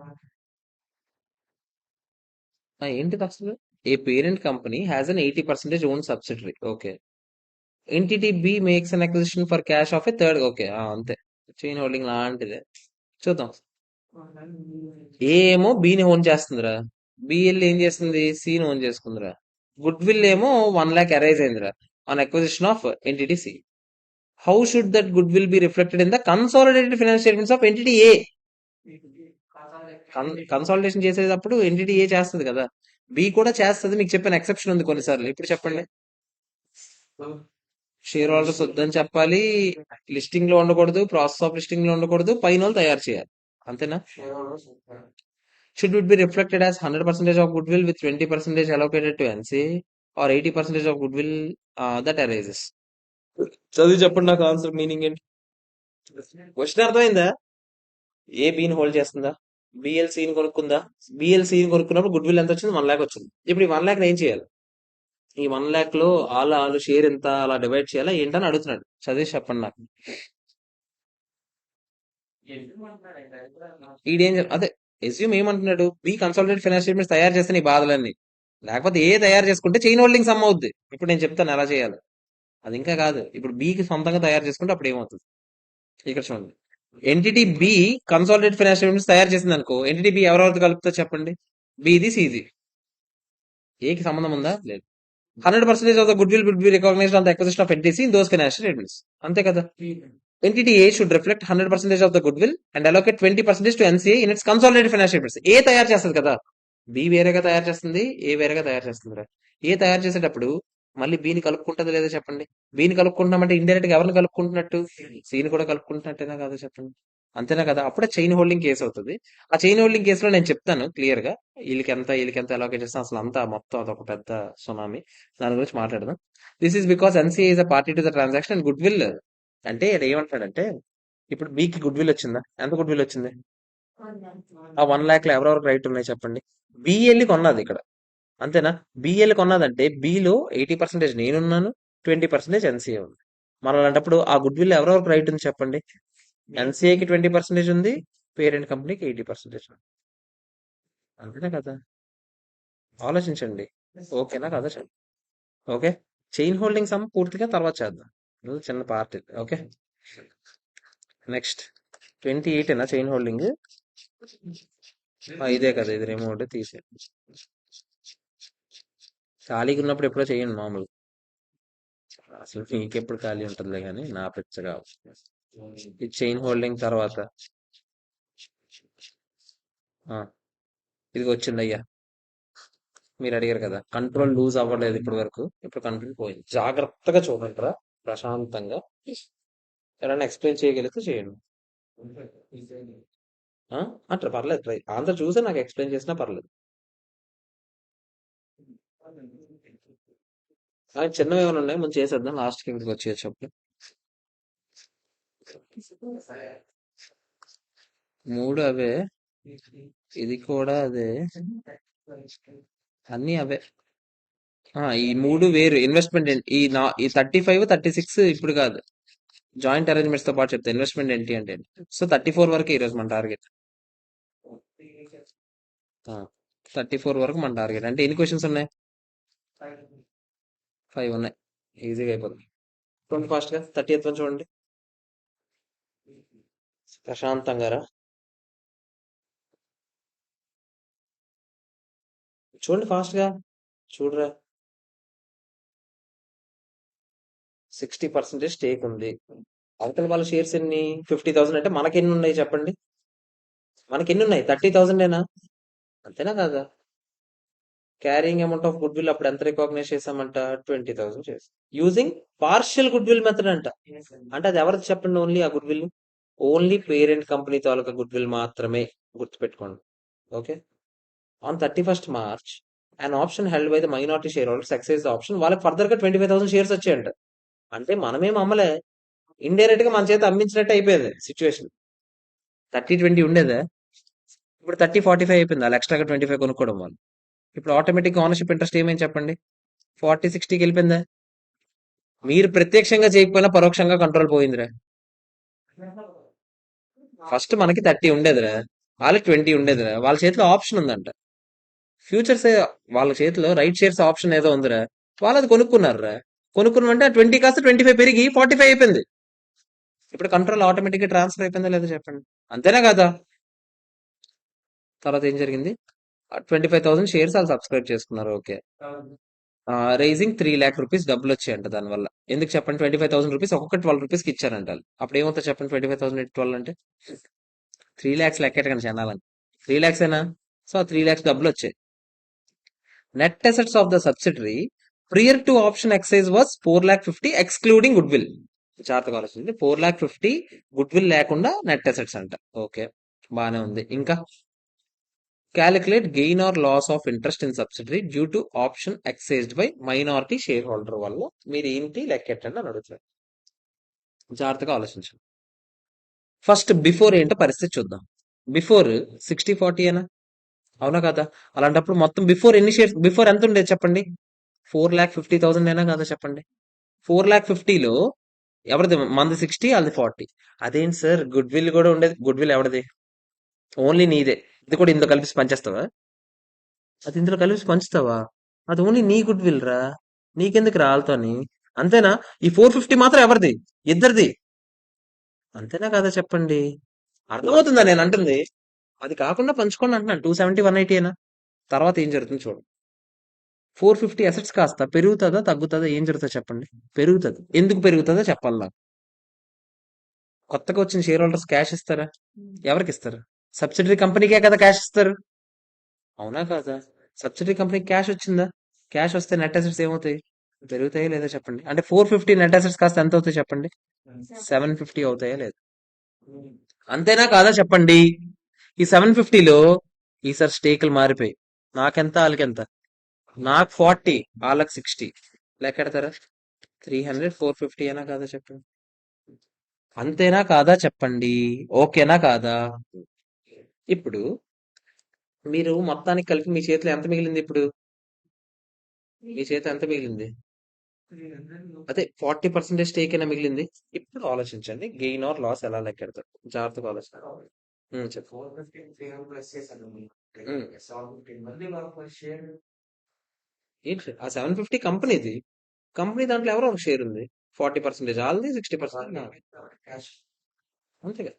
ఏంటిది అసలు? A parent company has an 80% own subsidiary. Okay. Entity B makes an acquisition for cash of a third. Okay, అంతే. చైన్ హోల్డింగ్ లాంటిదే. చూద్దాం. ఏ ఏమో బిని ఓన్ చేస్తుందిరా, బిఎల్ ఏం చేస్తుంది? సిని ఓన్ చేసుకుందిరా. గుడ్ విల్ ఏమో 1 lakh అరైజ్ అయిందిరా on acquisition of entity C. How should that goodwill be reflected in the consolidated financial statements of entity A? Consolidation చేసేటప్పుడు ఎంటిటీ ఏ చేస్తుంది కదా, బి కూడా చేస్తుంది. మీకు చెప్పిన ఎక్సెప్షన్ ఉంది కొన్నిసార్లు. ఇప్పుడు చెప్పండి. షేర్ హోల్డర్స్ వద్దని చెప్పాలి, లిస్టింగ్ లో ఉండకూడదు, ప్రాసెస్ ఆఫ్ లిస్టింగ్ లో ఉండకూడదు, పైన వాళ్ళు తయారు చేయాలి. అంతేనా? Should it be reflected as 100% of goodwill with 20% allocated to NCA or 80% of goodwill that arises? చదివి చెప్పండి నాకు ఆన్సర్ మీనింగ్ ఏంటి. క్వశ్చన్ అర్థమైందా? ఏ బిని హోల్డ్ చేస్తుందా? బిఎల్సీని కొనుక్కుందా? బిఎల్సీని కొనుక్కున్నప్పుడు గుడ్ విల్ ఎంత వచ్చింది? 1 lakh వచ్చింది. ఇప్పుడు ఈ 1 lakh ఏం చేయాలి? ఈ 1 lakh లో వాళ్ళు షేర్ ఎంత అలా డివైడ్ చేయాలా ఏంటని అడుగుతున్నాడు. చదివి చెప్పండి నాకు. అదే ఎస్యూమ్ ఏమంటున్నాడు? బి కన్సాలిడేట్ ఫైనాన్షియల్ స్టేట్మెంట్స్ తయారు చేస్తే నీ బాధలన్నీ, లేకపోతే ఏ తయారు చేసుకుంటే చైన్ హోల్డింగ్ సమ్ అవుద్ది. ఇప్పుడు నేను చెప్తాను ఎలా చేయాలి. అది ఇంకా కాదు, ఇప్పుడు బికి సొంతంగా తయారు చేసుకుంటే అప్పుడు ఏమవుతుంది? ఇక్కడ చూడండి. Entity B consolidate financial statements తయారు చేసింది అనుకో, ఎంటిటీ బి ఎవరెవరితో కలుపుతా చెప్పండి? బిది సిది. ఏకి సంబంధం ఉందా? లేదు. 100% of the good will be recognised on the acquisition of entity in those financial statements. అంతే కదా. Entity A should reflect 100% of the goodwill and allocate 20% to NCA in its consolidated financial statements. ఏ తయారు చేస్తుంది కదా, B వేరేగా తయారు చేస్తుంది, ఏ వేరేగా తయారు చేస్తుంది. ఏ తయారు చేసేటప్పుడు మళ్ళీ బిని కలుపుకుంటుంది లేదా చెప్పండి? బిని కలుపుకుంటున్నామంటే ఇండైరెక్ట్ గా ఎవరిని కలుపుకుంటున్నట్టు? సిని కూడా కలుపుకుంటున్నట్టేనా కాదా చెప్పండి? అంతేనా కదా. అప్పుడే చైన్ హోల్డింగ్ కేసు అవుతుంది. ఆ చైన్ హోల్డింగ్ కేసులో నేను చెప్తాను క్లియర్ గా, వీళ్ళకి ఎంత అలోకేట్ చేస్తాం అసలు అంతా మొత్తం అదొక పెద్ద సునామీ. దాని గురించి మాట్లాడదాం. This is because NCA is a party to the transaction and goodwill. అంటే ఇక్కడ ఏమంటాడంటే, ఇప్పుడు బికి గుడ్ విల్ వచ్చిందా? ఎంత గుడ్ విల్ వచ్చింది? ఆ 1 lakh లో ఎవరెవరికి రైట్ ఉన్నాయి చెప్పండి? బిఎల్ కొన్నది ఇక్కడ, అంతేనా? బిఎల్ కొన్నదంటే బిలో 80% నేనున్నాను, 20% NCA ఉంది. మన అలాంటప్పుడు ఆ గుడ్ విల్ ఎవరెవరికి రైట్ ఉంది చెప్పండి? NCAకి 20% ఉంది, పేరెంట్ కంపెనీకి 80% ఉంది. అంతేనా కదా. ఆలోచించండి. ఓకేనా కదా. ఓకే. చైన్ హోల్డింగ్ సమ్ పూర్తిగా తర్వాత చేద్దాం. ఇది చిన్న పార్ట్ ఇది. ఓకే. నెక్స్ట్ 28 ఏనా చైన్ హోల్డింగ్? ఇదే కదా, ఇది రిమోట్ తీసే. ఖాళీగా ఉన్నప్పుడు ఎప్పుడో చేయండి మామూలు. అసలు మీకెప్పుడు ఖాళీ ఉంటుందిలే కానీ నా పిచ్చగా. ఇది చైన్ హోల్డింగ్ తర్వాత ఆ, ఇది వచ్చింది అయ్యా. మీరు అడిగారు కదా, కంట్రోల్ లూజ్ అవ్వలేదు ఇప్పటి వరకు. ఇప్పుడు కంట్రోల్ పోయింది. జాగ్రత్తగా చూడండి రా, ప్రశాంతంగా. ఎవరైనా ఎక్స్ప్లెయిన్ చేయగలిగితే చేయండి. ఆ? అట్లా పర్లేదు, ట్రై అంతా చూసే నాకు ఎక్స్ప్లెయిన్ చేసినా పర్లేదు. చిన్నవి ఏమైనా ఉన్నాయి మనం చేసేద్దాం, లాస్ట్కి ఇంటికి వచ్చేటప్పుడు. మూడు అవే, ఇది కూడా అదే, అన్ని అవే. ఈ మూడు వేరు ఇన్వెస్ట్మెంట్. ఈ 35, 36 ఇప్పుడు కాదు, జాయింట్ అరేంజ్మెంట్స్ తో పాటు చెప్తా ఇన్వెస్ట్మెంట్ ఏంటి అంటే. సో 34 వరకు ఈరోజు మన టార్గెట్. 34 వరకు మన టార్గెట్. అంటే ఎన్ని క్వశ్చన్స్ ఉన్నాయి? 5 ఉన్నాయి. ఈజీగా అయిపోతుంది. చూడండి ఫాస్ట్ గా 30th వన్ చూడండి. ప్రశాంతంగా రా, చూడండి ఫాస్ట్ గా. చూడరా, 60% స్టేక్ ఉంది. అవతల వాళ్ళ షేర్స్ ఎన్ని? 50,000. అంటే మనకి ఎన్ని ఉన్నాయి చెప్పండి? మనకి ఎన్ని ఉన్నాయి? 30,000ఏనా? అంతేనా కాదా? Carrying amount of good will అప్పుడు ఎంత రికాగ్నైజ్ చేసామంట? 20,000 చేసాం. Using partial good will method అంట. అంటే అది ఎవరికి చెప్పండి? ఓన్లీ ఆ good will only parent company taluka good will మాత్రమే, గుర్తుపెట్టుకోండి. Okay. On 31st March an option held by the minority shareholders exercised the option. వాళ్ళకి ఫర్దర్ గా 25,000 షేర్స్ వచ్చాయంట. అంటే మనమేం అమ్మలే, ఇండైరెక్ట్ గా మన చేత అమ్మించినట్టు అయిపోయింది సిచ్యువేషన్. 30-20 ఉండేదా, ఇప్పుడు 30-45 అయిపోయింది. వాళ్ళు ఎక్స్ట్రాగా 25 కొనుక్కోవడం వల్ల. ఇప్పుడు ఆటోమేటిక్ ఓనర్షిప్ ఇంట్రెస్ట్ ఏమేమి చెప్పండి? 40-60కి వెళ్ళిపోయిందా? మీరు ప్రత్యక్షంగా చేయకపోయినా పరోక్షంగా కంట్రోల్ పోయిందిరా. ఫస్ట్ మనకి 30 ఉండేదిరా, వాళ్ళకి 20 ఉండేదిరా. వాళ్ళ చేతిలో ఆప్షన్ ఉందంట. ఫ్యూచర్స్, వాళ్ళ చేతిలో రైట్ షేర్స్ ఆప్షన్ ఏదో ఉందిరా. వాళ్ళు అది కొనుక్కున్నారా. కొనుక్కున్నామంటే 20 కాస్త 25 పెరిగి 45 అయిపోయింది. ఇప్పుడు కంట్రోల్ ఆటోమేటిక్ గా ట్రాన్స్ఫర్ అయిపోయిందా లేదా చెప్పండి? అంతేనా కదా? తర్వాత ఏం జరిగింది? 25,000 షేర్స్ వాళ్ళు సబ్స్క్రైబ్ చేసుకున్నారు. ఓకే. రైజింగ్ 3 lakh రూపీస్ డబ్బులు వచ్చాయంట దానివల్ల. ఎందుకు చెప్పండి? 25,000 రూపీస్ ఒక్కొక్క 12 రూపీస్కి ఇచ్చారంట వాళ్ళు. అప్పుడు ఏమవుతుంది చెప్పండి? 25,000 12 అంటే 3 lakhs లెక్కెట్టకండి జనాలని. 3 lakhs ఏనా? సో ఆ 3 lakhs డబ్బులు వచ్చాయి. Net assets of the subsidiary prior to option excise was 4,50,000 excluding goodwill. జాగ్రత్తగా ఆలోచించండి. 4,50,000 గుడ్ విల్ లేకుండా నెట్ అసెట్స్ అంట. ఓకే, బానే ఉంది. ఇంకా calculate gain or loss of interest in subsidiary due to option excised by minority shareholder వల్ల మీరు ఏంటి లెక్కెట్టండి అని అడుగుతారు. జాగ్రత్తగా ఆలోచించండి. ఫస్ట్ బిఫోర్ ఏంటో పరిస్థితి చూద్దాం. బిఫోర్ 60-40 ఏనా? అవునా కదా? అలాంటప్పుడు మొత్తం బిఫోర్ ఎన్ని షేర్స్, బిఫోర్ ఎంత ఉండేది చెప్పండి? 4,50,000 అయినా కదా చెప్పండి? 4,50,000లో ఎవరిది? మనది 60, వాళ్ళది 40. అదేంటి సార్, గుడ్ విల్ కూడా ఉండేది. గుడ్ విల్ ఎవరిది? ఓన్లీ నీదే. ఇది కూడా ఇందులో కలిపి పంచేస్తావా? అది ఇందులో కలిపి పంచుతావా? అది ఓన్లీ నీ గుడ్ విల్ రా, నీకెందుకు రాలతోని? అంతేనా? ఈ 450 మాత్రం ఎవరిది? ఇద్దరిది. అంతేనా కదా చెప్పండి? అర్థమవుతుందా నేను అంటుంది? అది కాకుండా పంచుకోండి అంటున్నాను. 270, 180 అయినా. తర్వాత ఏం జరుగుతుంది చూడండి. 450 అసెట్స్ కాస్త పెరుగుతుందా తగ్గుతుందా? ఏం జరుగుతుందో చెప్పండి? పెరుగుతుంది. ఎందుకు పెరుగుతుందో చెప్పాలి నాకు. కొత్తగా వచ్చిన షేర్ హోల్డర్స్ క్యాష్ ఇస్తారా? ఎవరికి ఇస్తారు? సబ్సిడరీ కంపెనీకే కదా క్యాష్ ఇస్తారు. అవునా కాదా? సబ్సిడరీ కంపెనీకి క్యాష్ వచ్చిందా? క్యాష్ వస్తే నెట్ అసెట్స్ ఏమవుతాయి? పెరుగుతాయా లేదా చెప్పండి? అంటే 450 నెట్ అసెట్స్ కాస్త ఎంత అవుతాయి చెప్పండి? 750 అవుతాయా లేదా? అంతేనా కాదా చెప్పండి? ఈ 750లో ఈసారి స్టేకులు మారిపోయి నాకెంత వాళ్ళకెంత? నాకు 40, వాళ్ళకి 60. లెక్కెడతారా? 300, 450 అయినా కాదా చెప్పండి? అంతేనా కాదా చెప్పండి? ఓకేనా కాదా? ఇప్పుడు మీరు మొత్తానికి కలిపి మీ చేతిలో ఎంత మిగిలింది? ఇప్పుడు మీ చేతిలో ఎంత మిగిలింది? అదే 40% స్టేక్ అయినా మిగిలింది. ఇప్పుడు ఆలోచించండి, గెయిన్ ఆర్ లాస్ ఎలా లెక్కెడతారు? జాగ్రత్తగా ఆలోచించండి. చెప్పు. 450 300 ప్లస్ చేశాను. ఉమ్, 750 మళ్ళీ వాళ్ళకి షేర్ ఏంటి ఆ 750 కంపెనీది? కంపెనీ దాంట్లో ఎవరో ఒక షేర్ ఉంది. 40% ఆల్ది, 60% నాది. క్యాష్ అంతే కదా.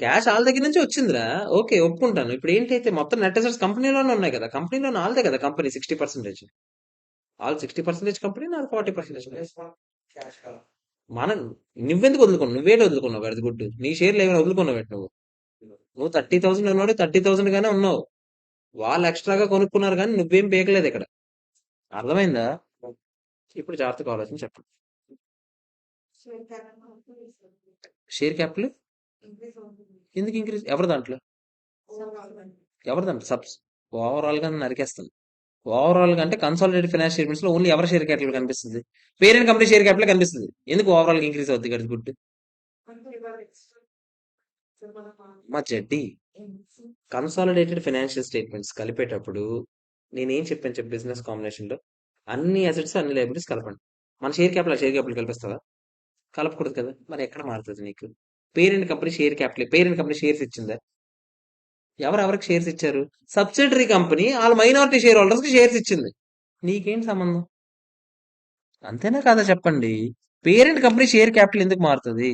క్యాష్ వాళ్ళ దగ్గర నుంచి వచ్చిందిరా. ఓకే, ఒప్పుకుంటాను. ఇప్పుడు ఏంటైతే మొత్తం నెట్ అసెట్స్ కంపెనీలోనే ఉన్నాయి కదా. కంపెనీలో వాళ్ళదే కదా కంపెనీ 60%. వాళ్ళు 60% కంపెనీ, నాది 40%. క్యాష్ కావాలి. మనం నువ్వెందుకు వదులుకున్నావు? నువ్వేంటి వదులుకున్నావు? అది గుడ్. నీ షేర్లు ఏమైనా వదులుకున్నావు నువ్వు? నువ్వు 30,000 ఉన్నాడు, 30,000 గానే ఉన్నావు. వాళ్ళు ఎక్స్ట్రాగా కొనుక్కున్నారు కానీ నువ్వేం పీకలేదు ఇక్కడ. అర్థమైందా? ఇప్పుడు జాగ్రత్తగా ఆలోచన చెప్పండి. షేర్ క్యాపిటల్ ఎందుకు ఇంక్రీజ్? ఎవరి దాంట్లో? ఎవరి దాంట్లో? ఓవరాల్ గా నరికేస్తుంది. ఓవరాల్ గా అంటే కన్సాలిడేటెడ్ ఫైనాన్షియల్ స్టేట్మెంట్స్ లో ఓన్లీ ఎవరి షేర్ క్యాపిటల్ కనిపిస్తుంది? పేరెంట్ కంపెనీ షేర్ క్యాపిటల్ కనిపిస్తుంది. ఎందుకు ఓవరాల్ గా ఇంక్రీజ్ అవుతుంది? కదా గుడ్. మా జడ్డి కన్సాలిడేటెడ్ ఫైనాన్షియల్ స్టేట్మెంట్స్ కలిపేటప్పుడు నేనేం చెప్పాను బిజినెస్ కాంబినేషన్ లో అన్ని అసెట్స్ అన్ని లైబిలిటీస్ కలపండి. మన షేర్ క్యాపిటల్ కల్పిస్తుందా? కలపకూడదు కదా. మరి ఎక్కడ మారుతుంది నీకు? పేరెంట్ కంపెనీ షేర్స్ ఇచ్చిందా? ఎవరెవరికి షేర్స్ ఇచ్చారు? సబ్సిడరీ కంపెనీ వాళ్ళ మైనారిటీ షేర్ హోల్డర్స్ కి షేర్స్ ఇచ్చింది. నీకేం సంబంధం? అంతేనా కాదా చెప్పండి. పేరెంట్ కంపెనీ షేర్ క్యాపిటల్ ఎందుకు మారుతుంది?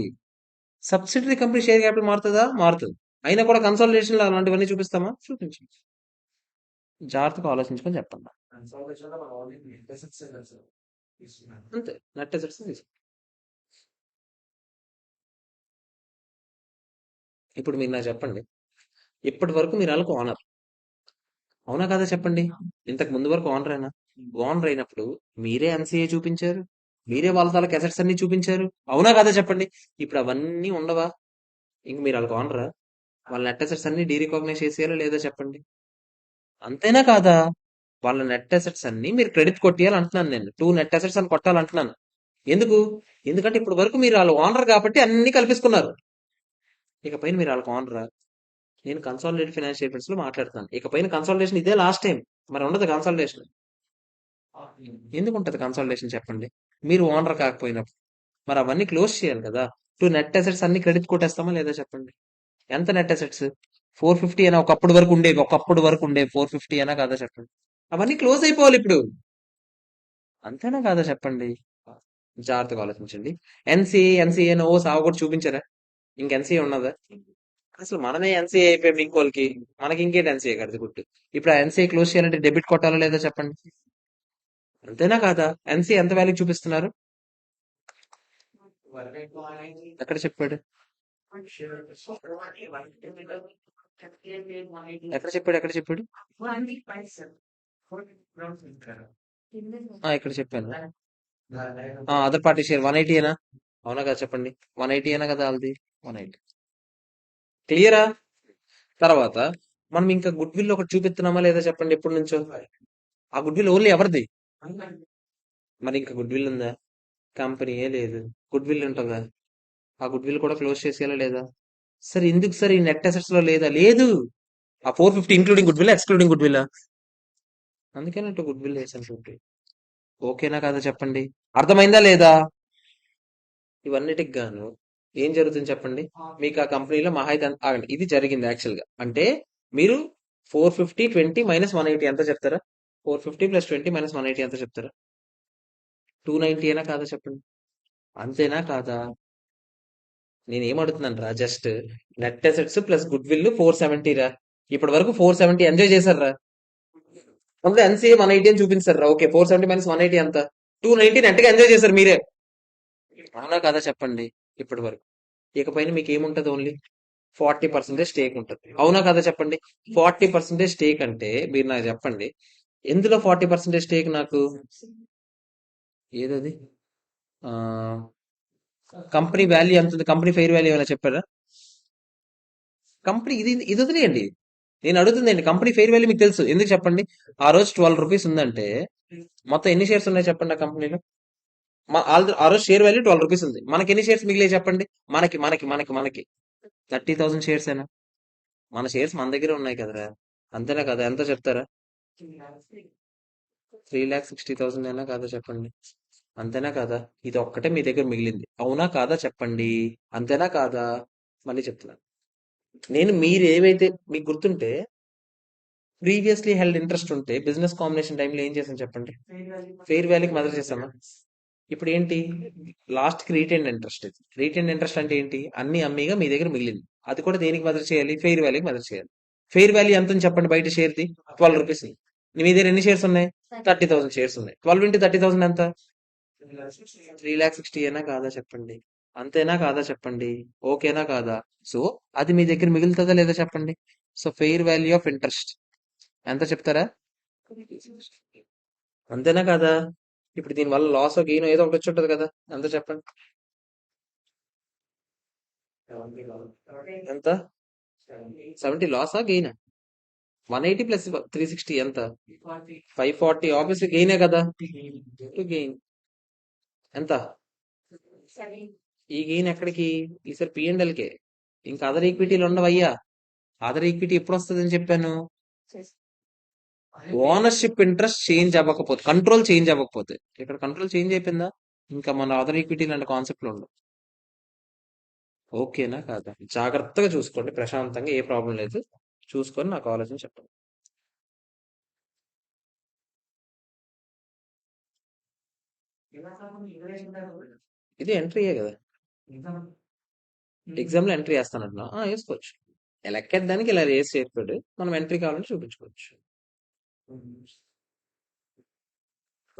సబ్సిడరీ కంపెనీ షేర్ క్యాపిటల్ మారుతుందా? మారుతుంది. అయినా కూడా కన్సాలిడేషన్ లో అలాంటివన్నీ చూపిస్తామా? చూపించు. జాగ్రత్తగా ఆలోచించుకొని చెప్పండి. కన్సాలిడేషన్ లో మనం ఓన్లీ నెట్ అసెట్స్ తీసుకున్నాం. అంతే, నెట్ అసెట్స్ తీసుకో. ఇప్పుడు మీరు నాకు చెప్పండి, ఇప్పటి వరకు మీరు వాళ్ళకు ఓనర్ అవునా కదా చెప్పండి. ఇంతకు ముందు వరకు ఓనర్ అయినా, ఓనర్ అయినప్పుడు మీరే ఎన్సీఏ చూపించారు, మీరే వాళ్ళ తాలూకు అసెట్స్ అన్ని చూపించారు, అవునా కదా చెప్పండి. ఇప్పుడు అవన్నీ ఉండవా? ఇంక మీరు వాళ్ళకి ఓనరా? వాళ్ళ నెట్ అసెట్స్ అన్ని డీరికాగ్నైజ్ చేసేయాలా లేదా చెప్పండి. అంతేనా కాదా? వాళ్ళ నెట్ అసెట్స్ అన్ని మీరు క్రెడిట్ కొట్టేయాలి అంటున్నాను. నేను 2 నెట్ అసెట్స్ అని కొట్టాలంటున్నాను. ఎందుకు? ఎందుకంటే ఇప్పుడు వరకు మీరు వాళ్ళ ఓనర్ కాబట్టి అన్ని కల్పించుకున్నారు. ఇకపైన మీరు వాళ్ళకి ఓనరా? నేను కన్సాలిడేటెడ్ ఫైనాన్షియల్ స్టేట్మెంట్స్ లో మాట్లాడుతాను. ఇకపైన కన్సాలిడేషన్ ఇదే లాస్ట్ టైం. మరి ఉండదు కన్సాలిడేషన్. ఎందుకు ఉంటది కన్సాలిడేషన్ చెప్పండి? మీరు ఓనర్ కాకపోయినప్పుడు మరి అవన్నీ క్లోజ్ చేయాలి కదా. 2 నెట్ అసెట్స్ అన్ని క్రెడిట్ కొట్టేస్తామా లేదా చెప్పండి. ఎంత నెట్ అసెట్స్? 450 అయినా ఒకప్పుడు వరకు ఉండేవి 450 అయినా కాదా చెప్పండి. అవన్నీ క్లోజ్ అయిపోవాలి ఇప్పుడు. అంతేనా కాదా చెప్పండి. జాగ్రత్తగా ఆలోచించండి. ఎన్సీఏ ఓ సాగు కూడా చూపించారా? ఇంక ఎన్సీఏ ఉన్నదా? అసలు మనమే ఎన్సీఏ అయిపోయాం ఇంకోళ్ళకి. మనకి ఇంకేంటి ఎన్సీఏ కడితే గుట్టు. ఇప్పుడు ఆ ఎన్సీఏ క్లోజ్ చేయాలంటే డెబిట్ కొట్టాలా లేదా చెప్పండి. అంతేనా కాదా? ఎన్సీఏ ఎంత వాల్యూ చూపిస్తున్నారు? ఎక్కడ చెప్పాడు? ఎక్కడ చెప్పాడు? ఇక్కడ చెప్పాను. అదర్ పార్టీ షేర్ 180 ఏనా? అవునా కదా చెప్పండి. 180 ఏనా కదా వాళ్ళది? 180. క్లియరా? తర్వాత మనం ఇంకా గుడ్ విల్ ఒకటి చూపిస్తున్నామా లేదా చెప్పండి ఎప్పటి నుంచో. ఆ గుడ్ విల్ ఓన్లీ ఎవరిది? మరి ఇంకా గుడ్ విల్ ఉందా? కంపెనీయే లేదు. గుడ్ విల్ ఉంటుందా? ఆ గుడ్ విల్ కూడా క్లోజ్ చేసేయాలా లేదా? సరే ఎందుకు సార్ ఈ నెట్ అసెట్స్ లో లేదా? లేదు. ఆ 450 including goodwill, excluding goodwill? అందుకేనంటే గుడ్ విల్ వేసాను 50. ఓకేనా కదా చెప్పండి. అర్థమైందా లేదా? ఇవన్నిటికి గాను ఏం జరుగుతుంది చెప్పండి. మీకు ఆ కంపెనీలో మహా అయితే ఆగండి, ఇది జరిగింది యాక్చువల్ గా. అంటే మీరు 450 20 మైనస్ 180 ఎంత చెప్తారా? 450 ప్లస్ 20 మైనస్ 180 ఎంత చెప్తారా? 290 అయినా కాదా చెప్పండి. అంతేనా కాదా? నేను ఏమడుగుతున్నాను రా, just net assets plus good will 470 రా. ఇప్పటి వరకు 470 ఎంజాయ్ చేశారు. అందులో ఎన్సీఏ 180 అని చూపించారు రా. ఓకే, 470 మైనస్ 180 ఎంత? 290 నెట్ గా ఎంజాయ్ చేశారు మీరే. అవునా కదా చెప్పండి. ఇప్పటి వరకు ఇకపైన మీకు ఏముంటది? ఓన్లీ 40% స్టేక్ ఉంటుంది. అవునా కదా చెప్పండి. 40% స్టేక్ అంటే మీరు నాకు చెప్పండి, ఎందులో 40% స్టేక్ నాకు? ఏదది? ఆ కంపెనీ వాల్యూ ఎంత ఉంది? కంపెనీ ఫెయిర్ వాల్యూ ఏమైనా చెప్పారా? కంపెనీ ఇది వదిలేయండి. నేను అడుగుతుందండి, కంపెనీ ఫెయిర్ వాల్యూ మీకు తెలుసు. ఎందుకు చెప్పండి. ఆ రోజు 12 రూపీస్ ఉందంటే మొత్తం ఎన్ని షేర్స్ ఉన్నాయి చెప్పండి ఆ కంపెనీలో? ఆ రోజు షేర్ వాల్యూ 12 రూపీస్ ఉంది. మనకి ఎన్ని షేర్స్ మిగిలే చెప్పండి. మనకి 30,000 షేర్స్ ఏనా? మన షేర్స్ మన దగ్గర ఉన్నాయి కదరా. అంతేనా కదా? ఎంత చెప్తారా? 3,60,000 అయినా కాదా చెప్పండి. అంతేనా కాదా? ఇది ఒక్కటే మీ దగ్గర మిగిలింది. అవునా కాదా చెప్పండి. అంతేనా కాదా? మళ్ళీ చెప్తున్నాను. నేను మీరు ఏవైతే మీకు గుర్తుంటే ప్రీవియస్లీ హెల్డ్ ఇంట్రెస్ట్ ఉంటే బిజినెస్ కాంబినేషన్ టైంలో ఏం చేశాను చెప్పండి. ఫెయిర్ వాల్యూకి మదర్ చేశామా? ఇప్పుడు ఏంటి, లాస్ట్ కి రీటైన్ ఇంట్రెస్ట్. ఇది రీటైన్ ఇంట్రెస్ట్ అంటే ఏంటి, అన్ని అమ్మీగా మీ దగ్గర మిగిలింది, అది కూడా దేనికి మెజర్ చేయాలి, ఫెయిర్ వాల్యూకి మెజర్ చేయాలి. ఫెయిర్ వాల్యూ ఎంత అని చెప్పండి, బయట షేర్ది 12 రూపీస్. మీ దగ్గర ఎన్ని షేర్స్ ఉన్నాయి, 30,000 షేర్స్ ఉన్నాయి. 12 ఇంటూ 30,000 ఎంత, 3,60,000 అయినా కాదా చెప్పండి, అంతేనా కాదా చెప్పండి, ఓకేనా కాదా. సో అది మీ దగ్గర మిగులుతుందా లేదా చెప్పండి. So fair value of interest ఎంత చెప్తారా, అంతేనా కాదా. ఇప్పుడు దీని వల్ల లాస్ గెయిన్ ఏదో ఒకటి వచ్చి ఉంటుంది కదా, ఎంత చెప్పండి, ఎంత, 70 లాసా గెయిన్, 180 ప్లస్ 360 ఎంత, 540, ఆబ్వియస్లీ గెయినే కదా, గెయిన్ ఎంత, ఈ గెయిన్ ఎక్కడికి, ఈసారి P&L కే, ఇంకా అదర్ ఈక్విటీలు ఉండవయ్యా. అదర్ ఈక్విటీ ఎప్పుడు వస్తుంది అని చెప్పాను, ఓనర్షిప్ ఇంట్రెస్ట్ చేంజ్ అవ్వకపోతే, కంట్రోల్ చేంజ్ అవ్వకపోతే. ఇక్కడ కంట్రోల్ చేంజ్ అయిపోయిందా, ఇంకా మన అదర్ ఈక్విటీ లాంటి కాన్సెప్ట్లు ఉండవు. ఓకేనా కాదా, జాగ్రత్తగా చూసుకోండి, ప్రశాంతంగా, ఏ ప్రాబ్లం లేదు, చూసుకొని నాకు ఆలోచన చెప్పండి. ఇది ఎంట్రీయే కదా, ఎగ్జామ్ లో ఎంట్రీ వేస్తానంటున్నా, వేసుకోవచ్చు. ఇలా ఎక్కేదానికి ఇలా రేస్ చేయకపోయాడు, మనం ఎంట్రీ కావాలంటే చూపించుకోవచ్చు.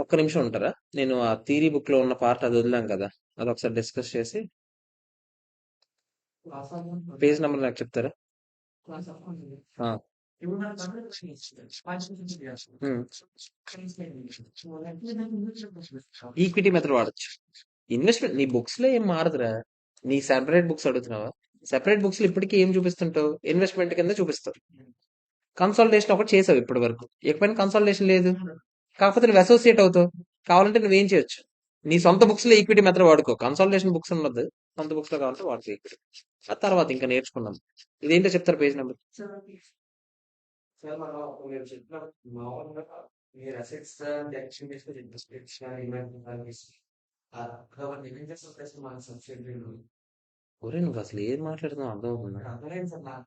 ఒక్క నిమిషం ఉంటారా, నేను ఆ థీరీ బుక్ లో ఉన్న పార్ట్ అది వదిలాం కదా, అది ఒకసారి డిస్కస్ చేసి పేజ్ నెంబర్ నాకు చెప్తారా. ఆ, ఈక్విటీ మెథడ్ వాడచ్చు. ఇన్వెస్ట్మెంట్ నీ బుక్స్ లో ఏం మారదురా, నీ సెపరేట్ బుక్స్ అడుగుతున్నావా, సెపరేట్ బుక్స్ లో ఇప్పటికీ ఏం చూపిస్తుంటావు, ఇన్వెస్ట్మెంట్ కింద చూపిస్తావు. కన్సల్టేషన్ ఒకటి చేసావు ఇప్పటి వరకు, ఎక్కడైనా కన్సల్టేషన్ లేదు, కాకపోతే నువ్వు అసోసియేట్ అవుతావు, కావాలంటే నువ్వేం చేయొచ్చు, నీ సొంత బుక్స్ లో ఈక్విటీ మెథడ్ వాడుకో, కన్సల్టేషన్ బుక్స్ ఉన్నది సొంత బుక్స్ లో కావాలంటే వాడుకో ఈక్విటీ. ఆ తర్వాత ఇంకా నేర్చుకున్నాం. ఇదేంటో చెప్తారు పేజ్ నెంబర్. సార్ మనం మీరు చెప్పిన మామూలుగా మీరు అసెట్స్ యాక్షన్ చేసుకుని ఇన్వెస్ట్మెంట్ మన సబ్సిడీ ఒరే నువ్వు అసలు ఏం మాట్లాడుతున్నావు అర్థం అవుతుందా, అర్థమైంది సార్ నాకు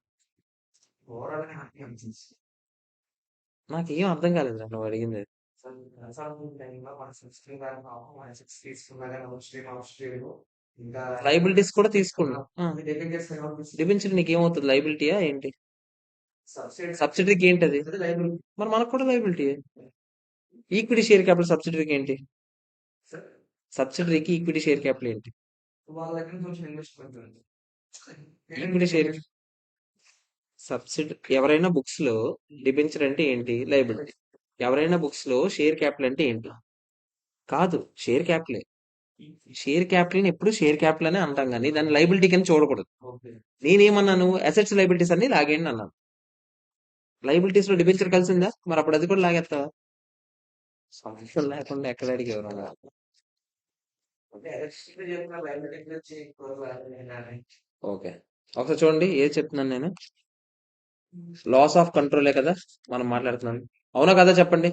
ఓవరాల్ హ్యాపీ అనిపించింది నాకేం అర్థం కాలేదు నువ్వు అడిగింది. సార్ కన్సల్టింగ్ టైంలో మన సబ్సిడీ మన సిక్స్ తీసుకున్నా కానీ అవుట్ స్ట్రీమ్ ఇంకా లైబిలిటీస్ కూడా తీసుకున్నాం, డెలింగ్ చేస్తే డిబెంచర్ నీకు ఏమవుతుంది, లైబిలిటీయా ఏంటి, సబ్సిడీ సబ్సిడరీకి ఏంటి అది, లైబిలిటీ మరి మనకు కూడా లైబిలిటీ. ఈక్విటీ షేర్ క్యాపిటల్ సబ్సిడరీకి ఏంటి, సబ్సిడరీకి ఈక్విటీ షేర్ క్యాపిటల్ ఏంటి, వాళ్ళ దగ్గర నుంచి వచ్చిన ఇన్వెస్ట్మెంట్ ఉంది ఈక్విటీ షేర్ సబ్సిడీ. ఎవరైనా బుక్స్ లో డిబెంచర్ అంటే ఏంటి, లైబిలిటీ. ఎవరైనా బుక్స్ లో షేర్ క్యాపిటల్ అంటే ఏంటి, కాదు షేర్ క్యాపిటల్. షేర్ క్యాపిటల్ ని ఎప్పుడు షేర్ క్యాపిటల్ అని అంటాం కానీ దాన్ని లైబిలిటీ కింద చూడకూడదు. ఓకే నేనేమన్నాను, అసెట్స్ లైబిలిటీస్ అన్ని లాగేయండి అన్నాను. లైబిలిటీస్ లో డిబెంచర్ కలిసిందా, మరి అప్పుడు అది కూడా లాగేస్తావా, సమస్య లేకుండా ఎక్కడ అడిగేవారు. అంటే ఎలక్ట్రిసిటీ చెప్పిన లైబిలిటీ గురించి ఓకే, ఒకసారి చూడండి ఏది చెప్తున్నాను నేను, లాస్ ఆఫ్ కంట్రోలే కదా మనం మాట్లాడుతున్నాం, అవునా కదా చెప్పండి.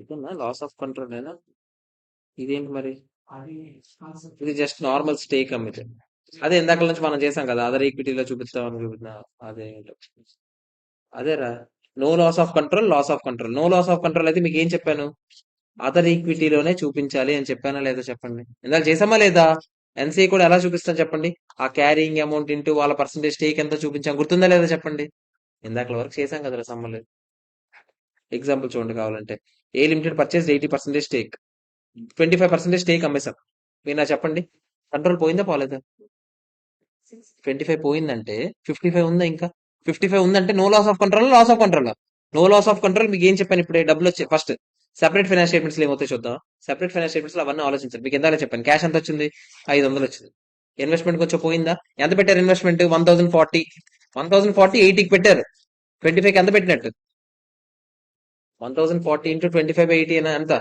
ఇదేనా లాస్ ఆఫ్ కంట్రోల్ ఏనా, ఇదేంటి మరి, అది ఇది జస్ట్ నార్మల్ స్టేక్ అమ్మితే. అదే ఇందాక నుంచి మనం చేసాం కదా, అదర్ ఈక్విటీలో చూపిస్తామని చూపిస్తున్నా, అదే అదేరా, no loss of control, loss of control, no loss of control అయితే మీకు ఏం చెప్పాను, అదర్ ఈక్విటీలోనే చూపించాలి అని చెప్పానా లేదా చెప్పండి, ఇందాక చేసామా లేదా. ఎన్సీఏ కూడా ఎలా చూపిస్తాం చెప్పండి, ఆ క్యారింగ్ అమౌంట్ ఇంటూ వాళ్ళ పర్సంటేజ్ స్టేక్ ఎంత చూపించాం, గుర్తుందా లేదా చెప్పండి. ఇందాక వరకు చేసాం కదా సమ్మలు. ఎగ్జాంపుల్ చూడండి కావాలంటే, A limited purchase 80% stake, 25% stake అమ్మేశాం. మీరు నా చెప్పండి, కంట్రోల్ పోయిందా పోలేదా, 25 పోయిందంటే 55 ఉందా ఇంకా, 55 ఉందంటే no loss of control, loss of control, no loss of control. మీకు ఏం చెప్పాను ఇప్పుడే, డబ్బులు వచ్చాయి. ఫస్ట్ సెపరేట్ ఫైనాన్స్ స్టేట్మెంట్స్ ఏమవుతాయి చూద్దాం. సెపరేట్ ఫైనాన్స్ స్టేట్మెంట్స్ లో అవన్నీ ఆలోచించారు. మీకు ఎంత చెప్పాను, క్యాష్ ఎంత వచ్చింది, 500 వచ్చింది. ఇన్వెస్ట్మెంట్ కొంచెం పోయిందా, ఎంత పెట్టారు ఇన్వెస్ట్మెంట్, 1040, 80కి పెట్టారు. 25కి ఎంత పెట్టినట్టు, 1040 ఇంటూ 25/80 అయినా ఎంత,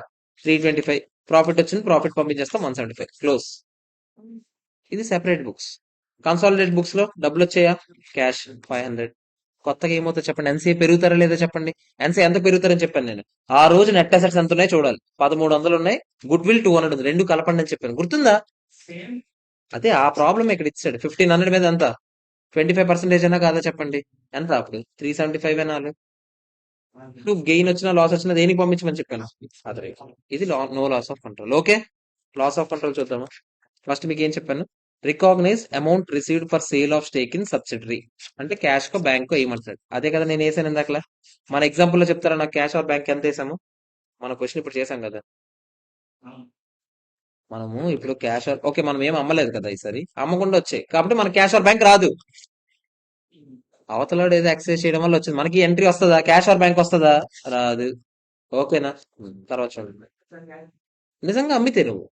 325. ప్రాఫిట్ వచ్చింది, ప్రాఫిట్ పంపించేస్తాం, 175 క్లోజ్. ఇది సెపరేట్ బుక్స్. కన్సాలిడేట్ బుక్స్ లో డబ్బులు వచ్చాయా, క్యాష్ 500. కొత్తగా ఏమవుతుందో చెప్పండి, ఎన్సీఏ పెరుగుతారా లేదా చెప్పండి. ఎన్సీఏ ఎంత పెరుగుతారని చెప్పాను నేను, ఆ రోజు నెట్ అసెట్స్ ఎంత ఉన్నాయి చూడాలి, 1300 ఉన్నాయి, గుడ్ విల్ 200 ఉంది, రెండు కలపండి అని చెప్పాను, గుర్తుందా. సేమ్ అదే ఆ ప్రాబ్లం ఇక్కడ ఇచ్చాడు. 1500 మీద ఎంత, 25% అయినా కాదా చెప్పండి, ఎంత అప్పుడు 375 అనాలి. నువ్వు గెయిన్ వచ్చినా లాస్ వచ్చినా దేనికి పంపించమని చెప్పాను, అదే ఇది no loss of control. Okay, loss of control చూద్దామా. ఫస్ట్ మీకు ఏం చెప్పాను, recognise amount received for sale of stake in subsidiary, అంటే క్యాష్ కో బ్యాంక్ కో ఏమంటాడు, అదే కదా నేను వేసాను ఇందాకలా. మన ఎగ్జాంపుల్ లో చెప్తారా నాకు క్యాష్ ఆర్ బ్యాంక్ ఎంత వేసాము, మన క్వశ్చన్ ఇప్పుడు చేసాం కదా. మనము ఇప్పుడు క్యాష్ ఆర్, ఓకే మనం ఏం అమ్మలేదు కదా ఈసారి, అమ్మకుండా వచ్చాయి కాబట్టి మన క్యాష్ ఆర్ బ్యాంక్ రాదు. అవతలాడు ఏదో ఎక్సైజ్ చేయడం వల్ల వచ్చింది, మనకి ఎంట్రీ వస్తుందా, క్యాష్ ఆర్ బ్యాంక్ వస్తుందా, రాదు. ఓకేనా. తర్వాత చూడండి, నిజంగా అమ్మితే నువ్వు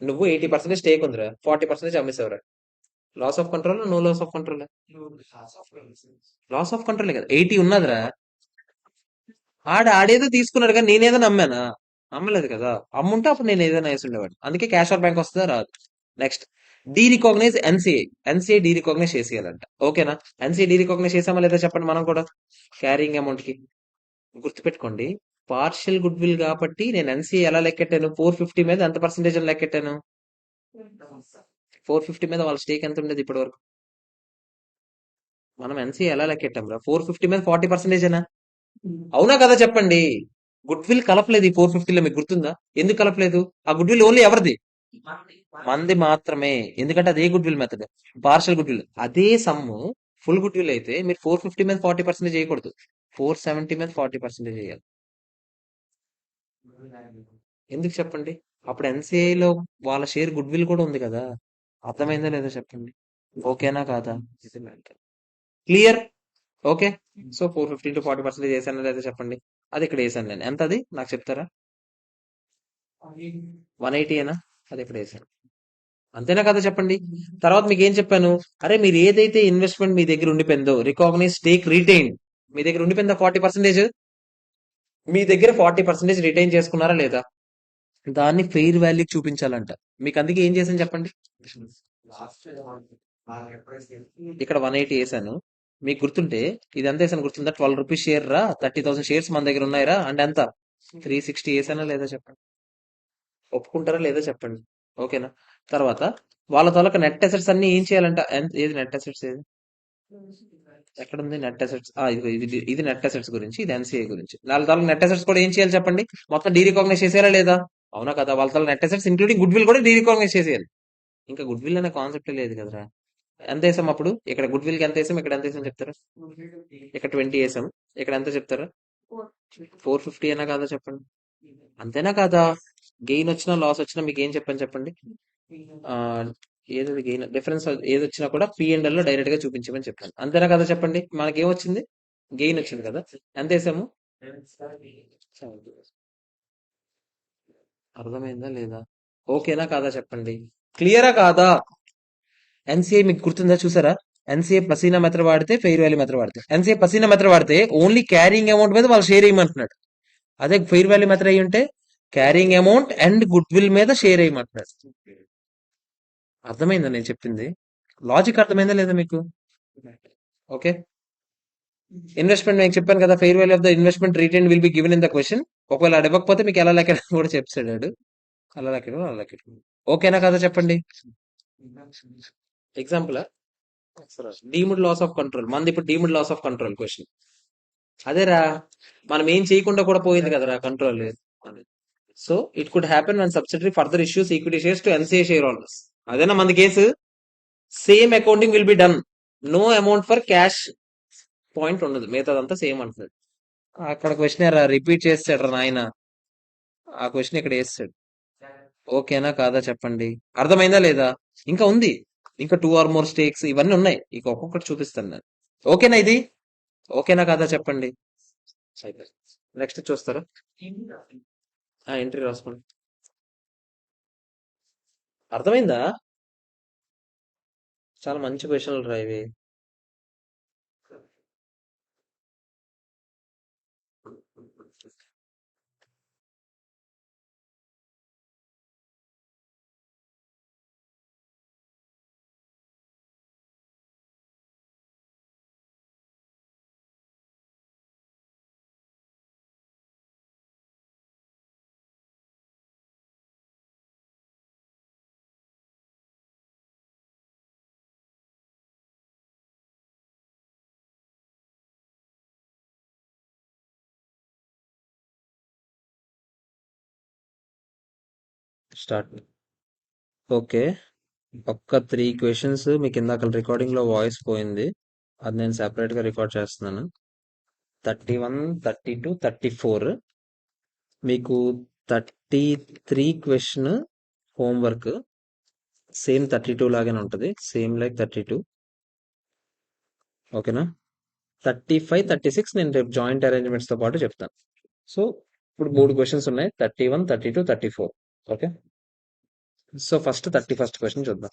నువ్వు 80% స్టేక్ ఉందిరా, 40% అమ్మేసావురా, loss of control, no loss of control. Loss of control కదా, 80 ఉన్నదిరా. ఆడేదో తీసుకున్నాడు కానీ నేనేదో నమ్మానా, అమ్మలేదు కదా. అమ్ముంటే అప్పుడు నేను ఏదైనా వేసి ఉండేవాడు, అందుకే క్యాష్ ఆర్ బ్యాంక్ వస్తుందా, రాదు. Next, derecognise NCI. NCI derecognise చేసేయాలంట, ఓకేనా. ఎన్సీఐ డీ రికాగ్నైజ్ చేసామా లేదా చెప్పండి మనం కూడా, క్యారింగ్ అమౌంట్ కి. గుర్తుపెట్టుకోండి, పార్షియల్ గుడ్ విల్ కాబట్టి నేను ఎన్సీఐ ఎలా లెక్కెట్టాను, 450 మీద ఎంత పర్సెంటేజ్ అని లెక్కెట్టాను, 450 మీద వాళ్ళ స్టేక్ ఎంత ఉండేది ఇప్పటి వరకు. మనం ఎన్సీఐ ఎలా లెక్కెట్టాం రా, 450 మీద 40% ఏనా, అవునా కదా చెప్పండి. గుడ్ విల్ కలపలేదు ఈ 450లో, మీకు గుర్తుందా, ఎందుకు కలపలేదు, ఆ గుడ్ విల్ ఓన్లీ ఎవరిది, మంది మాత్రమే. ఎందుకంటే అదే good will method, partial good will. అదే సమ్ ఫుల్ గుడ్ విల్ అయితే మీరు 450 మీద 40% చేయకూడదు, 470 మీద 40% చేయాలి. ఎందుకు చెప్పండి, అప్పుడు NCI లో వాళ్ళ షేర్ గుడ్ విల్ కూడా ఉంది కదా. అర్థమైందా లేదా చెప్పండి, ఓకేనా కాదా, క్లియర్. ఓకే. సో 450 టు 40% చేశానా లేదా చెప్పండి, అది ఇక్కడ వేసాను నేను, ఎంత అది నాకు చెప్తారా, 180 ఏనా, అది ఇక్కడ వేసాను, అంతేనా కదా చెప్పండి. తర్వాత మీకు ఏం చెప్పాను, అరే మీరు ఏదైతే ఇన్వెస్ట్మెంట్ మీ దగ్గర ఉండిపోయిందో, రికాగ్నైజ్ స్టేక్ రిటైన్, మీ దగ్గర ఉండిపోయిందా 40%, మీ దగ్గర 40% రిటైన్ చేసుకున్నారా లేదా, దాన్ని ఫెయిర్ వాల్యూ చూపించాలంట. మీకు అందుకే ఏం చేశాను చెప్పండి, ఇక్కడ 180 వేసాను. మీకు గుర్తుంటే ఇది ఎంత వేసాను గుర్తుందా, 12 రూపీస్ షేర్ రా, 30,000 షేర్స్ మన దగ్గర ఉన్నాయిరా, అంటే ఎంత 360 వేసానా లేదా చెప్పండి, ఒప్పుకుంటారా లేదా చెప్పండి, ఓకేనా. తర్వాత వాళ్ళ తాలూకా నెట్ అసెట్స్ అన్ని ఏం చేయాలంట, ఏది నెట్ అసెట్స్ ఏది, ఎక్కడ ఉంది నెట్ అసెట్స్, ఇది నెట్ అసెట్స్ గురించి, ఇది ఎన్సీఏ గురించి. వాళ్ళ తాలూకా నెట్ అసెట్స్ కూడా ఏం చేయాలి చెప్పండి, మొత్తం డీ రికాగ్నైజ్ చేసేయాలా లేదా, అవునా కదా. వాళ్ళ తాలూకా net assets including goodwill కూడా డీ రికాగ్నైజ్ చేసేయాలి. ఇంకా గుడ్ విల్ అనే కాన్సెప్ట్ లేదు కదరా. ఎంత వేసాం అప్పుడు, ఇక్కడ గుడ్ విల్ కి ఎంత వేసాం, ఇక్కడ ఎంత వేసాం చెప్తారా, ఇక్కడ 20 వేసాం, ఇక్కడ ఎంత చెప్తారా, 450 అయినా కాదా చెప్పండి, అంతేనా కాదా. గెయిన్ వచ్చినా లాస్ వచ్చినా మీకు ఏం చెప్పాను చెప్పండి, ఆ ఏది గెయిన్ డిఫరెన్స్ ఏది వచ్చినా కూడా P&L లో డైరెక్ట్ గా చూపించమని చెప్పాను, అంతేనా కదా చెప్పండి. మనకి ఏమొచ్చింది, గెయిన్ వచ్చింది కదా, ఎంత వేసాము, అర్థమైందా లేదా, ఓకేనా కాదా చెప్పండి, క్లియరా కాదా. ఎన్సీఐ మీకు గుర్తుందా చూసారా, ఎన్సీఐ పసీనా మెథడ్ వాడితే, ఫెయిర్ వాల్యూ మెథడ్ వాడితే, ఎన్సీఐ పసీనా మెథడ్ వాడితే ఓన్లీ క్యారింగ్ అమౌంట్ మీద వాళ్ళు షేర్ వేయమంటున్నాడు. అదే ఫెయిర్ వాల్యూ మెథడ్ అయ్యి ఉంటే carrying amount and good will మీద షేర్ వేయమంటున్నాడు. అర్థమైందా నేను చెప్పింది, లాజిక్ అర్థమైందా లేదా మీకు, ఓకే. ఇన్వెస్ట్మెంట్ నేను చెప్పాను కదా, fair value of the investment retain will be given in the question. ఒకవేళ అది ఇవ్వకపోతే మీకు ఎలా లెక్క కూడా చెప్తాడు, అలా లెక్క అలా లెక్క, ఓకేనా కదా చెప్పండి. Example, deemed loss of control, మనది ఇప్పుడు deemed loss of control question. అదేరా, మనం ఏం చేయకుండా కూడా పోయింది కదరా control. So it could happen one subsidiary further issues equity shares to NCA shareholders. అదేనా మన కేసు, same accounting will be done, no amount for cash point ఉండదు, మిగతాదంతా సేమ్ అంటున్నాడు. అక్కడ క్వశ్చన్ రిపీట్ చేస్తాడు రా నాయన, ఆ క్వశ్చన్ ఇక్కడ వేస్తాడు, ఓకేనా కాదా చెప్పండి, అర్థమైందా లేదా. ఇంకా ఉంది, ఇంకా 2 ఆర్ మోర్ స్టేక్స్ ఇవన్నీ ఉన్నాయి, ఇక ఒక్కొక్కటి చూపిస్తాను నేను, ఓకేనా ఇది, ఓకేనా కాదా చెప్పండి. నెక్స్ట్ చూస్తారా, ఎంట్రీ రాసుకోండి, అర్థమైందా. చాలా మంచి క్వశ్చన్లు రా ఇవి. స్టార్ట్. ఓకే. ఒక్క 3 క్వెషన్స్ మీకు ఇందాక రికార్డింగ్ లో వాయిస్ పోయింది. అది నేను సెపరేట్ గా రికార్డ్ చేస్తున్నాను. 31, 32, 34. మీకు 33 క్వెషన్ హోంవర్క్ సేమ్ 32 లాగానే ఉంటది. Same like 32. ఓకేనా? 35, 36 నేను రేపు జాయింట్ అరేంజ్మెంట్స్ తో పాటు చెప్తాను. సో ఇప్పుడు 3 క్వెషన్స్ ఉన్నాయి. 31, 32, 34. Okay. So first 31st question చూద్దాం.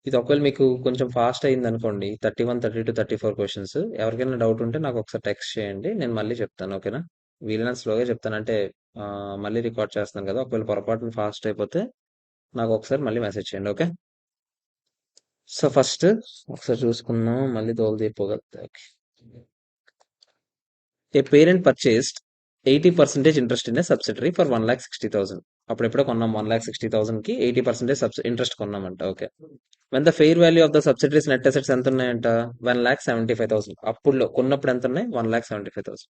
ఇది ఒకవేళ మీకు కొంచెం ఫాస్ట్ అయింది అనుకోండి, 31, 32, 34 క్వెషన్స్, ఎవరికైనా డౌట్ ఉంటే నాకు ఒకసారి టెక్స్ట్ చేయండి, నేను మళ్ళీ చెప్తాను. ఓకేనా? వీలైనంత స్లోగా చెప్తాను, అంటే మళ్ళీ రికార్డ్ చేస్తున్నాను కదా, ఒకవేళ పొరపాటున ఫాస్ట్ అయిపోతే నాకు ఒకసారి మళ్ళీ మెసేజ్ చేయండి. ఓకే. సో ఫస్ట్ ఒకసారి చూసుకుందాం, మళ్ళీ తోలు తీపోగలుగుతా. A parent purchased 80% interest in a subsidiary for 1,60,000. అప్పుడెప్పుడో కొన్నాం 1,60,000 కి 80% ఇంట్రెస్ట్ కొన్నామంట. Okay. When the fair value of the subsidiary's net assets ఎంత ఉన్నాయంట? 1,75,000. అప్పుడు కొన్నప్పుడు ఎంత ఉన్నాయి? 1,75,000.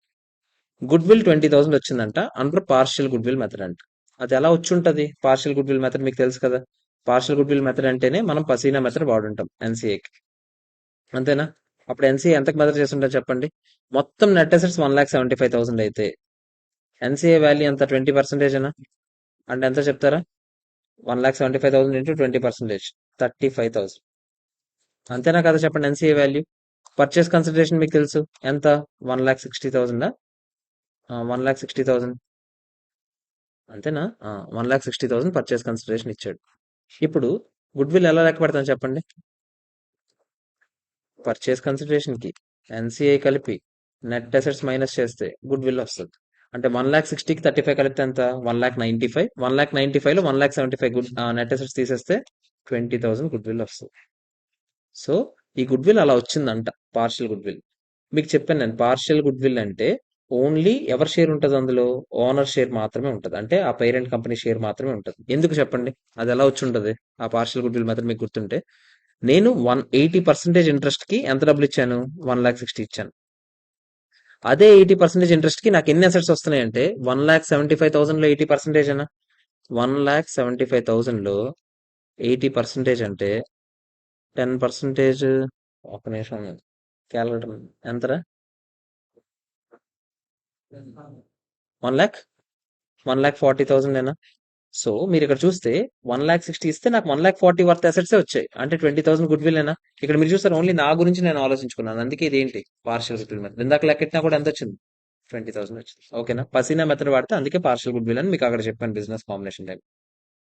గుడ్ విల్ 20,000 వచ్చిందంట under partial good will method అంట. అది ఎలా వచ్చి ఉంటది? పార్షియల్ గుడ్ విల్ మెథడ్ మీకు తెలుసు కదా. పార్షియల్ గుడ్ విల్ మెథడ్ అంటేనే మనం పసీనా మెథడ్ వాడుంటాం ఎన్సీఏకి. అంతేనా? అప్పుడు ఎన్సీఏ ఎంతకు మెథడ్ చేస్తుంటారు చెప్పండి? మొత్తం నెట్ అసెట్స్ 1,75,000 అయితే ఎన్సీఏ వాల్యూ ఎంత? 20% అనా? అంటే ఎంత చెప్తారా? 1,75,000 ఇంటూ 20%, 35,000. అంతేనా కదా చెప్పండి? NCA value. పర్చేస్ కన్సిడరేషన్ మీకు తెలుసు ఎంత? 1,60,000. 1,60,000 అంతేనా? 1,60,000 పర్చేస్ కన్సిడరేషన్ ఇచ్చాడు. ఇప్పుడు గుడ్ విల్ ఎలా లెక్క పెడతాం చెప్పండి? పర్చేస్ కన్సిడరేషన్ కి ఎన్సీఐ కలిపి నెట్ అసెట్స్ మైనస్ చేస్తే గుడ్ విల్ వస్తుంది. అంటే 1,60,000కి 35 కలిపితే ఎంత? 1,95,000. 1,95,000 లో 1,75,000 గుడ్ నెట్ అసెట్స్ తీసేస్తే 20,000 గుడ్ విల్ వస్తుంది. సో ఈ గుడ్ విల్ అలా వచ్చిందంట, పార్షియల్ గుడ్ విల్. మీకు చెప్పాను నేను, పార్షియల్ గుడ్ విల్ అంటే ఓన్లీ ఎవరి షేర్ ఉంటుంది అందులో? ఓనర్ షేర్ మాత్రమే ఉంటుంది. అంటే ఆ పేరెంట్ కంపెనీ షేర్ మాత్రమే ఉంటుంది. ఎందుకు చెప్పండి? అది ఎలా వచ్చి ఉంటుంది ఆ పార్షియల్ గుడ్ విల్ మెథడ్ మీకు గుర్తుంటే? నేను 80% ఇంట్రెస్ట్ కి ఎంత డబ్బులు ఇచ్చాను? 1,60,000 ఇచ్చాను. అదే 80% ఇంట్రెస్ట్ కి నాకు ఎన్ని అసెట్స్ వస్తున్నాయి అంటే 1,75,000 లో 80% అనా? 1,75,000 లో 80% అంటే 10%. ఒక నిమిషం, క్యాలిక్యులేటర్ ఎంతరా? 1,40,000 ఏనా? సో మీరు ఇక్కడ చూస్తే 1,60,000 ఇస్తే నాకు 1,40,000 వర్త్ అసెట్స్ వచ్చాయి. అంటే 20,000 గుడ్ విల్ ఏనా? ఇక్కడ మీరు చూస్తారు, ఓన్లీ నా గురించి నేను ఆలోచించుకున్నాను. అందుకే ఇది ఏంటి? Partial good will method. ఇందాక లెక్కెట్టినా కూడా ఎంత వచ్చింది? 20,000 వచ్చింది. ఓకేనా? పసీనా మెథడ్ వాడితే అందుకే పార్షియల్ గుడ్ విల్ అని మీకు అక్కడ చెప్పాను బిజినెస్ కాంబినేషన్ టైం.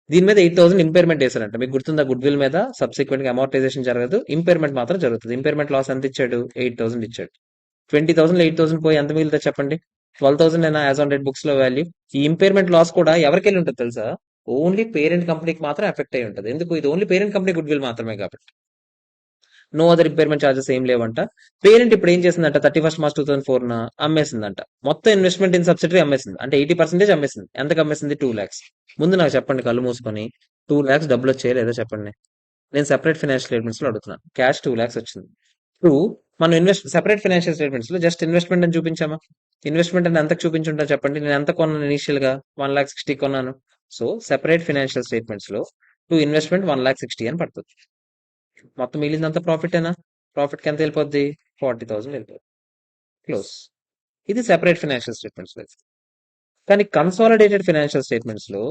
దీని మీద 8,000 ఇంపైర్మెంట్ వేశారంట. మీకు గుర్తుందా? గుడ్ విల్ మీద సబ్సిక్వెంట్ గా అమౌంటైజేషన్ జరగదు, ఇంపైర్మెంట్ మాత్రం జరుగుతుంది. ఇంపైర్మెంట్ లాస్ ఎంత ఇచ్చాడు? 8,000 ఇచ్చాడు. 20,000 లో 8,000 పోయి ఎంత మిగిలితే చెప్పండి? 12,000 అయినా యాజ్ ఆన్ డేట్ బుక్స్ లో వాల్యూ. ఈ ఇంపైర్మెంట్ లాస్ కూడా ఎవరికి వెళ్ళి ఉంటుంది తెలుసా? ఓన్లీ పేరెంట్ కంపెనీకి మాత్రం ఎఫెక్ట్ అయి ఉంటుంది. ఎందుకు? ఇది only parent company good will మాత్రమే కాబట్టి. నో అదర్ ఇంపైర్మెంట్ చార్జెస్ ఏం లేవంట. పేరెంట్ ఇప్పుడు ఏం చేసిందంట? 31st March 2004 అమ్మేసిందంట. మొత్తం ఇన్వెస్ట్మెంట్ ఇన్ సబ్సిడరీ అమ్మేసింది. అంటే 80% అమ్మేసింది. ఎంతకు అమ్మేసింది? 2 lakhs. ముందు నాకు చెప్పండి, కళ్ళు మూసుకొని, 2 lakhs డబ్బులు వచ్చాయో లేదో చెప్పండి. నేను సెపరేట్ ఫైనాన్షియల్ స్టేట్మెంట్స్ లో అడుగుతున్నాను. క్యాష్ 2 lakhs వచ్చింది. ఇప్పుడు మనం సెపరేట్ ఫైనాన్షియల్ స్టేట్మెంట్స్ లో జస్ట్ ఇన్వెస్ట్మెంట్ అని చూపించామా? ఇన్వెస్ట్మెంట్ అని ఎంతకు చూపించుంటా చెప్పండి? నేను ఎంత కొన్నాను ఇనీషియల్ గా? 1,60,000 కొన్నాను. సో సెపరేట్ ఫైనాన్షియల్ స్టేట్మెంట్స్ లో టు ఇన్వెస్ట్మెంట్ 1,60,000 అని పడుతుంది. మొత్తం మిగిలిందంతా ప్రాఫిట్ ఏనా? ప్రాఫిట్ కి ఎంత వెళ్ళిపోద్ది? 40,000 వెళ్ళిపోద్ది. క్లోజ్. ఇది సెపరేట్ ఫైనాన్షియల్ స్టేట్మెంట్స్ లో. కానీ కన్సాలిడేటెడ్ ఫైనాన్షియల్ స్టేట్మెంట్స్ లో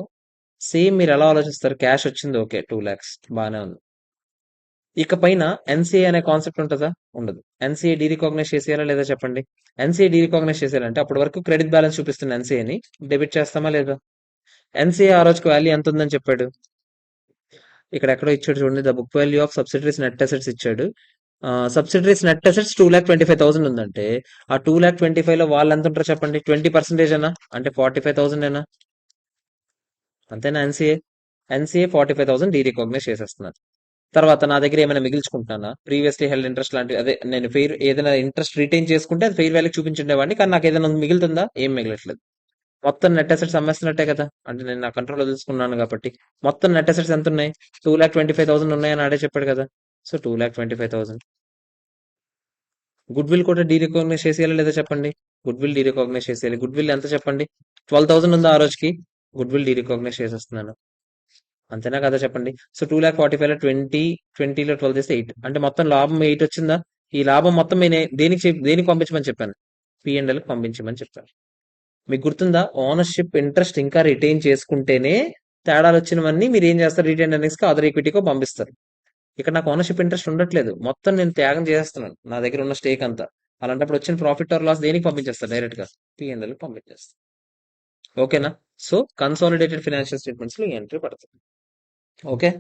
సేమ్ మీరు ఎలా ఆలోచిస్తారు? క్యాష్ వచ్చింది, ఓకే, 2 lakhs బాగానే ఉంది. ఇక పైన ఎన్సీఏ అనే కాన్సెప్ట్ ఉంటుందా? ఉండదు. ఎన్సీఏ డీరికాగ్నైజ్ చేసేయాలా లేదా చెప్పండి? ఎన్సీఏ డీరికాగ్నైజ్ చేసేయాలంటే అప్పటి వరకు క్రెడిట్ బ్యాలెన్స్ చూపిస్తున్న ఎన్సీఏని డెబిట్ చేస్తామా లేదా? ఎన్సీఏ ఆ రోజుకి వాల్యూ ఎంత ఉందని చెప్పాడు? ఇక్కడ ఎక్కడో ఇచ్చాడు చూడండి, the book value of subsidiaries net assets ఇచ్చాడు. సబ్సిడరీస్ నెట్ అసెట్స్ 2,25,000 ఉందంటే ఆ 2,25,000 లో వాళ్ళు ఎంత ఉంటారో చెప్పండి? 20% అనా? అంటే 45,000 ఏనా? అంతేనా? ఎన్సీఏ 45,000 డీరికాగ్నైజ్ చేసేస్తున్నారు. తర్వాత నా దగ్గర ఏమైనా మిగిల్చుకుంటున్నానా? ప్రీవియస్లీ హెల్డ్ ఇంట్రెస్ట్ లాంటివి, అదే నేను ఫెయిర్ ఏదైనా ఇంట్రెస్ట్ రిటైన్ చేసుకుంటే అది ఫెయిర్ వాల్యూ చూపించుండేవాడిని, కానీ నాకు ఏదైనా మిగులుతుందా? ఏం మిగలట్లేదు. మొత్తం నెట్ అసెట్స్ అమ్మేస్తున్నట్టే కదా. అంటే నేను నా కంట్రోల్ తెలుసుకున్నాను కాబట్టి. మొత్తం నెట్ అసెట్స్ ఎంత ఉన్నాయి? 2,25,000 ఉన్నాయని ఆడే చెప్పాడు కదా. సో 2,25,000. గుడ్ విల్ కూడా డీరికాగ్నైజ్ చేసేయాలి లేదా చెప్పండి? గుడ్ విల్ డీరికాగ్నైజ్ చేసేయాలి. గుడ్ విల్ ఎంత చెప్పండి? 12,000 ఉందా ఆ రోజుకి? గుడ్ విల్ డీరికాగ్నైజ్ చేసేస్తున్నాను. అంతేనా కదా చెప్పండి. సో 2,45,000 లో 20లో 12 చేస్తే 8 అంటే మొత్తం లాభం 8 వచ్చిందా? ఈ లాభం మొత్తం నేను దేనికి పంపించమని చెప్పాను? P&L కి పంపించమని చెప్పాను. మీకు గుర్తుందా? ఓనర్‌షిప్ ఇంట్రెస్ట్ ఇంకా రిటైన్ చేసుకుంటేనే తేడాలొచ్చినవన్నీ మీరేం చేస్తారు? రిటైన్డ్ ఎర్నింగ్స్‌కో, అదర్ ఈక్విటీకో పంపిస్తారు. ఇక్కడ నాకు ఓనర్‌షిప్ ఇంట్రెస్ట్ ఉండట్లేదు. మొత్తం నేను త్యాగం చేసేస్తున్నాను. నా దగ్గర ఉన్న స్టేక్ అంతా. అలాంటప్పుడు వచ్చిన ప్రాఫిట్ ఆర్ లాస్ దేనికి పంపించేస్తా డైరెక్ట్‌గా? P&Lకి పంపించేస్తా. ఓకేనా? సో, కన్సాలిడేటెడ్ ఫైనాన్షియల్ స్టేట్మెంట్స్‌లో ఈ ఎంట్రీ పడుతుంది. ఓకే.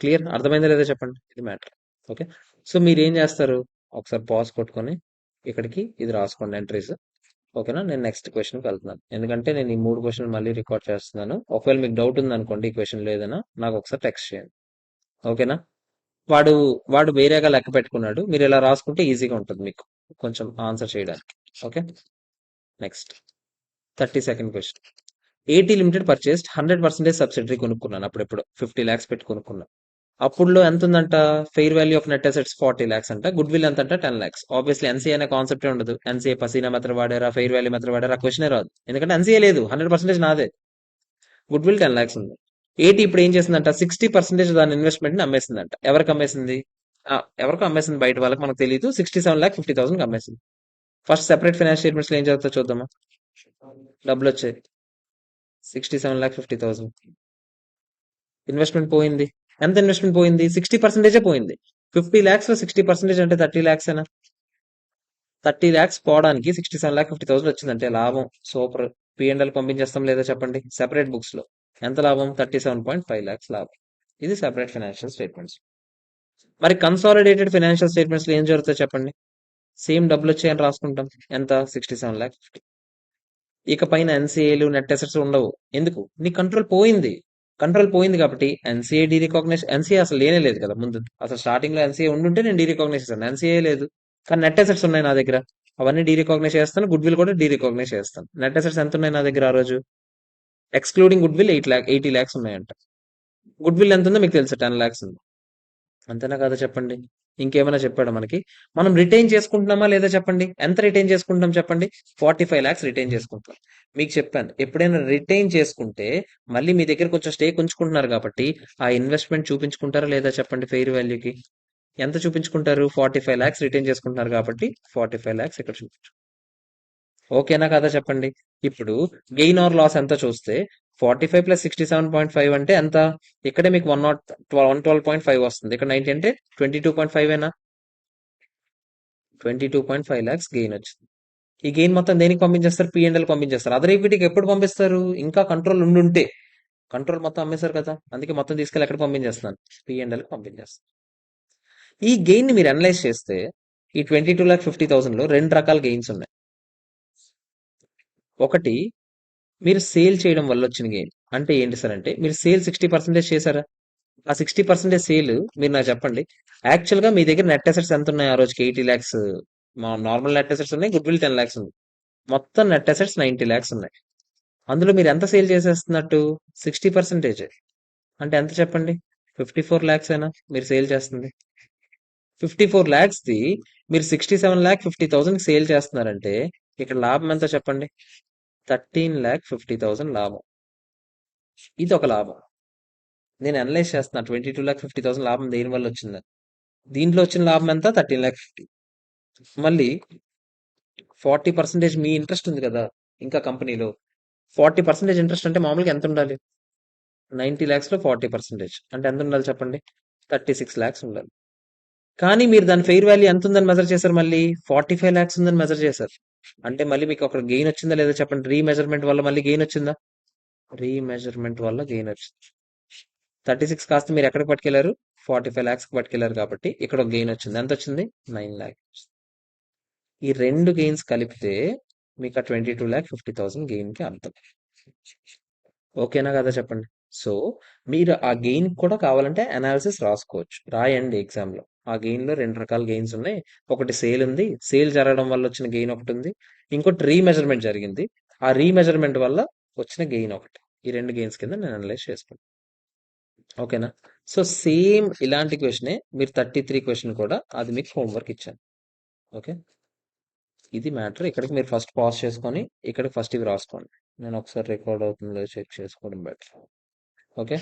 క్లియర్? అర్థమైందా లేదా చెప్పండి? ఇది మ్యాటర్. ఓకే. సో, మీరేం చేస్తారు? ఒకసారి పాజ్ కొట్టుకొని ఇక్కడికి ఇది రాసుకోండి ఎంట్రీస్. ఓకేనా? నేను నెక్స్ట్ క్వెషన్‌కి వెళ్తున్నాను. ఎందుకంటే నేను ఈ 3 క్వెషన్‌లు మళ్ళీ రికార్డ్ చేస్తున్నాను. ఒకవేళ మీకు డౌట్ ఉందనుకోండి ఈ క్వెషన్‌లో ఏదైనా నాకు ఒకసారి టెక్స్ట్ చేయండి. ఓకేనా? వాడు వాడు వేరేగా లెక్క పెట్టుకున్నాడు. మీరు ఇలా రాసుకుంటే ఈజీగా ఉంటుంది మీకు కొంచెం ఆన్సర్ చేయడానికి. Okay. Next 32nd question. AT limited purchased 100% subsidiary కొనుక్కున్నాను అప్పుడెప్పుడు 50 lakhs పెట్టి కొనుక్కున్నాను. అప్పుడులో ఎంత ఉందంట? Fair value of net assets 40 lakhs అంట. గుడ్ విల్ ఎంత అంట? 10 lakhs. ఆబ్వియస్లీ ఎన్సీఏ అనే కాన్సెప్టే ఉండదు. ఎన్సీఏ పసీనా మెథడ్ వాడారా, ఫెయిర్ వాల్యూ మెథడ్ వాడారా, ఆ క్వశ్చనే రాదు. ఎందుకంటే ఎన్సీఏ లేదు. 100% నాదే. గుడ్ విల్ 10 lakhs ఉంది. ఏటీ ఇప్పుడు ఏం చేసిందంట? 60% దాని ఇన్వెస్ట్మెంట్ ని అమ్మేసిందంట. ఎవరికి అమ్మేసింది? ఆ, ఎవరికో అమ్మేసింది, బయట వాళ్ళకి మనకు తెలియదు. 67,50,000 అమ్మేసింది. ఫస్ట్ సెపరేట్ ఫైనాన్స్ స్టేట్మెంట్స్ లో ఏం జరుగుతుందో చూద్దామా? డబ్బులు వచ్చాయి 67,50,000. ఇన్వెస్ట్మెంట్ పోయింది. ఎంత ఇన్వెస్ట్మెంట్ పోయింది? 60% పోయింది. 50 lakhs లో 60% అంటే 30 lakhs ఏనా? 30 lakhs పోవడానికి 67,50,000 వచ్చిందంటే లాభం. సూపర్. P&L పంపించేస్తాం లేదా చెప్పండి? సెపరేట్ బుక్స్ లో ఎంత లాభం? 37.5 lakhs లాభం. ఇది సెపరేట్ ఫైనాన్షియల్ స్టేట్మెంట్స్. మరి కన్సాలిడేటెడ్ ఫైనాన్షియల్ స్టేట్మెంట్స్ లో ఏం జరుగుతుందో చెప్పండి? సేమ్ డబ్బులు వచ్చాయని రాసుకుంటాం. ఎంత? 67,50,000. ఇక పైన ఎన్సీఏలు నెట్ అసెట్స్ ఉండవు. ఎందుకు? నీ కంట్రోల్ పోయింది. కంట్రోల్ పోయింది కాబట్టి ఎన్సీఏ డీరికాగ్నైజ్, ఎన్సీఏ అసలు లేనే లేదు కదా ముందు. అసలు స్టార్టింగ్ లో ఎన్సీఏ ఉండుంటే నేను డీరికాగ్నైజ్ చేస్తాను. ఎన్సీఏ లేదు. కానీ నెట్ అసెట్స్ ఉన్నాయి నా దగ్గర. అవన్నీ డీరికాగ్నైజ్ చేస్తాను. గుడ్ విల్ కూడా డీరికాగ్నైజ్ చేస్తాను. నెట్ అసెట్స్ ఎంత ఉన్నాయి నా దగ్గర ఆ రోజు? ఎక్స్క్లూడింగ్ గుడ్ విల్ 80 lakhs ఉన్నాయంట. గుడ్ విల్ ఎంత ఉందో మీకు తెలుసు, 10 lakhs ఉంది. అంతేనా కదా చెప్పండి? ఇంకేమైనా చెప్పాడా మనకి? మనం రిటైన్ చేసుకుంటున్నామా లేదా చెప్పండి? ఎంత రిటైన్ చేసుకుంటాం చెప్పండి? 45 lakhs రిటైన్ చేసుకుంటాం. మీకు చెప్పాను, ఎప్పుడైనా రిటైన్ చేసుకుంటే మళ్ళీ మీ దగ్గర కొంచెం స్టేక్ ఉంచుకుంటున్నారు కాబట్టి ఆ ఇన్వెస్ట్మెంట్ చూపించుకుంటారా లేదా చెప్పండి? ఫెయిర్ వాల్యూకి ఎంత చూపించుకుంటారు? 45 lakhs రిటైన్ చేసుకుంటున్నారు కాబట్టి 45 lakhs ఇక్కడ చూపించు. ఓకేనా కదా చెప్పండి? ఇప్పుడు గెయిన్ ఆర్ లాస్ ఎంత చూస్తే 45 ప్లస్ 67.5 అంటే ఎంత? ఇక్కడే మీకు 112.5 వస్తుంది. ఇక్కడ 90 అంటే 22.5 ఏనా? 22.5 lakhs గెయిన్ వచ్చింది. ఈ గెయిన్ మొత్తం దేనికి పంపించేస్తారు? P&L పంపించేస్తారు. అదర్ ఈక్విటీకి ఎప్పుడు పంపిస్తారు? ఇంకా కంట్రోల్ ఉండుంటే. కంట్రోల్ మొత్తం అమ్మేశారు కదా, అందుకే మొత్తం తీసుకెళ్ళి ఎక్కడ పంపించేస్తున్నాను? P&Lకి పంపించేస్తాను. ఈ గెయిన్ ని మీరు అనలైజ్ చేస్తే ఈ 22,50,000 లో రెండు రకాల గెయిన్స్ ఉన్నాయి. ఒకటి, మీరు సేల్ చేయడం వల్ల వచ్చిన గెయిన్. అంటే ఏంటి సార్ అంటే, మీరు సేల్ 60% చేశారా? ఆ 60% సేల్ మీరు నాకు చెప్పండి. యాక్చువల్ గా మీ దగ్గర నెట్ అసెట్స్ ఎంత ఉన్నాయి ఆ రోజుకి? 80 lakhs. మా నార్మల్ నెట్ అసెట్స్ ఉన్నాయి, గుడ్ విల్ 10 lakhs ఉంది. మొత్తం నెట్ అసెట్స్ 90 lakhs ఉన్నాయి. అందులో మీరు ఎంత సేల్ చేసేస్తున్నట్టు? 60%. అంటే ఎంత చెప్పండి? 54 lakhs అయినా మీరు సేల్ చేస్తుంది? 54 lakhs ది మీరు 67,50,000 సేల్ చేస్తున్నారంటే ఇక్కడ లాభం ఎంత చెప్పండి? 13,50,000 లాభం. ఇది ఒక లాభం. నేను అనలైజ్ చేస్తున్నా 22,50,000 లాభం దేని వల్ల వచ్చిందని. దీంట్లో వచ్చిన లాభం ఎంత? 13,50,000. మళ్ళీ 40% మీ ఇంట్రెస్ట్ ఉంది కదా ఇంకా కంపెనీలో. 40% ఇంట్రెస్ట్ అంటే మామూలుగా ఎంత ఉండాలి? 90 lakhs లో 40% అంటే ఎంత ఉండాలి చెప్పండి? 36 lakhs ఉండాలి. కానీ మీరు దాని ఫెయిర్ వాల్యూ ఎంత ఉందని మెజర్ చేశారు? మళ్ళీ 45 lakhs ఉందని మెజర్ చేశారు. అంటే మళ్ళీ మీకు ఒక గెయిన్ వచ్చిందా లేదా చెప్పండి? రీమెజర్మెంట్ వల్ల మళ్ళీ గెయిన్ వచ్చిందా? రీమెజర్మెంట్ వల్ల గెయిన్ వచ్చింది. 36 కాస్త మీరు ఎక్కడికి పట్టుకెళ్లారు? 45 lakhs కి పట్టుకెళ్లారు కాబట్టి ఇక్కడ ఒక గెయిన్ వచ్చింది. ఎంత వచ్చింది? 9 lakhs. ఈ రెండు గెయిన్స్ కలిపితే మీకు ఆ 22,50,000 గెయిన్ కి అర్థం. ఓకేనా కదా చెప్పండి? సో మీరు ఆ గెయిన్ కూడా కావాలంటే అనాలిసిస్ రాసుకోవచ్చు. రాయండి ఎగ్జామ్ లో. ఆ గెయిన్ లో రెండు రకాల గెయిన్స్ ఉన్నాయి. ఒకటి సేల్ ఉంది. సేల్ జరగడం వల్ల వచ్చిన గెయిన్ ఒకటి ఉంది. ఇంకోటి రీమెజర్మెంట్ జరిగింది. ఆ రీమెజర్మెంట్ వల్ల వచ్చిన గెయిన్ ఒకటి. ఈ రెండు గెయిన్స్ కింద నేను అనలైజ్ చేసుకుంటాను. ఓకేనా? సో సేమ్ ఇలాంటి క్వశ్చనే మీరు 33 క్వశ్చన్ కూడా అది మీకు హోంవర్క్ ఇచ్చాను. ఓకే, ఇది మ్యాటర్. ఇక్కడికి మీరు ఫస్ట్ పాజ్ చేసుకొని ఇక్కడికి ఫస్ట్ ఇవి రాసుకోండి. నేను ఒకసారి రికార్డ్ అవుతుందో చెక్ చేసుకోవడం better. Okay.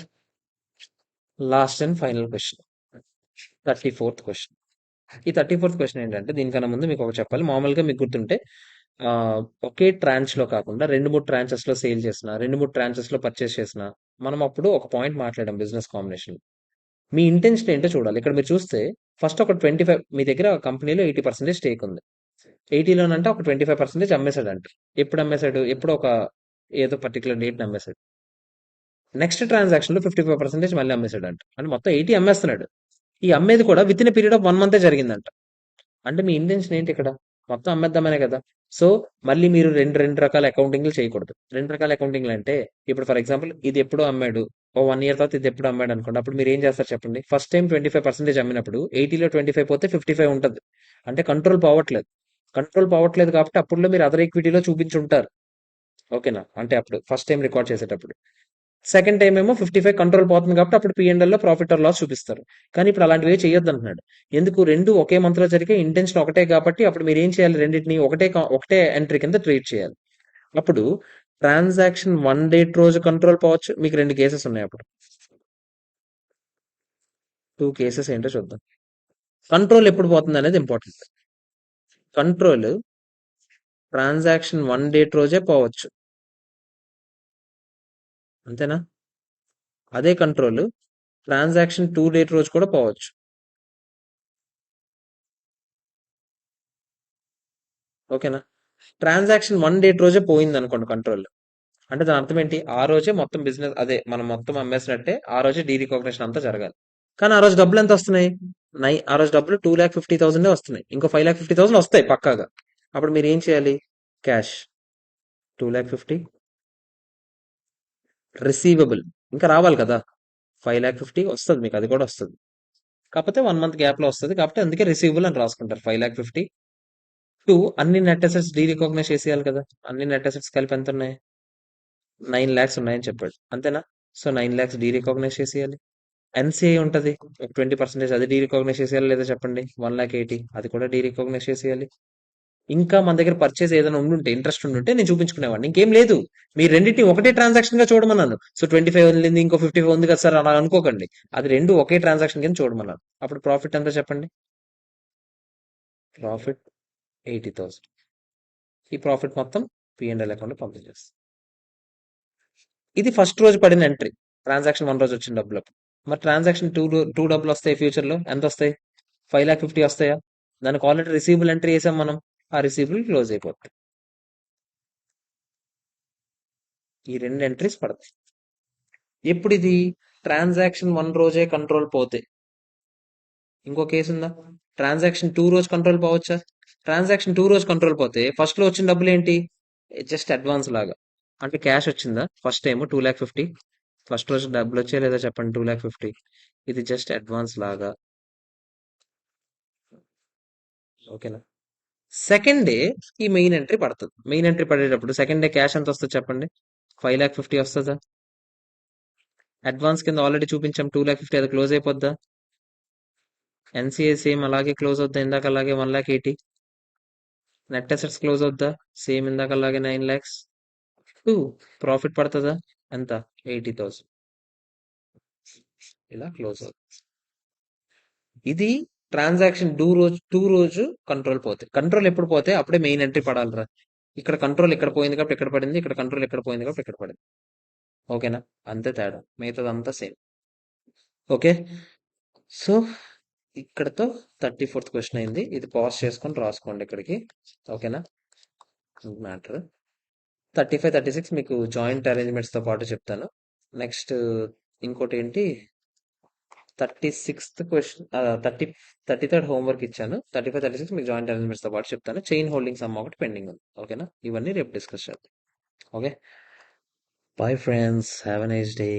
Last and final question, 34th question. ఈ 34th క్వశ్చన్ ఏంటంటే, దీనికన్నా ముందు మీకు ఒకటి చెప్పాలి. మామూలుగా మీకు గుర్తుంటే ఆ, ఒకే ట్రాన్స్ లో కాకుండా రెండు మూడు ట్రాన్సెస్ లో సేల్ చేసిన, రెండు మూడు ట్రాన్సెస్ లో పర్చేస్ చేసిన, మనం అప్పుడు ఒక పాయింట్ మాట్లాడాం బిజినెస్ కాంబినేషన్. మీ ఇంటెన్షన్ ఏంటో చూడాలి. ఇక్కడ మీరు చూస్తే ఫస్ట్ ఒక 25, మీ దగ్గర కంపెనీలో 80% స్టేక్ ఉంది. 80లోనంటే ఒక 25% అమ్మేశాడు అంట. ఎప్పుడు అమ్మేశాడు? ఎప్పుడు ఒక ఏదో పర్టికులర్ డేట్ అమ్మేశాడు. నెక్స్ట్ ట్రాన్సాక్షన్ లో 55% మళ్ళీ అమ్మేశాడు అంట. అంటే మొత్తం 80 అమ్మేస్తున్నాడు. ఈ అమ్మేది కూడా with in period of 1 month జరిగిందంట. అంటే మీ ఇంటెన్షన్ ఏంటి ఇక్కడ? మొత్తం అమ్మేద్దామనే కదా. సో మళ్ళీ మీరు రెండు రెండు రకాల అకౌంటింగ్లు చేయకూడదు. రెండు రకాల అకౌంటింగ్లు అంటే, ఇప్పుడు ఫర్ ఎగ్జాంపుల్ ఇది ఎప్పుడు అమ్మాడు, ఓ 1 ఇయర్ తర్వాత ఇది ఎప్పుడు అమ్మాడు అనుకోండి. అప్పుడు మీరు ఏం చేస్తారు చెప్పండి? ఫస్ట్ టైం 25% అమ్మినప్పుడు 80లో 25 పోతే 55 ఉంటుంది. అంటే కంట్రోల్ పోవట్లేదు. కంట్రోల్ పోవట్లేదు కాబట్టి అప్పుడులో మీరు అదర్ ఈక్విటీలో చూపించుంటారు. ఓకేనా? అంటే అప్పుడు ఫస్ట్ టైం రికార్డ్ చేసేటప్పుడు. సెకండ్ టైం ఏమో 55 కంట్రోల్ పోతుంది కాబట్టి అప్పుడు P&L లో ప్రాఫిట్ ఆర్ లాస్ చూపిస్తారు. కానీ ఇప్పుడు అలాంటివి చేయొద్దు అంటున్నాడు. ఎందుకు? రెండు ఒకే మంత్ లో జరిగే ఇంటెన్షన్ ఒకటే కాబట్టి అప్పుడు మీరు ఏం చేయాలి? రెండింటిని ఒకటే ఎంట్రీ కింద ట్రీట్ చేయాలి. అప్పుడు ట్రాన్సాక్షన్ 1 డేట్ రోజు కంట్రోల్ పోవచ్చు. మీకు 2 కేసెస్ ఉన్నాయి. అప్పుడు 2 కేసెస్ ఏంటో చూద్దాం. కంట్రోల్ ఎప్పుడు పోతుంది అనేది ఇంపార్టెంట్. కంట్రోల్ ట్రాన్సాక్షన్ 1 డేట్ రోజే పోవచ్చు. అంతేనా? అదే కంట్రోల్ ట్రాన్సాక్షన్ 2 డేట్ రోజు కూడా పోవచ్చు. ఓకేనా? ట్రాన్సాక్షన్ 1 డేట్ రోజే పోయింది అనుకోండి కంట్రోల్. అంటే దాని అర్థం ఏంటి? ఆ రోజే మొత్తం బిజినెస్, అదే మనం మొత్తం అమ్మేసినట్టే ఆ రోజే డీ రికాగ్నిషన్ అంతా జరగాలి. కానీ ఆ రోజు డబ్బులు ఎంత వస్తున్నాయి? ఆ రోజు డబ్బులు 2,50,000 వస్తున్నాయి. ఇంకో 5,50,000 వస్తాయి పక్కాగా. అప్పుడు మీరు ఏం చేయాలి? క్యాష్ 2,50,000 రిసీవబుల్ ఇంకా రావాలి కదా. 5,50,000 వస్తుంది మీకు, అది కూడా వస్తుంది. కాకపోతే 1 మంత్ గ్యాప్ లో వస్తుంది కాబట్టి అందుకే రిసీవబుల్ అని రాసుకుంటారు. 5,50,000 అన్ని నెట్ అసెట్స్ డీ రికాగ్నైజ్ చేసేయాలి కదా. అన్ని నెట్ అసెట్స్ కలిపి ఎంత ఉన్నాయి? 9 lakhs ఉన్నాయని చెప్పాడు. అంతేనా? సో 9 lakhs డీ రికాగ్నైజ్ చేసేయాలి. ఎన్సిఐ ఉంటది. ఒక 20% అది డీ రికాగ్నైజ్ చేసేయాలి లేదా చెప్పండి? 1,80,000 అది కూడా డీ రికాగ్నైజ్ చేసేయాలి. ఇంకా మన దగ్గర పర్చేస్ ఏదైనా ఉండుంటే, ఇంట్రెస్ట్ ఉండుంటే నేను చూపించుకునేవాడిని. ఇంకేం లేదు. మీరు రెండింటిని ఒకటే ట్రాన్సాక్షన్ గా చూడమన్నాను. సో 25 ఉంది, ఇంకో 55 ఉంది కదా సార్ అలా అనుకోకండి. అది రెండు ఒకే ట్రాన్సాక్షన్ కింద చూడమన్నాను. అప్పుడు ప్రాఫిట్ ఎంత చెప్పండి? ప్రాఫిట్ 80,000. ఈ ప్రాఫిట్ మొత్తం P&L అకౌంట్ పంపించేస్తాం. ఇది ఫస్ట్ రోజు పడిన ఎంట్రీ. ట్రాన్సాక్షన్ 1 రోజు వచ్చిన డబ్బులు. మరి ట్రాన్సాక్షన్ టూ డబ్బులు వస్తాయి ఫ్యూచర్ లో. ఎంత వస్తాయి? 5,50,000 వస్తాయా? దానికి ఆల్రెడీ రిసీబుల్ ఎంట్రీ చేసాం మనం. ఆ రిసీబుల్ క్లోజ్ అయిపోతుంది. ఈ రెండు ఎంట్రీస్ పడతాయి. ఎప్పుడు ఇది? ట్రాన్సాక్షన్ 1 రోజే కంట్రోల్ పోతే. ఇంకో కేసు ఉందా? ట్రాన్సాక్షన్ 2 రోజు కంట్రోల్ పోవచ్చా? ట్రాన్సాక్షన్ 2 రోజు కంట్రోల్ పోతే ఫస్ట్ లో వచ్చిన డబ్బులు ఏంటి? జస్ట్ అడ్వాన్స్ లాగా. అంటే క్యాష్ వచ్చిందా ఫస్ట్ టైం 2,50,000? ఫస్ట్ రోజు డబ్బులు వచ్చాయా లేదా చెప్పండి? 2,50,000. ఇది జస్ట్ అడ్వాన్స్ లాగా. ఓకేనా? సెకండ్ డే ఈ మెయిన్ ఎంట్రీ పడుతుంది. మెయిన్ ఎంట్రీ పడేటప్పుడు సెకండ్ డే క్యాష్ ఎంత వస్తుంది చెప్పండి? 5,50,000 వస్తుందా? అడ్వాన్స్ కింద ఆల్రెడీ చూపించాం 2,50,000, అది క్లోజ్ అయిపోద్దా? ఎన్సిఏ సేమ్ అలాగే క్లోజ్ అవుద్దా? ఇందాక అలాగే 1,80,000. నెట్ అసెట్స్ క్లోజ్ అవుద్దా? సేమ్ ఇందాక అలాగే 9 lakhs. ప్రాఫిట్ పడుతుందా? ఎంత? 80,000. ఇలా క్లోజ్ అవుతుంది. ఇది ట్రాన్సాక్షన్ 2 రోజు కంట్రోల్ పోతే. కంట్రోల్ ఎప్పుడు పోతే అప్పుడే మెయిన్ ఎంట్రీ పడాలిరా. ఇక్కడ కంట్రోల్ ఇక్కడ పోయింది కాబట్టి ఇక్కడ పడింది, ఇక్కడ కంట్రోల్ ఇక్కడ పోయింది కాబట్టి ఇక్కడ పడింది. ఓకేనా? అంతే తేడా, మిగతాదంతా సేమ్. ఓకే. సో ఇక్కడతో 34th క్వశ్చన్ అయింది. ఇది పాజ్ చేసుకొని రాసుకోండి ఇక్కడికి. ఓకేనా? మ్యాటర్ 35, 36 మీకు జాయింట్ అరేంజ్మెంట్స్ తో పాటు చెప్తాను. నెక్స్ట్ ఇంకోటి ఏంటి, 36th క్వశ్చన్, 33rd హోంవర్క్ ఇచ్చాను. 35, 36 మీకు జాయింట్ అరేంజ్మెంట్స్ తో పాటు చెప్తాను. చైన్ హోల్డింగ్ సమ్ ఒకటి పెండింగ్ ఉంది. ఓకేనా? ఇవన్నీ రేపు డిస్కస్ చేద్దాం. Okay. Bye friends, have a nice day.